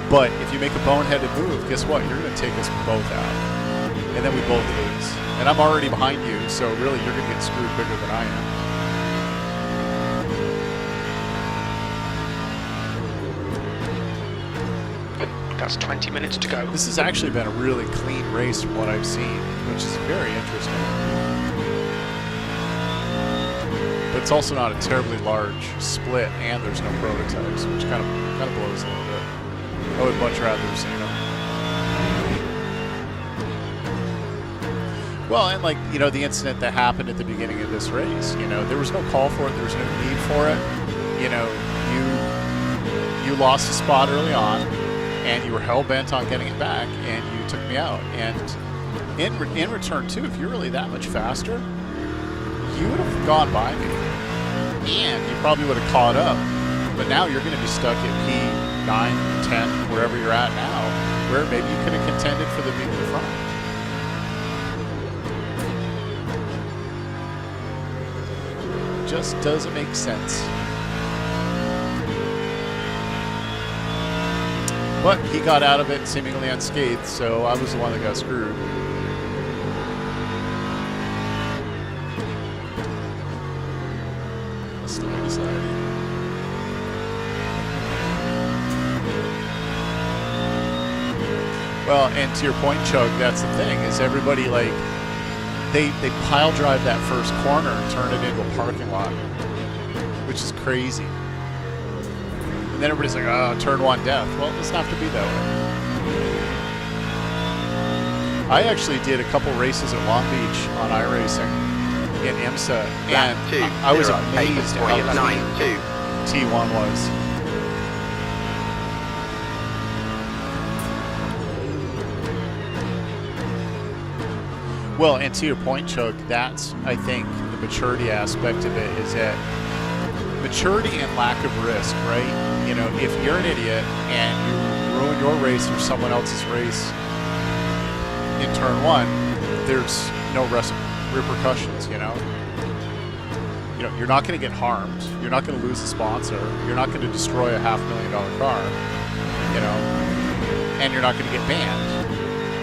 But if you make a boneheaded move, guess what? You're going to take us both out. And then we both lose. And I'm already behind you, so really you're going to get screwed bigger than I am. That's 20 minutes to go. This has actually been a really clean race from what I've seen, which is very interesting. But it's also not a terribly large split, and there's no prototypes, which kind of blows a little bit. I would much rather have seen them. Well, and like, you know, the incident that happened at the beginning of this race, you know, there was no call for it, there was no need for it. You know, you lost a spot early on, and you were hell-bent on getting it back, and you took me out. And in return, too, if you're really that much faster, you would have gone by me, and you probably would have caught up. But now you're going to be stuck at P9, 10, wherever you're at now, where maybe you could have contended for the front. Just doesn't make sense. But he got out of it seemingly unscathed, so I was the one that got screwed. Well, and to your point, Chug, that's the thing, is everybody, like, they pile drive that first corner and turn it into a parking lot, which is crazy. And then everybody's like, oh, turn one death. Well, it doesn't have to be that way. I actually did a couple races at Long Beach on iRacing in IMSA, and I was amazed at how clean T1 was. Well, and to your point, Chug, that's, I think, the maturity aspect of it, is that maturity and lack of risk, right? You know, if you're an idiot and you ruin your race or someone else's race in turn one, there's no repercussions, you know? You know, you're not going to get harmed. You're not going to lose a sponsor. You're not going to destroy a $500,000 car, you know? And you're not going to get banned.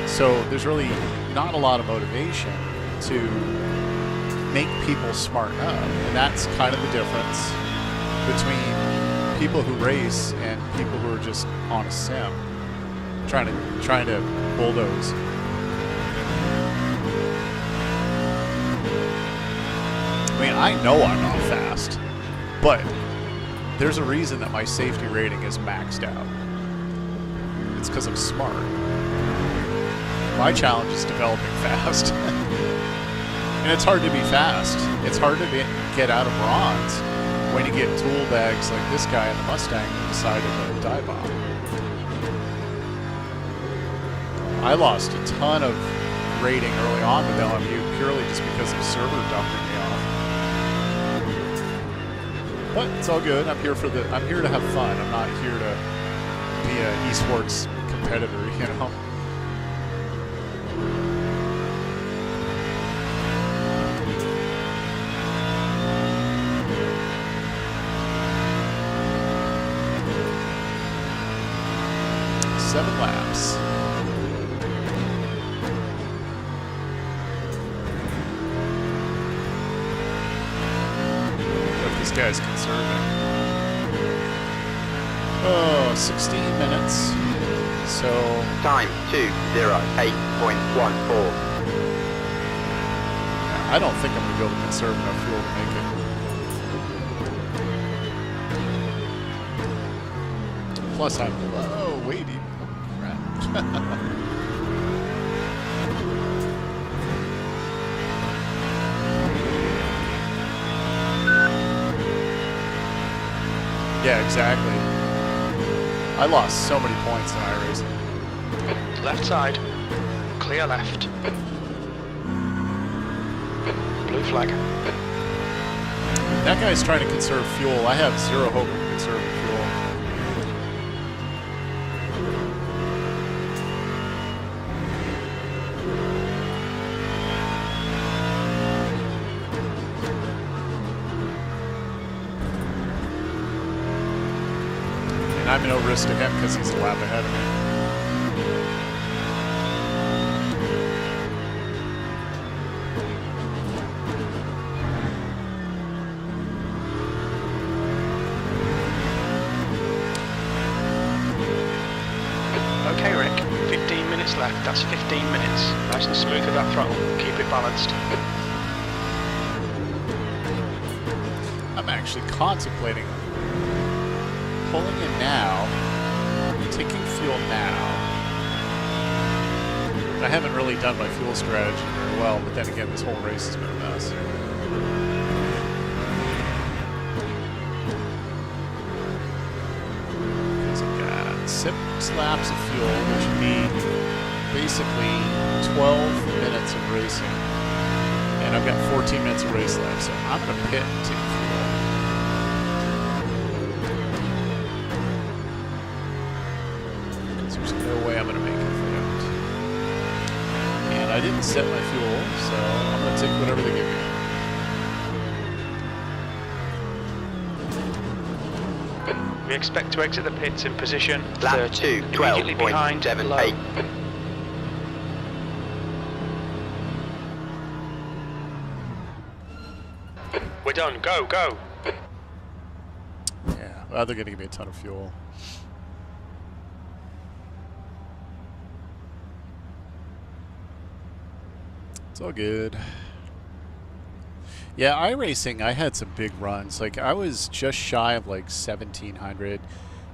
So there's really not a lot of motivation to make people smarten up. And that's kind of the difference between people who race and people who are just on a sim, trying to bulldoze. I mean, I know I'm not fast, but there's a reason that my safety rating is maxed out. It's because I'm smart. My challenge is developing fast. And it's hard to be fast. It's hard to get out of bronze when you get tool bags like this guy in the Mustang who decided to dive bomb. I lost a ton of rating early on with LMU purely just because the server dumping me off. But it's all good. I'm here to have fun. I'm not here to be an esports competitor, you know. Seven laps. What this guy's conserving. Oh, 16 minutes. So time 2:08.14. I don't think I'm gonna be able to conserve enough fuel to make it. Plus I'm low weighting. Yeah, exactly. I lost so many points in iRacing. Left side. Clear left. Blue flag. That guy's trying to conserve fuel. I have zero hope of conserving fuel. I'm no risk to him because he's a lap ahead of me. Okay, Rick. 15 minutes left. That's 15 minutes. Nice and smooth with that throttle. Keep it balanced. I'm actually contemplating pulling in now, taking fuel now. I haven't really done my fuel strategy very well, but then again, this whole race has been a mess. Because I've got 6 laps of fuel, which would be basically 12 minutes of racing. And I've got 14 minutes of race left, so I'm going to pit and take fuel. I didn't set my fuel, so I'm going to take whatever they give me. We expect to exit the pits in position Lap 30, immediately behind low. 2:12.78. We're done. Go, go. Yeah, well, they're going to give me a ton of fuel. It's all good. Yeah, iRacing, I had some big runs. Like, I was just shy of like 1,700,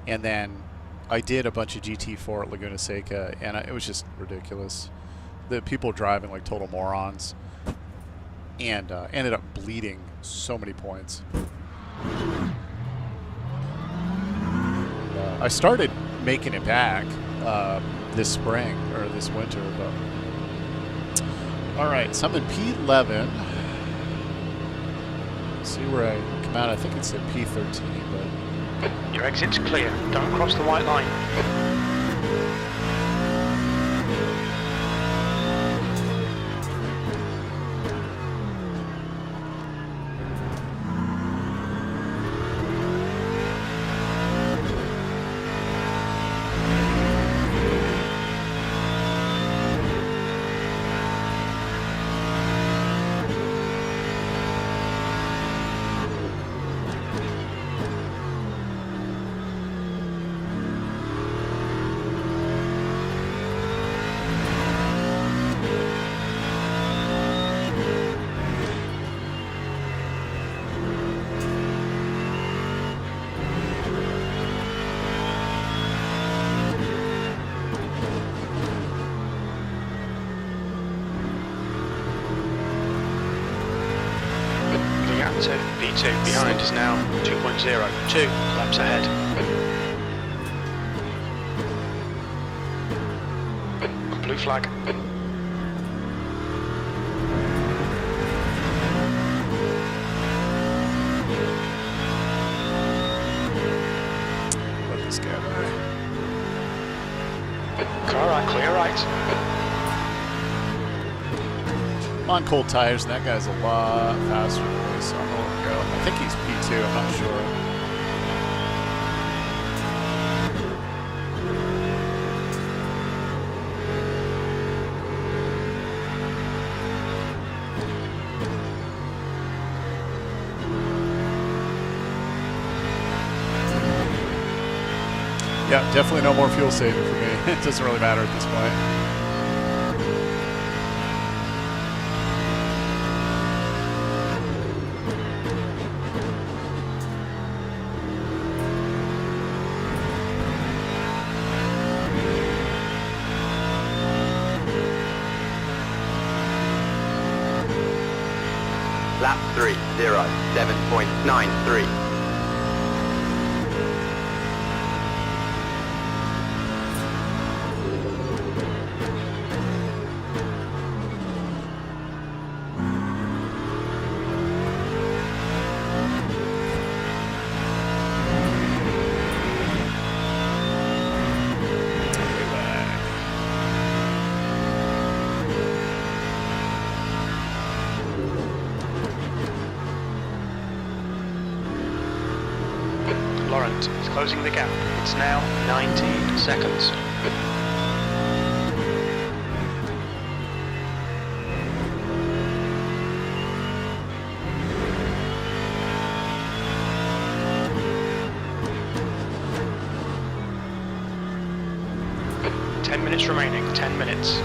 and then I did a bunch of GT4 at Laguna Seca, and it was just ridiculous. The people driving like total morons, and ended up bleeding so many points. I started making it back this spring, or this winter, but... Alright, so I'm in P11. See where I come out. I think it's at P13, but... Your exit's clear. Don't cross the white line. P2 behind is now 2.0, 2 laps ahead. Blue flag. Let this guy by. Car right, clear right. I'm on cold tires, and that guy's a lot faster than me, so I'm gonna let him go. I think he's P2, I'm not sure. Yeah, definitely no more fuel saving for me. It doesn't really matter at this point. Lap 3, 0, 7.93. Laurent is closing the gap. It's now 19 seconds. Minutes remaining, 10 minutes.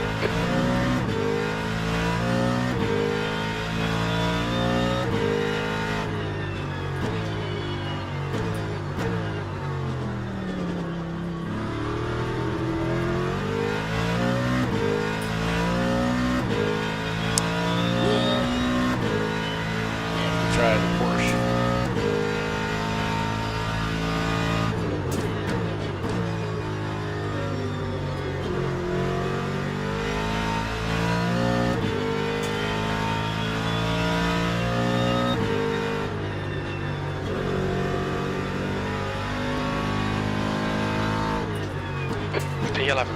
Try the Porsche. P11.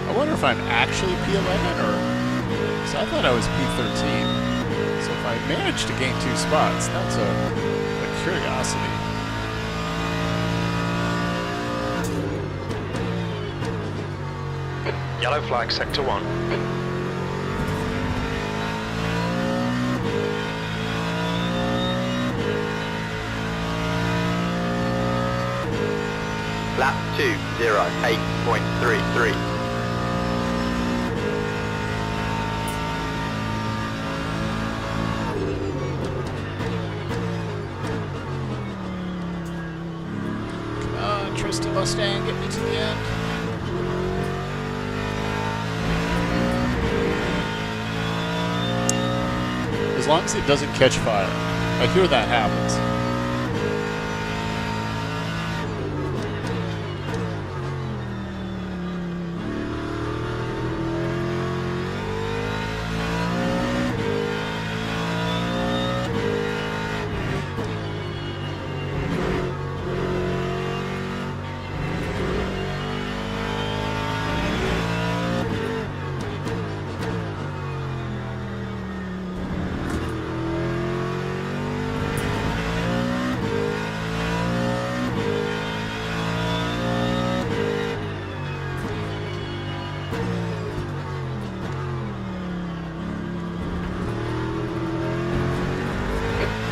I wonder if I'm actually P11 or... So I thought I was P13. So if I managed to gain 2 spots, that's a curiosity. Yellow flag, sector 1. Lap 2, 0, 8.33. trusty Mustang get me to the end? As long as it doesn't catch fire. I hear that happens.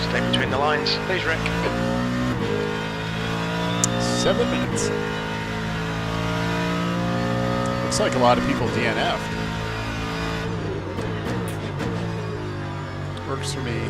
Stay between the lines, please, Rick. 7 minutes. Looks like a lot of people DNF'd. Works for me.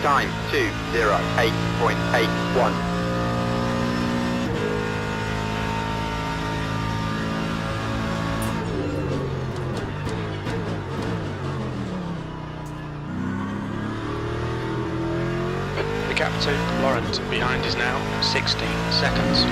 Time 2:08.81. The gap to Laurent behind is now 16 seconds.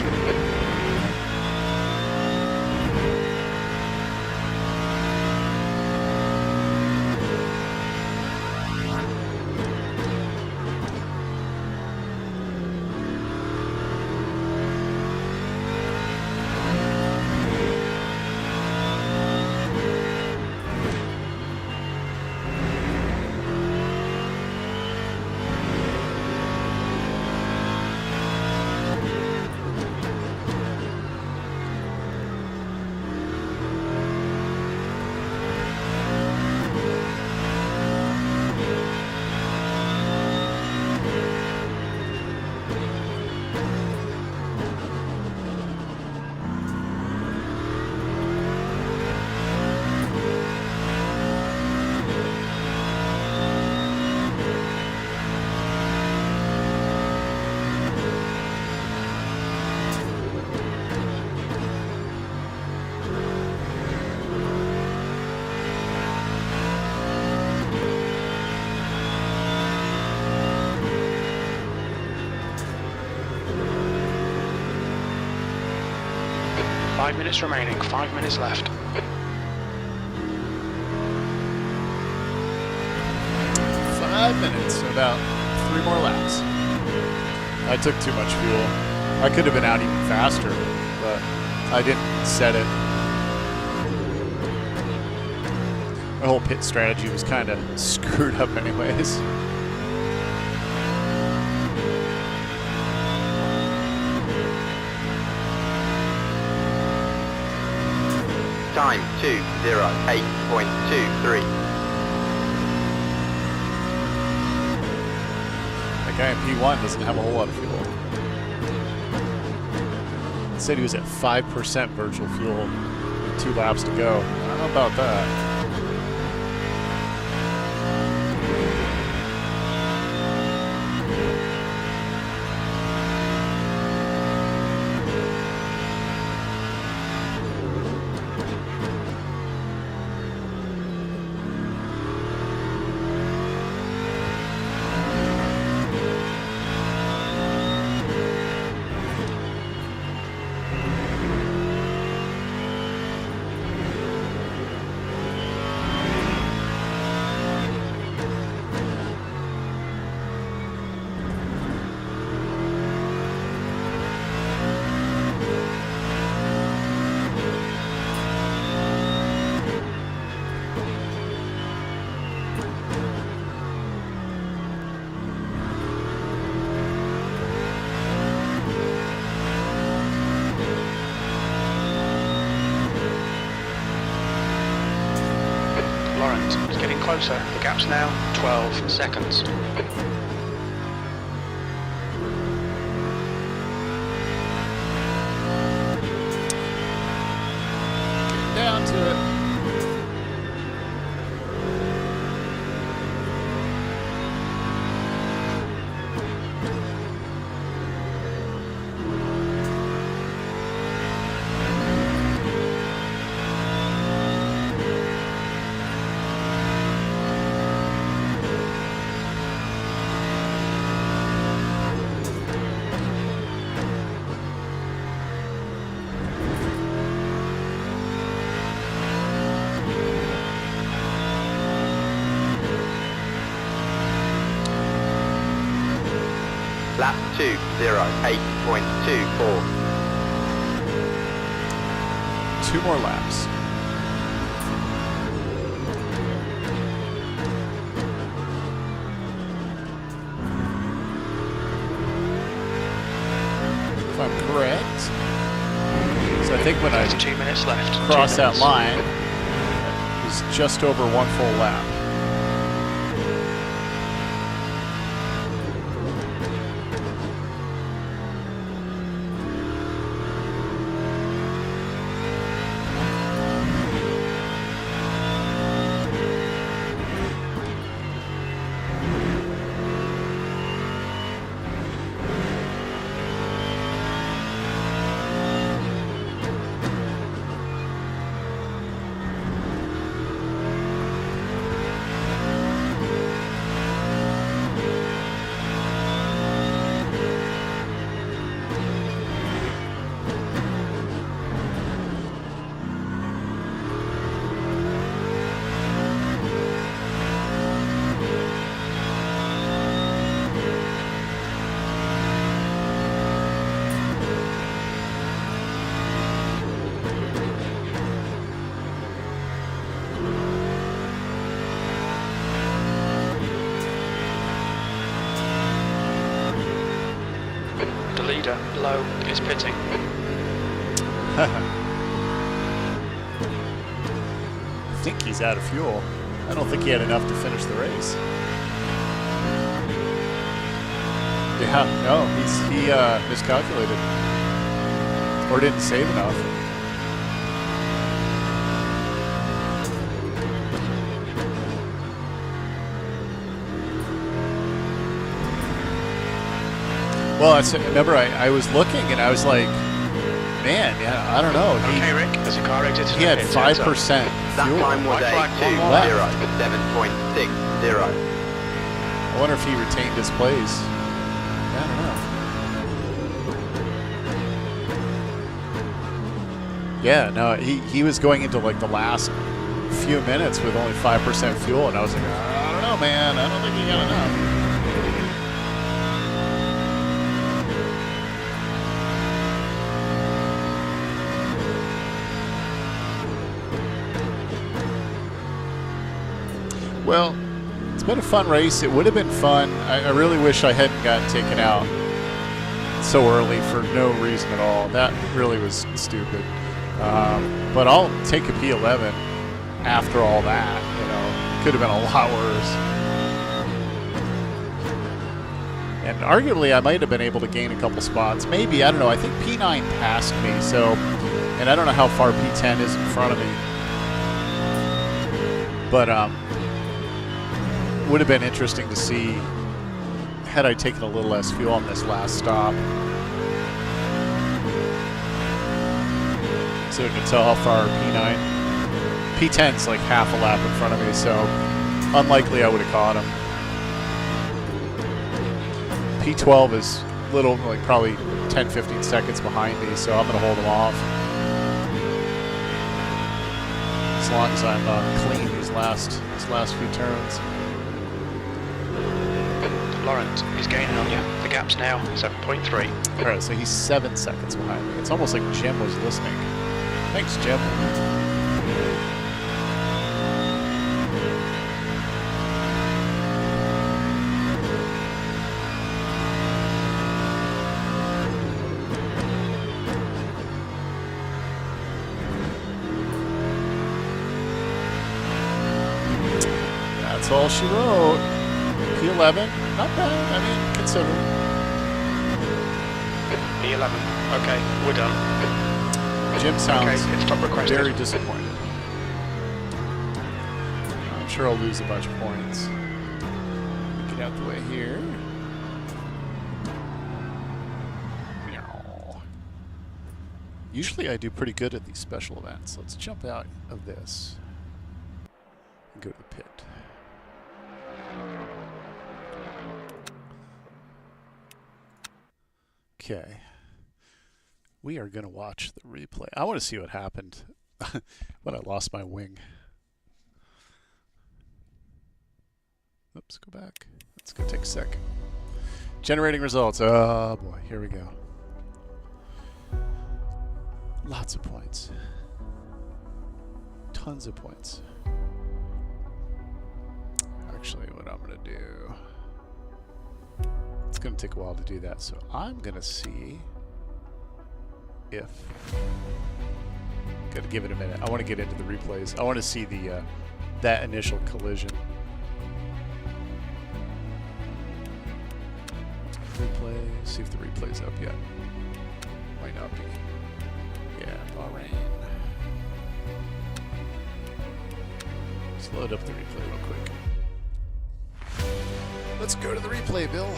Five minutes remaining, 5 minutes left. 5 minutes, so about 3 more laps. I took too much fuel. I could have been out even faster, but I didn't set it. My whole pit strategy was kind of screwed up anyways. Time 2:08.23. That guy in P1 doesn't have a whole lot of fuel. He said he was at 5% virtual fuel with 2 laps to go. I don't know about that. Laurent is getting closer. The gap's now 12 seconds. Down to it. Lap 2:08.24. 2 more laps. If I'm correct. So I think when I 32 minutes left. cross 2 that minutes. line, it's just over 1 full lap. The leader, Low, is pitting. I think he's out of fuel. I don't think he had enough to finish the race. Yeah, no, he miscalculated. Or didn't save enough. Well, remember I was looking and I was like, man, yeah, I don't know. Okay, Rick, as a car exits He had the pit, 5% turns up. That fuel. time was White a flag, 2:07.60. I wonder if he retained his place. I don't know. Yeah, no, he was going into like the last few minutes with only 5% fuel, and I was like, I don't know, man. I don't think he got enough. Well, it's been a fun race. It would have been fun. I really wish I hadn't gotten taken out so early for no reason at all. That really was stupid. But I'll take a P11 after all that. You know, could have been a lot worse. And arguably, I might have been able to gain a couple spots. Maybe, I don't know. I think P9 passed me. So, and I don't know how far P10 is in front of me. But would have been interesting to see had I taken a little less fuel on this last stop. So we can tell how far P9. P10's like half a lap in front of me, so unlikely I would have caught him. P12 is little, like probably 10-15 seconds behind me, so I'm going to hold him off. As long as I'm clean these last few turns. Laurent is gaining on you. The gap's now 7.3. All right, so he's 7 seconds behind me. It's almost like Jim was listening. Thanks, Jim. That's all she wrote. P11, not bad. I mean, consider. P11. Okay, we're done. Jim sounds okay, stop requested. very disappointed. I'm sure I'll lose a bunch of points. Get out the way here. Usually I do pretty good at these special events. Let's jump out of this and go to the pit. Okay. We are going to watch the replay. I want to see what happened when I lost my wing. Oops, go back. Let's go take a sec. Generating results. Oh boy, here we go. Lots of points. Tons of points. Actually, what I'm going to do... It's going to take a while to do that, so I'm going to see if... Got to give it a minute. I want to get into the replays. I want to see the that initial collision. Replay. See if the replay's up yet. Might not be. Yeah, Bahrain. Let's load up the replay real quick. Let's go to the replay, Bill.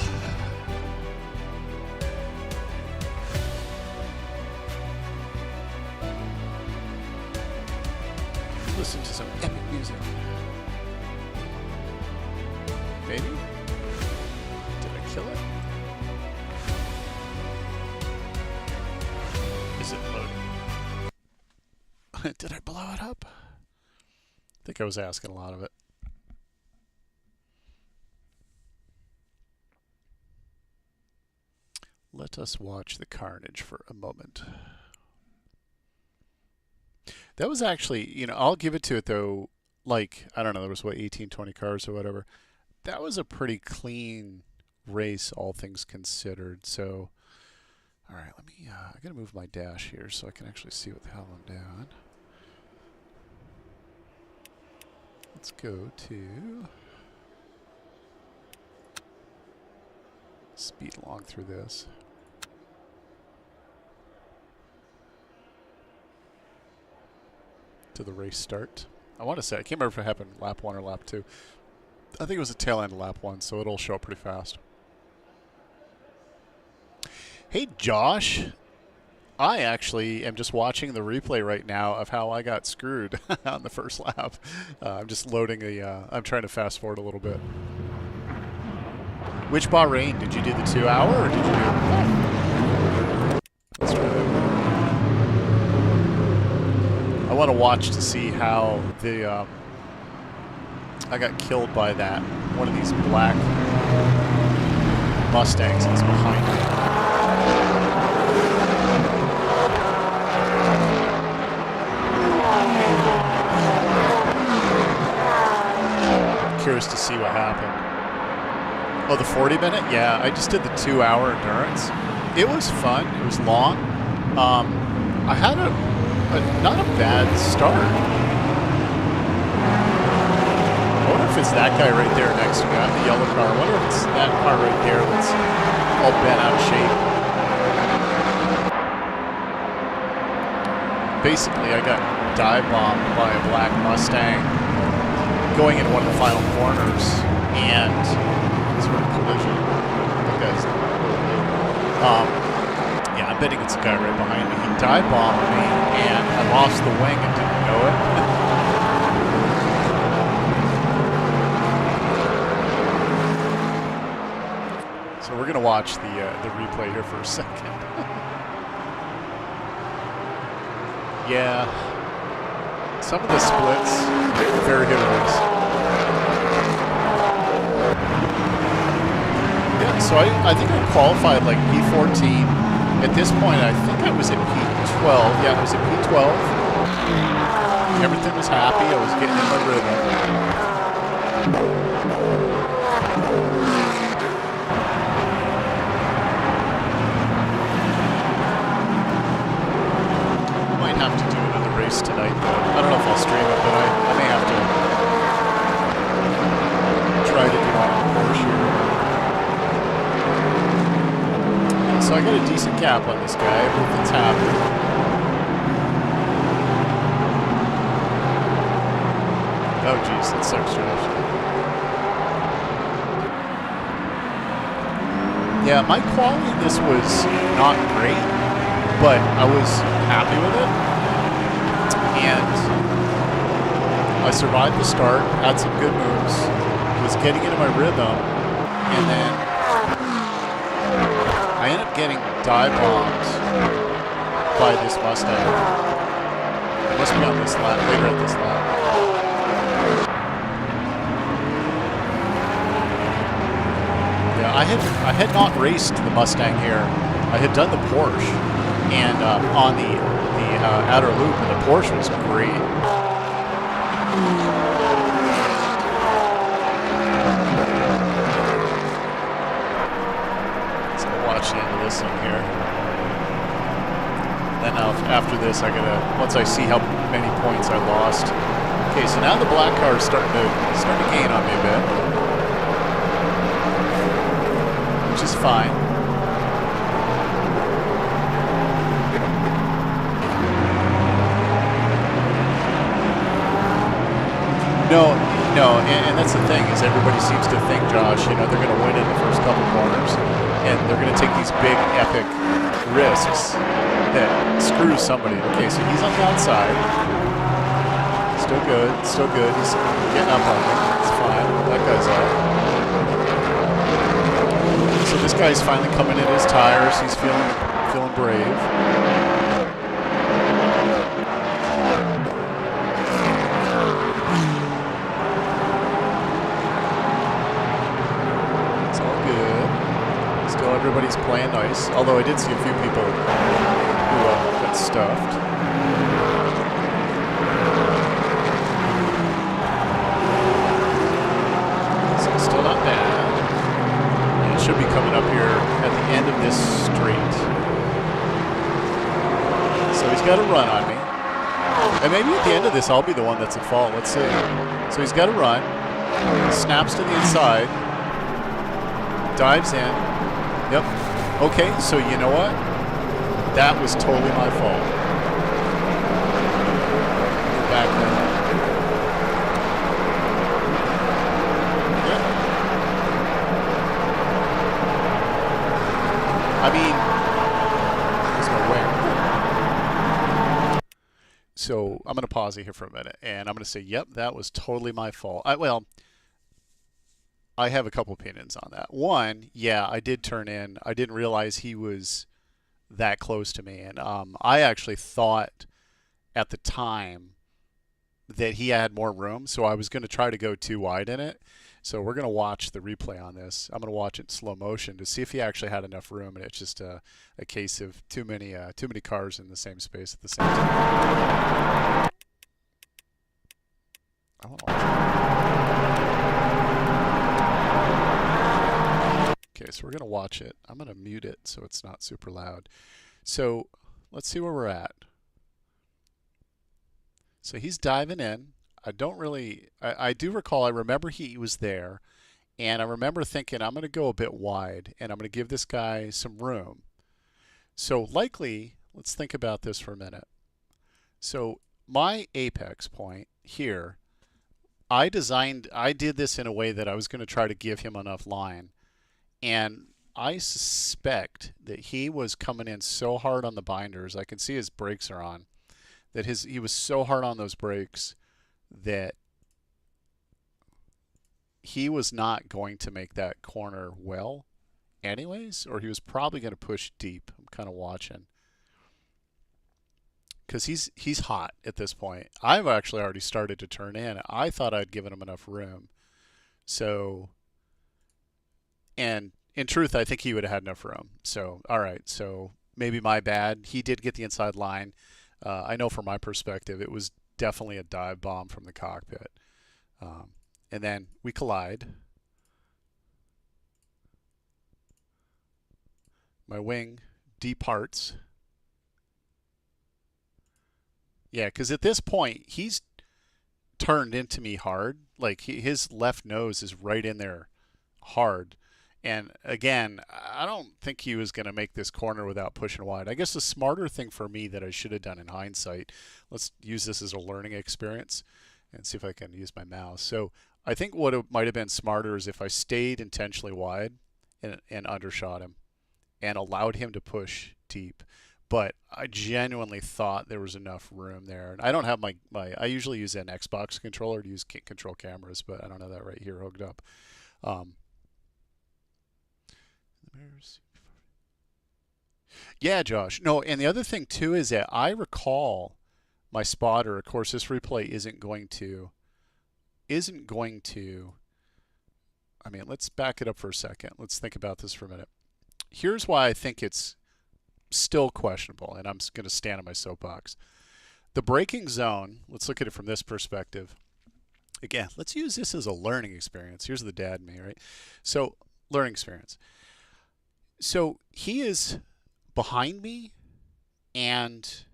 Listen to some epic music. Maybe? Did I kill it? Is it loading? Did I blow it up? I think I was asking a lot of it. Let us watch the carnage for a moment. That was actually, you know, I'll give it to it though, like, I don't know, there was what, 18, 20 cars or whatever. That was a pretty clean race, all things considered. So, all right, let me, I gotta move my dash here so I can actually see what the hell I'm doing. Let's go to speed along through this. To the race start. I want to say, I can't remember if it happened lap 1 or lap 2. I think it was the tail end of lap 1, so it'll show up pretty fast. Hey Josh, I actually am just watching the replay right now of how I got screwed on the first lap. I'm just loading the, I'm trying to fast forward a little bit. Which Bahrain? Did you do the 2 hour or did you do... Let's try that. I want to watch to see how the, I got killed by that, one of these black Mustangs that's behind me. Curious to see what happened. Oh, the 40-minute? Yeah, I just did the 2 hour endurance. It was fun. It was long. I had not a bad start. I wonder if it's that guy right there next to me. I have the yellow car. I wonder if it's that car right there that's all bent out of shape. Basically, I got dive bombed by a black Mustang going into one of the final corners and sort of collision. Yeah, I'm betting it's a guy right behind me. He dive bombed me and I lost the wing and didn't know it. So we're gonna watch the replay here for a second. Yeah, some of the splits very hit or miss. Yeah, so I think I qualified like P14. At this point, I think I was at P12. Yeah, I was at P12. Everything was happy. I was getting in my rhythm. Might have to do another race tonight, though. I don't know if I'll stream it, but I may have to. got a decent gap on this guy. Everything's happening. Oh, geez, that sucks, Josh. Yeah, my quality in this was not great, but I was happy with it. And I survived the start, had some good moves, was getting into my rhythm, and then I ended up getting dive bombed by this Mustang. It must be on this lap, later at this lap. Yeah, I had not raced the Mustang here. I had done the Porsche, and on the outer loop, and the Porsche was great. So we'll watch the end of this one here. Then after this, once I see how many points I lost. Okay, so now the black car is starting to gain on me a bit, which is fine. No, and that's the thing, is everybody seems to think, Josh, they're going to win in the first couple corners, and they're going to take these big, epic risks that screw somebody. Okay, so he's on the outside. Still good. He's getting up on me. It's fine. That guy's up. So this guy's finally coming in his tires. He's feeling brave. Everybody's playing nice, although I did see a few people who got stuffed. So still not bad. And it should be coming up here at the end of this straight. So he's got a run on me. And maybe at the end of this I'll be the one that's at fault. Let's see. So he's got a run. Snaps to the inside. Dives in. Yep. Okay, so you know what? That was totally my fault. Go back there. Yep. I mean, there's no way. So I'm going to pause it here for a minute, and I'm going to say, yep, that was totally my fault. I have a couple opinions on that. One, yeah, I did turn in. I didn't realize he was that close to me. And I actually thought at the time that he had more room, so I was going to try to go too wide in it. So we're going to watch the replay on this. I'm going to watch it in slow motion to see if he actually had enough room, and it's just a case of too many cars in the same space at the same time. I want to watch it. Okay, so we're going to watch it. I'm going to mute it so it's not super loud. So let's see where we're at. So he's diving in. I do recall, I remember he was there, and I remember thinking, I'm going to go a bit wide, and I'm going to give this guy some room. So likely, let's think about this for a minute. So my apex point here, I did this in a way that I was going to try to give him enough line. And I suspect that he was coming in so hard on the binders, I can see his brakes are on, that he was so hard on those brakes that he was not going to make that corner well anyways, or he was probably going to push deep. I'm kind of watching. Because he's hot at this point. I've actually already started to turn in. I thought I'd given him enough room. So... And in truth, I think he would have had enough room. So, all right. So maybe my bad. He did get the inside line. I know from my perspective, it was definitely a dive bomb from the cockpit. And then we collide. My wing departs. Yeah, because at this point, he's turned into me hard. Like his left nose is right in there hard. And again, I don't think he was going to make this corner without pushing wide. I guess the smarter thing for me that I should have done in hindsight, let's use this as a learning experience and see if I can use my mouse. So I think what it might have been smarter is if I stayed intentionally wide and undershot him and allowed him to push deep. But I genuinely thought there was enough room there. And I don't have I usually use an Xbox controller to use control cameras, but I don't have that right here hooked up. Yeah, Josh. No, and the other thing too is that I recall my spotter. Of course, this replay isn't going to. I mean, let's back it up for a second. Let's think about this for a minute. Here's why I think it's still questionable, and I'm going to stand on my soapbox. The braking zone. Let's look at it from this perspective. Again, let's use this as a learning experience. Here's the dad in me, right? So, learning experience. So he is behind me, and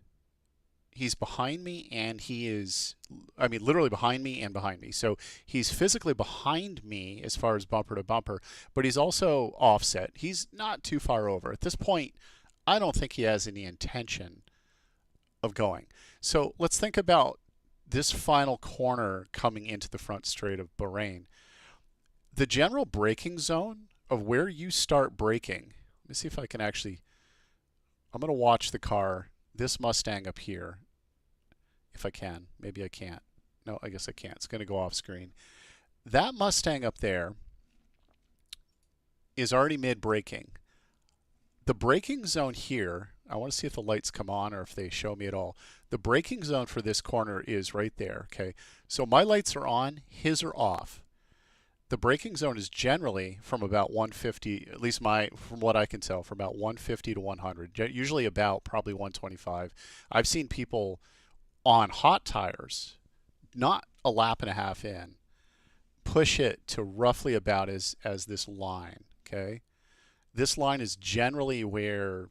he's behind me, and he is, I mean, literally behind me and behind me. So he's physically behind me as far as bumper to bumper, but he's also offset. He's not too far over. At this point, I don't think he has any intention of going. So let's think about this final corner coming into the front straight of Bahrain. The general braking zone of where you start braking. Let me see if I can actually, I'm going to watch the car, this Mustang up here, if I can. Maybe I can't. No, I guess I can't. It's going to go off screen. That Mustang up there is already mid-braking. The braking zone here, I want to see if the lights come on or if they show me at all. The braking zone for this corner is right there, okay? So my lights are on, his are off. The braking zone is generally from about 150, at least from what I can tell, from about 150 to 100, usually about probably 125. I've seen people on hot tires, not a lap and a half in, push it to roughly about as this line, okay? This line is generally where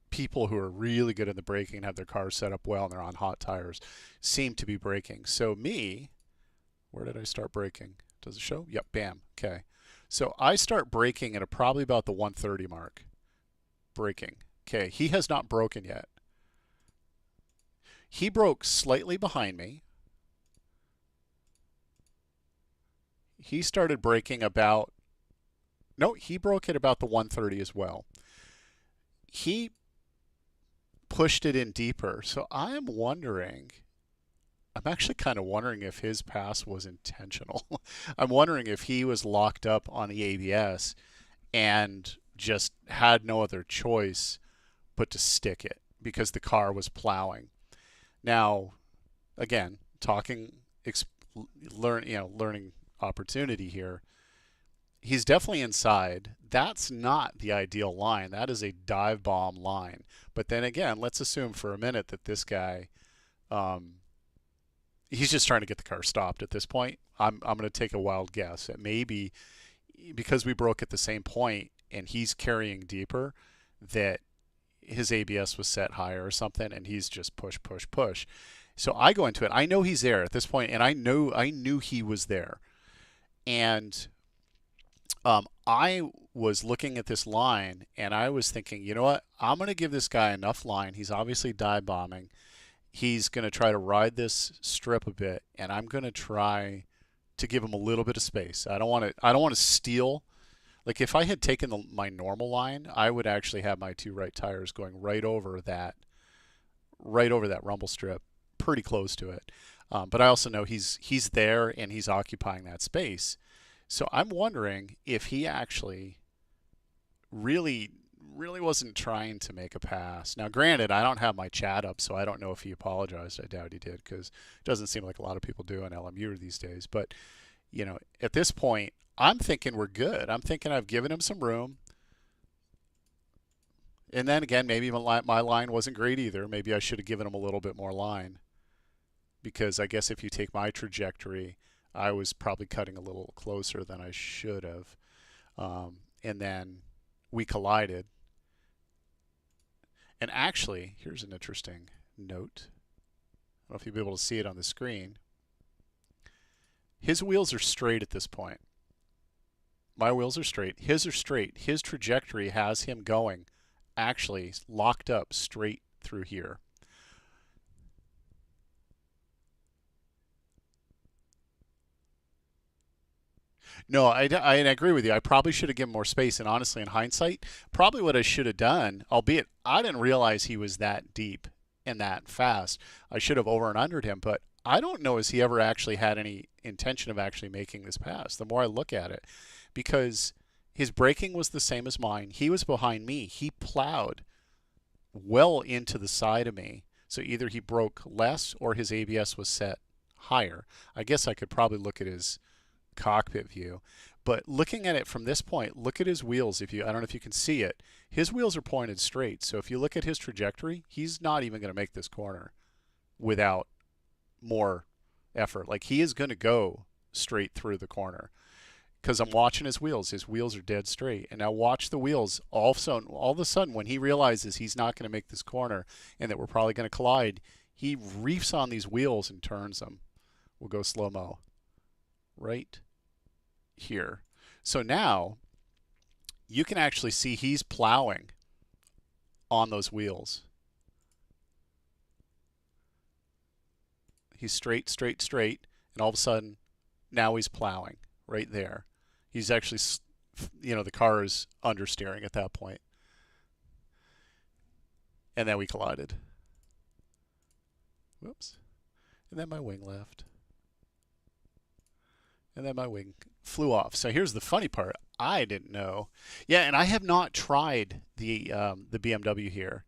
people who are really good at the braking and have their cars set up well and they're on hot tires seem to be braking. So me, where did I start braking? Does it show? Yep, bam. Okay. So I start braking at probably about the 130 mark. Braking. Okay, he has not broken yet. He broke slightly behind me. He started braking about, no, he broke at about the 130 as well. He pushed it in deeper. So I am wondering, I'm actually kind of wondering if his pass was intentional. I'm wondering if he was locked up on the ABS and just had no other choice but to stick it because the car was plowing. Now, again, learning opportunity here. He's definitely inside. That's not the ideal line. That is a dive bomb line. But then again, let's assume for a minute that this guy, he's just trying to get the car stopped at this point. I'm going to take a wild guess that maybe because we broke at the same point and he's carrying deeper, that his ABS was set higher or something, and he's just push. So I go into it. I know he's there at this point, and I knew he was there. And I was looking at this line, and I was thinking, you know what? I'm going to give this guy enough line. He's obviously dive bombing. He's going to try to ride this strip a bit, and I'm going to try to give him a little bit of space. I don't want to steal. Like if I had taken my normal line, I would actually have my two right tires going right over that rumble strip, pretty close to it. But I also know he's there and he's occupying that space. So I'm wondering if he actually really wasn't trying to make a pass. Now, granted, I don't have my chat up, so I don't know if he apologized. I doubt he did, because it doesn't seem like a lot of people do on LMU these days. But, you know, at this point, I'm thinking we're good. I'm thinking I've given him some room. And then again, maybe my line wasn't great either. Maybe I should have given him a little bit more line, because I guess if you take my trajectory, I was probably cutting a little closer than I should have. And then we collided. And actually, here's an interesting note. I don't know if you'll be able to see it on the screen. His wheels are straight at this point. My wheels are straight. His are straight. His trajectory has him going actually locked up straight through here. No, I agree with you. I probably should have given more space. And honestly, in hindsight, probably what I should have done, albeit I didn't realize he was that deep and that fast. I should have over and undered him. But I don't know as he ever actually had any intention of actually making this pass, the more I look at it. Because his braking was the same as mine. He was behind me. He plowed well into the side of me. So either he broke less or his ABS was set higher. I guess I could probably look at his cockpit view, but looking at it from this point, look at his wheels. I don't know if you can see it, his wheels are pointed straight. So if you look at his trajectory, he's not even going to make this corner without more effort. Like, he is going to go straight through the corner because I'm watching his wheels are dead straight. And now watch the wheels. All of a sudden when he realizes he's not going to make this corner and that we're probably going to collide, he reefs on these wheels and turns them. We'll go slow-mo right here. So now you can actually see he's plowing on those wheels. He's straight, straight, straight, and all of a sudden now he's plowing right there. He's actually, you know, the car is understeering at that point. And then we collided. Whoops. And then my wing left. And then my wing flew off. So here's the funny part. I didn't know. Yeah, and I have not tried the BMW here.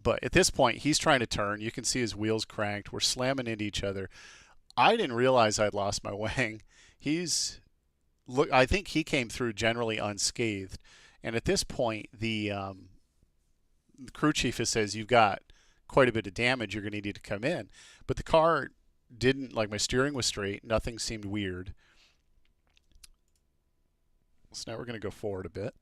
But at this point, he's trying to turn. You can see his wheels cranked. We're slamming into each other. I didn't realize I'd lost my wing. I think he came through generally unscathed. And at this point, the crew chief says, you've got quite a bit of damage. You're going to need to come in. But the car didn't, like, my steering was straight. Nothing seemed weird. So now we're going to go forward a bit.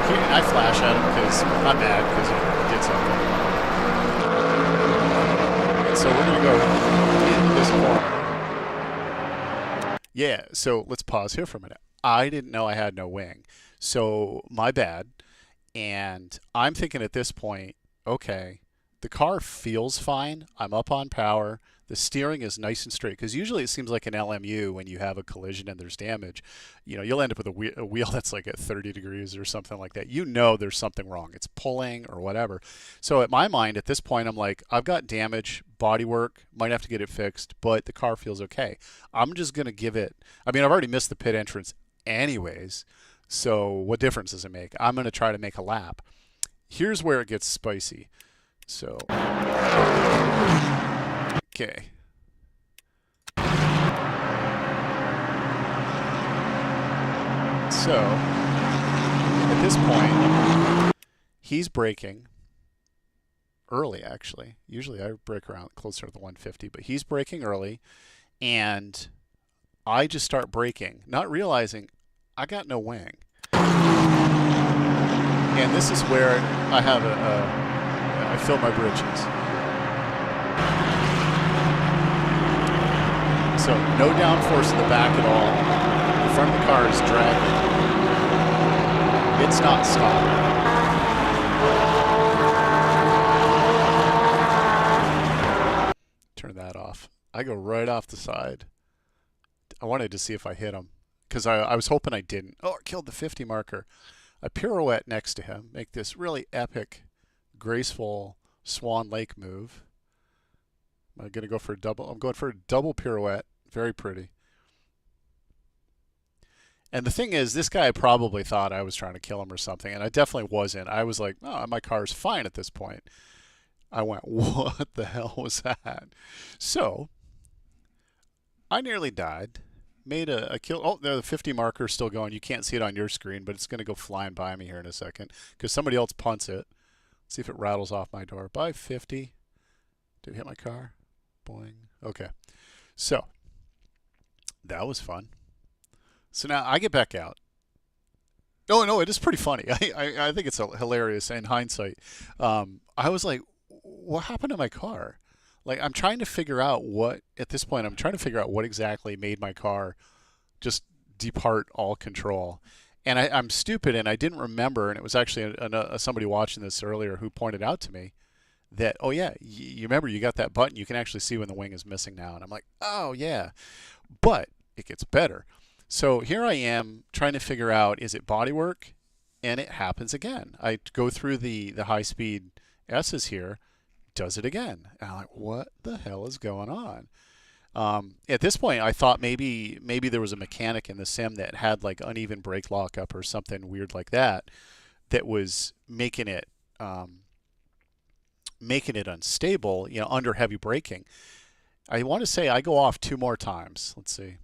And I flash at him because I'm mad because he did something. And so we're going to go into this corner. Yeah, so let's pause here for a minute. I didn't know I had no wing. So my bad. And I'm thinking at this point, okay, the car feels fine. I'm up on power. The steering is nice and straight, because usually it seems like an LMU when you have a collision and there's damage. You know, you'll end up with a wheel that's like at 30 degrees or something like that. You know there's something wrong. It's pulling or whatever. So at my mind at this point, I'm like, I've got damage, bodywork, might have to get it fixed, but the car feels okay. I'm just going to give it, I mean, I've already missed the pit entrance anyways, so what difference does it make? I'm going to try to make a lap. Here's where it gets spicy. So, okay. So, at this point, he's braking early, actually. Usually I brake around closer to the 150, but he's braking early, and I just start braking, not realizing I got no wing. And this is where I have I fill my britches. So no downforce in the back at all. The front of the car is dragging. It's not stopping. Turn that off. I go right off the side. I wanted to see if I hit him, because I was hoping I didn't. Oh, I killed the 50 marker. I pirouette next to him, make this really epic, graceful Swan Lake move. Am I going to go for a double? I'm going for a double pirouette. Very pretty. And the thing is, this guy probably thought I was trying to kill him or something, and I definitely wasn't. I was like, oh, my car's fine at this point. I went, what the hell was that? So, I nearly died. Made a kill. Oh, the 50 marker is still going. You can't see it on your screen, but it's going to go flying by me here in a second because somebody else punts it. Let's see if it rattles off my door. Bye, 50. Did it hit my car? Boing. Okay. So, that was fun. So now I get back out. Oh, no, it is pretty funny. I think it's hilarious in hindsight. I was like, what happened to my car? Like, I'm trying to figure out what, at this point, I'm trying to figure out what exactly made my car just depart all control. And I'm stupid, and I didn't remember, and it was actually somebody watching this earlier who pointed out to me that, oh yeah, you remember you got that button, you can actually see when the wing is missing now. And I'm like, oh yeah, but it gets better. So here I am trying to figure out, is it bodywork? And it happens again. I go through the high-speed S's here, does it again. And I'm like, what the hell is going on? At this point, I thought maybe there was a mechanic in the sim that had like uneven brake lockup or something weird like that was making it unstable, you know, under heavy braking. I want to say I go off 2 more times. Let's see.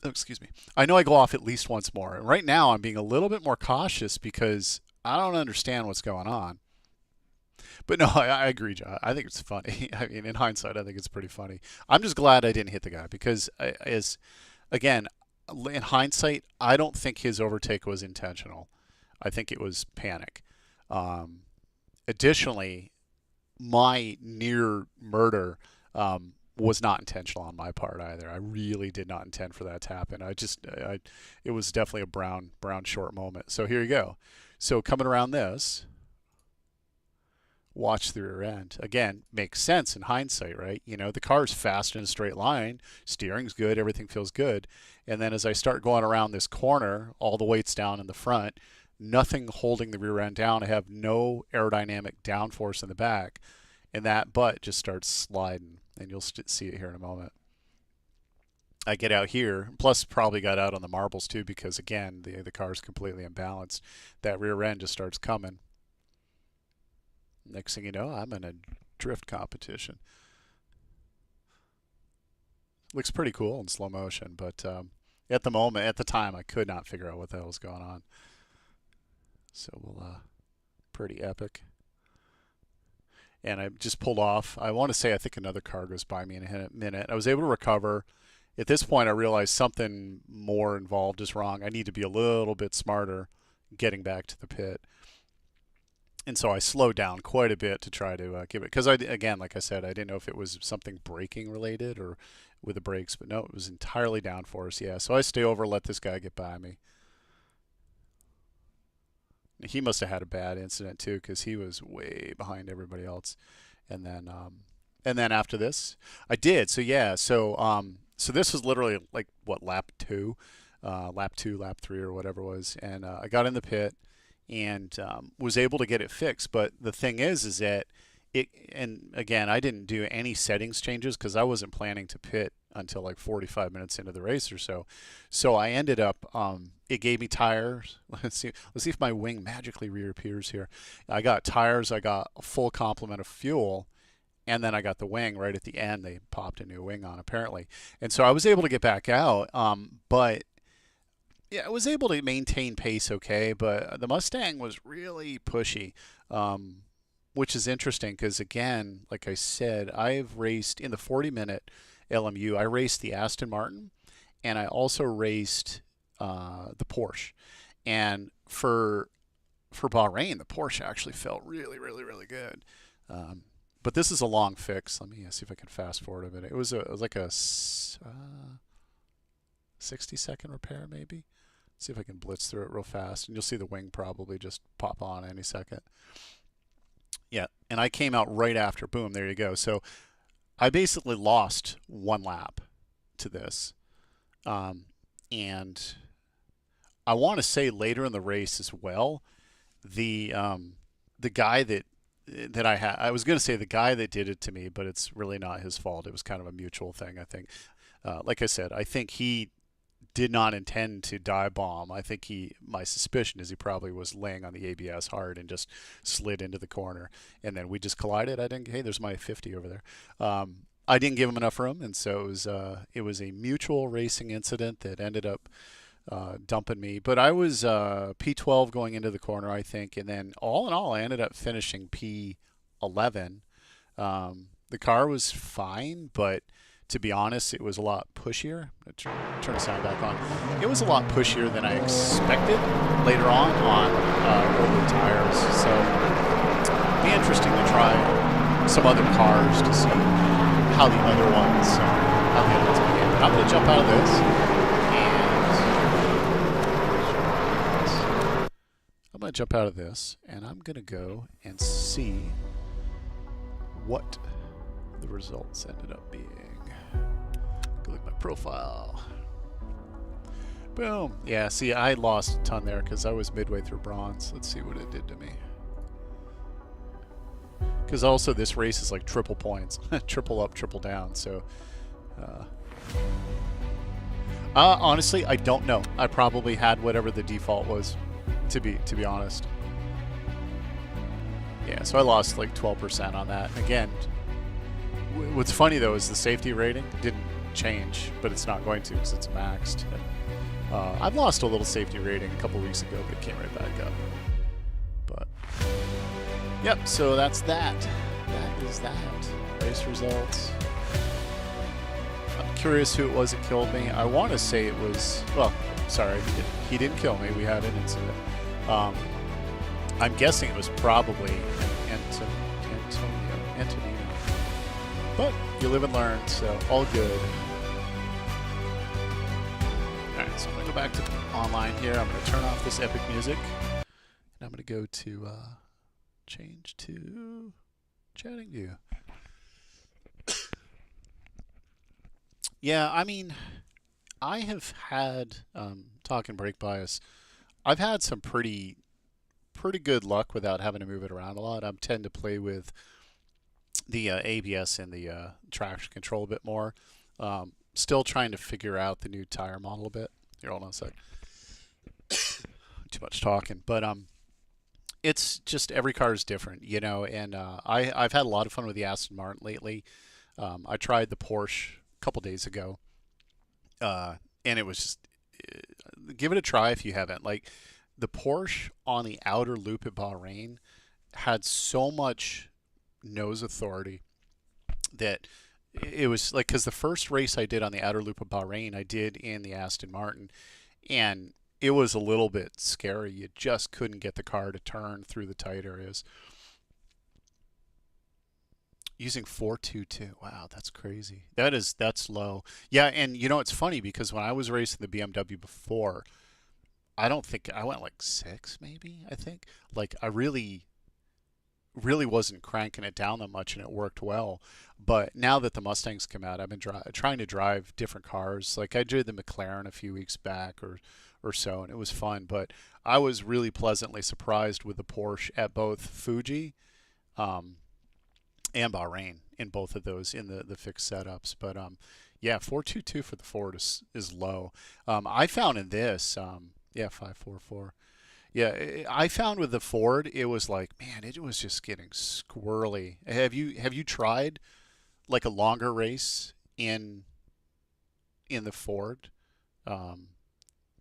Oh, excuse me. I know I go off at least once more. And right now I'm being a little bit more cautious because I don't understand what's going on. But no, I agree, John. I think it's funny. I mean, in hindsight, I think it's pretty funny. I'm just glad I didn't hit the guy because, again, in hindsight, I don't think his overtake was intentional. I think it was panic. Additionally, my near murder was not intentional on my part either. I really did not intend for that to happen. It was definitely a brown short moment. So here you go. So coming around this, watch the rear end. Again, makes sense in hindsight, right? You know, the car's fast in a straight line, steering's good, everything feels good. And then as I start going around this corner, all the weight's down in the front, nothing holding the rear end down. I have no aerodynamic downforce in the back, and that butt just starts sliding, and you'll see it here in a moment. I get out here, plus probably got out on the marbles too, because again, the car's completely imbalanced. That rear end just starts coming. Next thing you know, I'm in a drift competition. Looks pretty cool in slow motion, but at the time, I could not figure out what the hell was going on. So pretty epic. And I just pulled off. I want to say I think another car goes by me in a minute. I was able to recover. At this point, I realized something more involved is wrong. I need to be a little bit smarter getting back to the pit. And so I slowed down quite a bit to try to give it, because again, like I said, I didn't know if it was something braking related or with the brakes, but no, it was entirely downforce. Yeah, so I stay over, let this guy get by me. He must have had a bad incident too, because he was way behind everybody else. And then after this, I did. So yeah, so this was literally like what, lap 2, lap 3 or whatever it was, and I got in the pit and was able to get it fixed. But the thing is that it, and again, I didn't do any settings changes because I wasn't planning to pit until like 45 minutes into the race or so. So I ended up, it gave me tires. Let's see if my wing magically reappears here. I got tires, I got a full complement of fuel, and then I got the wing right at the end. They popped a new wing on apparently. And so I was able to get back out, but yeah, I was able to maintain pace okay, but the Mustang was really pushy, which is interesting because, again, like I said, I've raced in the 40-minute LMU. I raced the Aston Martin, and I also raced the Porsche. And for Bahrain, the Porsche actually felt really, really, really good. But this is a long fix. Let me see if I can fast forward a minute. It was like a 60-second repair, maybe. See if I can blitz through it real fast, and you'll see the wing probably just pop on any second. Yeah, and I came out right after. Boom, there you go. So I basically lost 1 lap to this, and I want to say later in the race as well, the guy that I was going to say the guy that did it to me, but it's really not his fault. It was kind of a mutual thing, I think. Like I said, I think he did not intend to dive bomb. I think my suspicion is he probably was laying on the ABS hard and just slid into the corner, and then we just collided. Hey, there's my 50 over there. I didn't give him enough room, and so it was a mutual racing incident that ended up dumping me. But I was P12 going into the corner, I think, and then all in all, I ended up finishing P11. The car was fine, but to be honest, it was a lot pushier. Turn the sound back on. It was a lot pushier than I expected later on older tires. So it'd be interesting to try some other cars to see how the other ones behave. I'm going to jump out of this. I'm going to jump out of this, and I'm going to go and see what the results ended up being. Go look at my profile. Boom. Yeah, see, I lost a ton there because I was midway through bronze. Let's see what it did to me. Because also this race is like triple points. Triple up, triple down. So, honestly, I don't know. I probably had whatever the default was, to be honest. Yeah, so I lost like 12% on that. Again, what's funny though is the safety rating didn't change, but it's not going to because it's maxed. I've lost a little safety rating a couple weeks ago, but it came right back up. But yep, so that's that. That is that. Race results. I'm curious who it was that killed me. I want to say it was, well, sorry, he didn't kill me. We had an incident. I'm guessing it was probably Antonino. But you live and learn, so all good. Alright, so I'm going to go back to online here. I'm going to turn off this epic music. And I'm going to go to change to chatting view. Yeah, I mean, I have had, talking brake bias, I've had some pretty good luck without having to move it around a lot. I tend to play with the ABS and the traction control a bit more. Still trying to figure out the new tire model a bit. Here, hold on a sec. Too much talking, but it's just every car is different, you know. And I've had a lot of fun with the Aston Martin lately. I tried the Porsche a couple days ago, and it was just give it a try if you haven't. Like the Porsche on the outer loop at Bahrain had so much nose authority that it was like, because the first race I did on the outer loop of Bahrain, I did in the Aston Martin, and it was a little bit scary. You just couldn't get the car to turn through the tight areas. Using 422, wow, that's crazy. That's low. Yeah, and you know it's funny because when I was racing the BMW before, I don't think I went like 6, maybe. I think like I really wasn't cranking it down that much, and it worked well. But now that the Mustangs come out, I've been trying to drive different cars. Like I did the McLaren a few weeks back or so, and it was fun. But I was really pleasantly surprised with the Porsche at both Fuji and Bahrain, in both of those in the fixed setups. But yeah, 422 for the Ford is low. I found in this, yeah, 544. Yeah, I found with the Ford, it was like, man, it was just getting squirrely. Have you tried like a longer race in the Ford,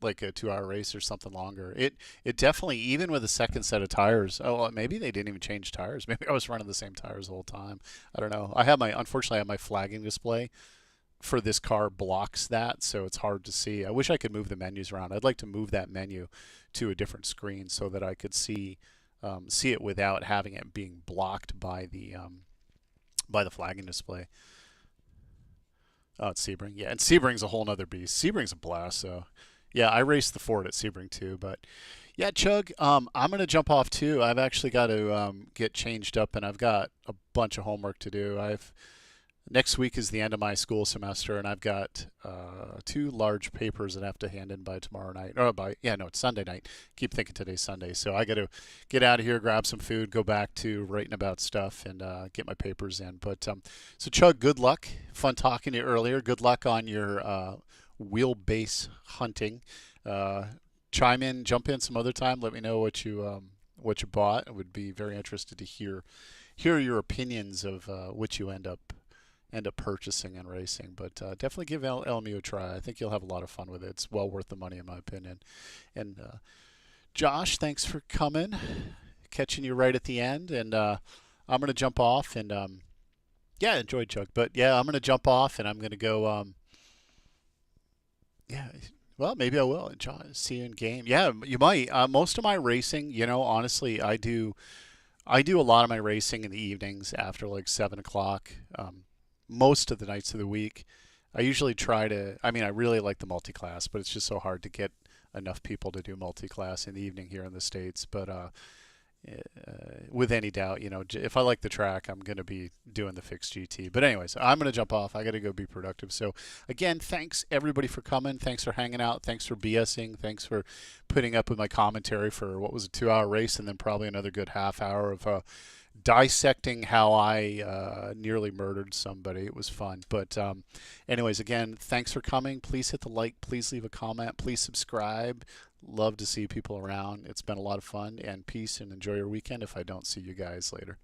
like a 2-hour race or something longer? It definitely, even with a second set of tires. Oh, maybe they didn't even change tires. Maybe I was running the same tires the whole time. I don't know. Unfortunately, I have my flagging display for this car blocks that, so it's hard to see. I wish I could move the menus around. I'd like to move that menu to a different screen so that I could see it without having it being blocked by the flagging display. Oh, it's Sebring. Yeah, and Sebring's a whole nother beast. Sebring's a blast. So yeah, I raced the Ford at Sebring too. But yeah, Chug, I'm gonna jump off too. I've actually got to get changed up, and I've got a bunch of homework to do. Next week is the end of my school semester, and I've got 2 large papers that I have to hand in by tomorrow night. It's Sunday night. Keep thinking today's Sunday. So I got to get out of here, grab some food, go back to writing about stuff, and get my papers in. But so Chug, good luck. Fun talking to you earlier. Good luck on your wheelbase hunting. Jump in some other time. Let me know what you bought. I would be very interested to hear your opinions of what you end up purchasing and racing. But definitely give LMU a try. I think you'll have a lot of fun with it. It's well worth the money, in my opinion. And Josh, thanks for coming, catching you right at the end. And I'm going to jump off and yeah, enjoy Chuck. But yeah, I'm going to jump off and I'm going to go yeah, well, maybe I will. See you in game. Yeah, you might. Most of my racing, you know, honestly, I do a lot of my racing in the evenings after like 7 o'clock. Most of the nights of the week. I usually try to, I mean, I really like the multi-class, but it's just so hard to get enough people to do multi-class in the evening here in the States. But with any doubt, you know, if I like the track, I'm going to be doing the fixed GT. But anyways, I'm going to jump off. I got to go be productive. So again, thanks everybody for coming. Thanks for hanging out. Thanks for BSing. Thanks for putting up with my commentary for what was a 2-hour race, and then probably another good half hour of dissecting how I nearly murdered somebody. It was fun. But anyways, again, thanks for coming. Please hit the like. Please leave a comment. Please subscribe. Love to see people around. It's been a lot of fun, and peace, and enjoy your weekend if I don't see you guys later.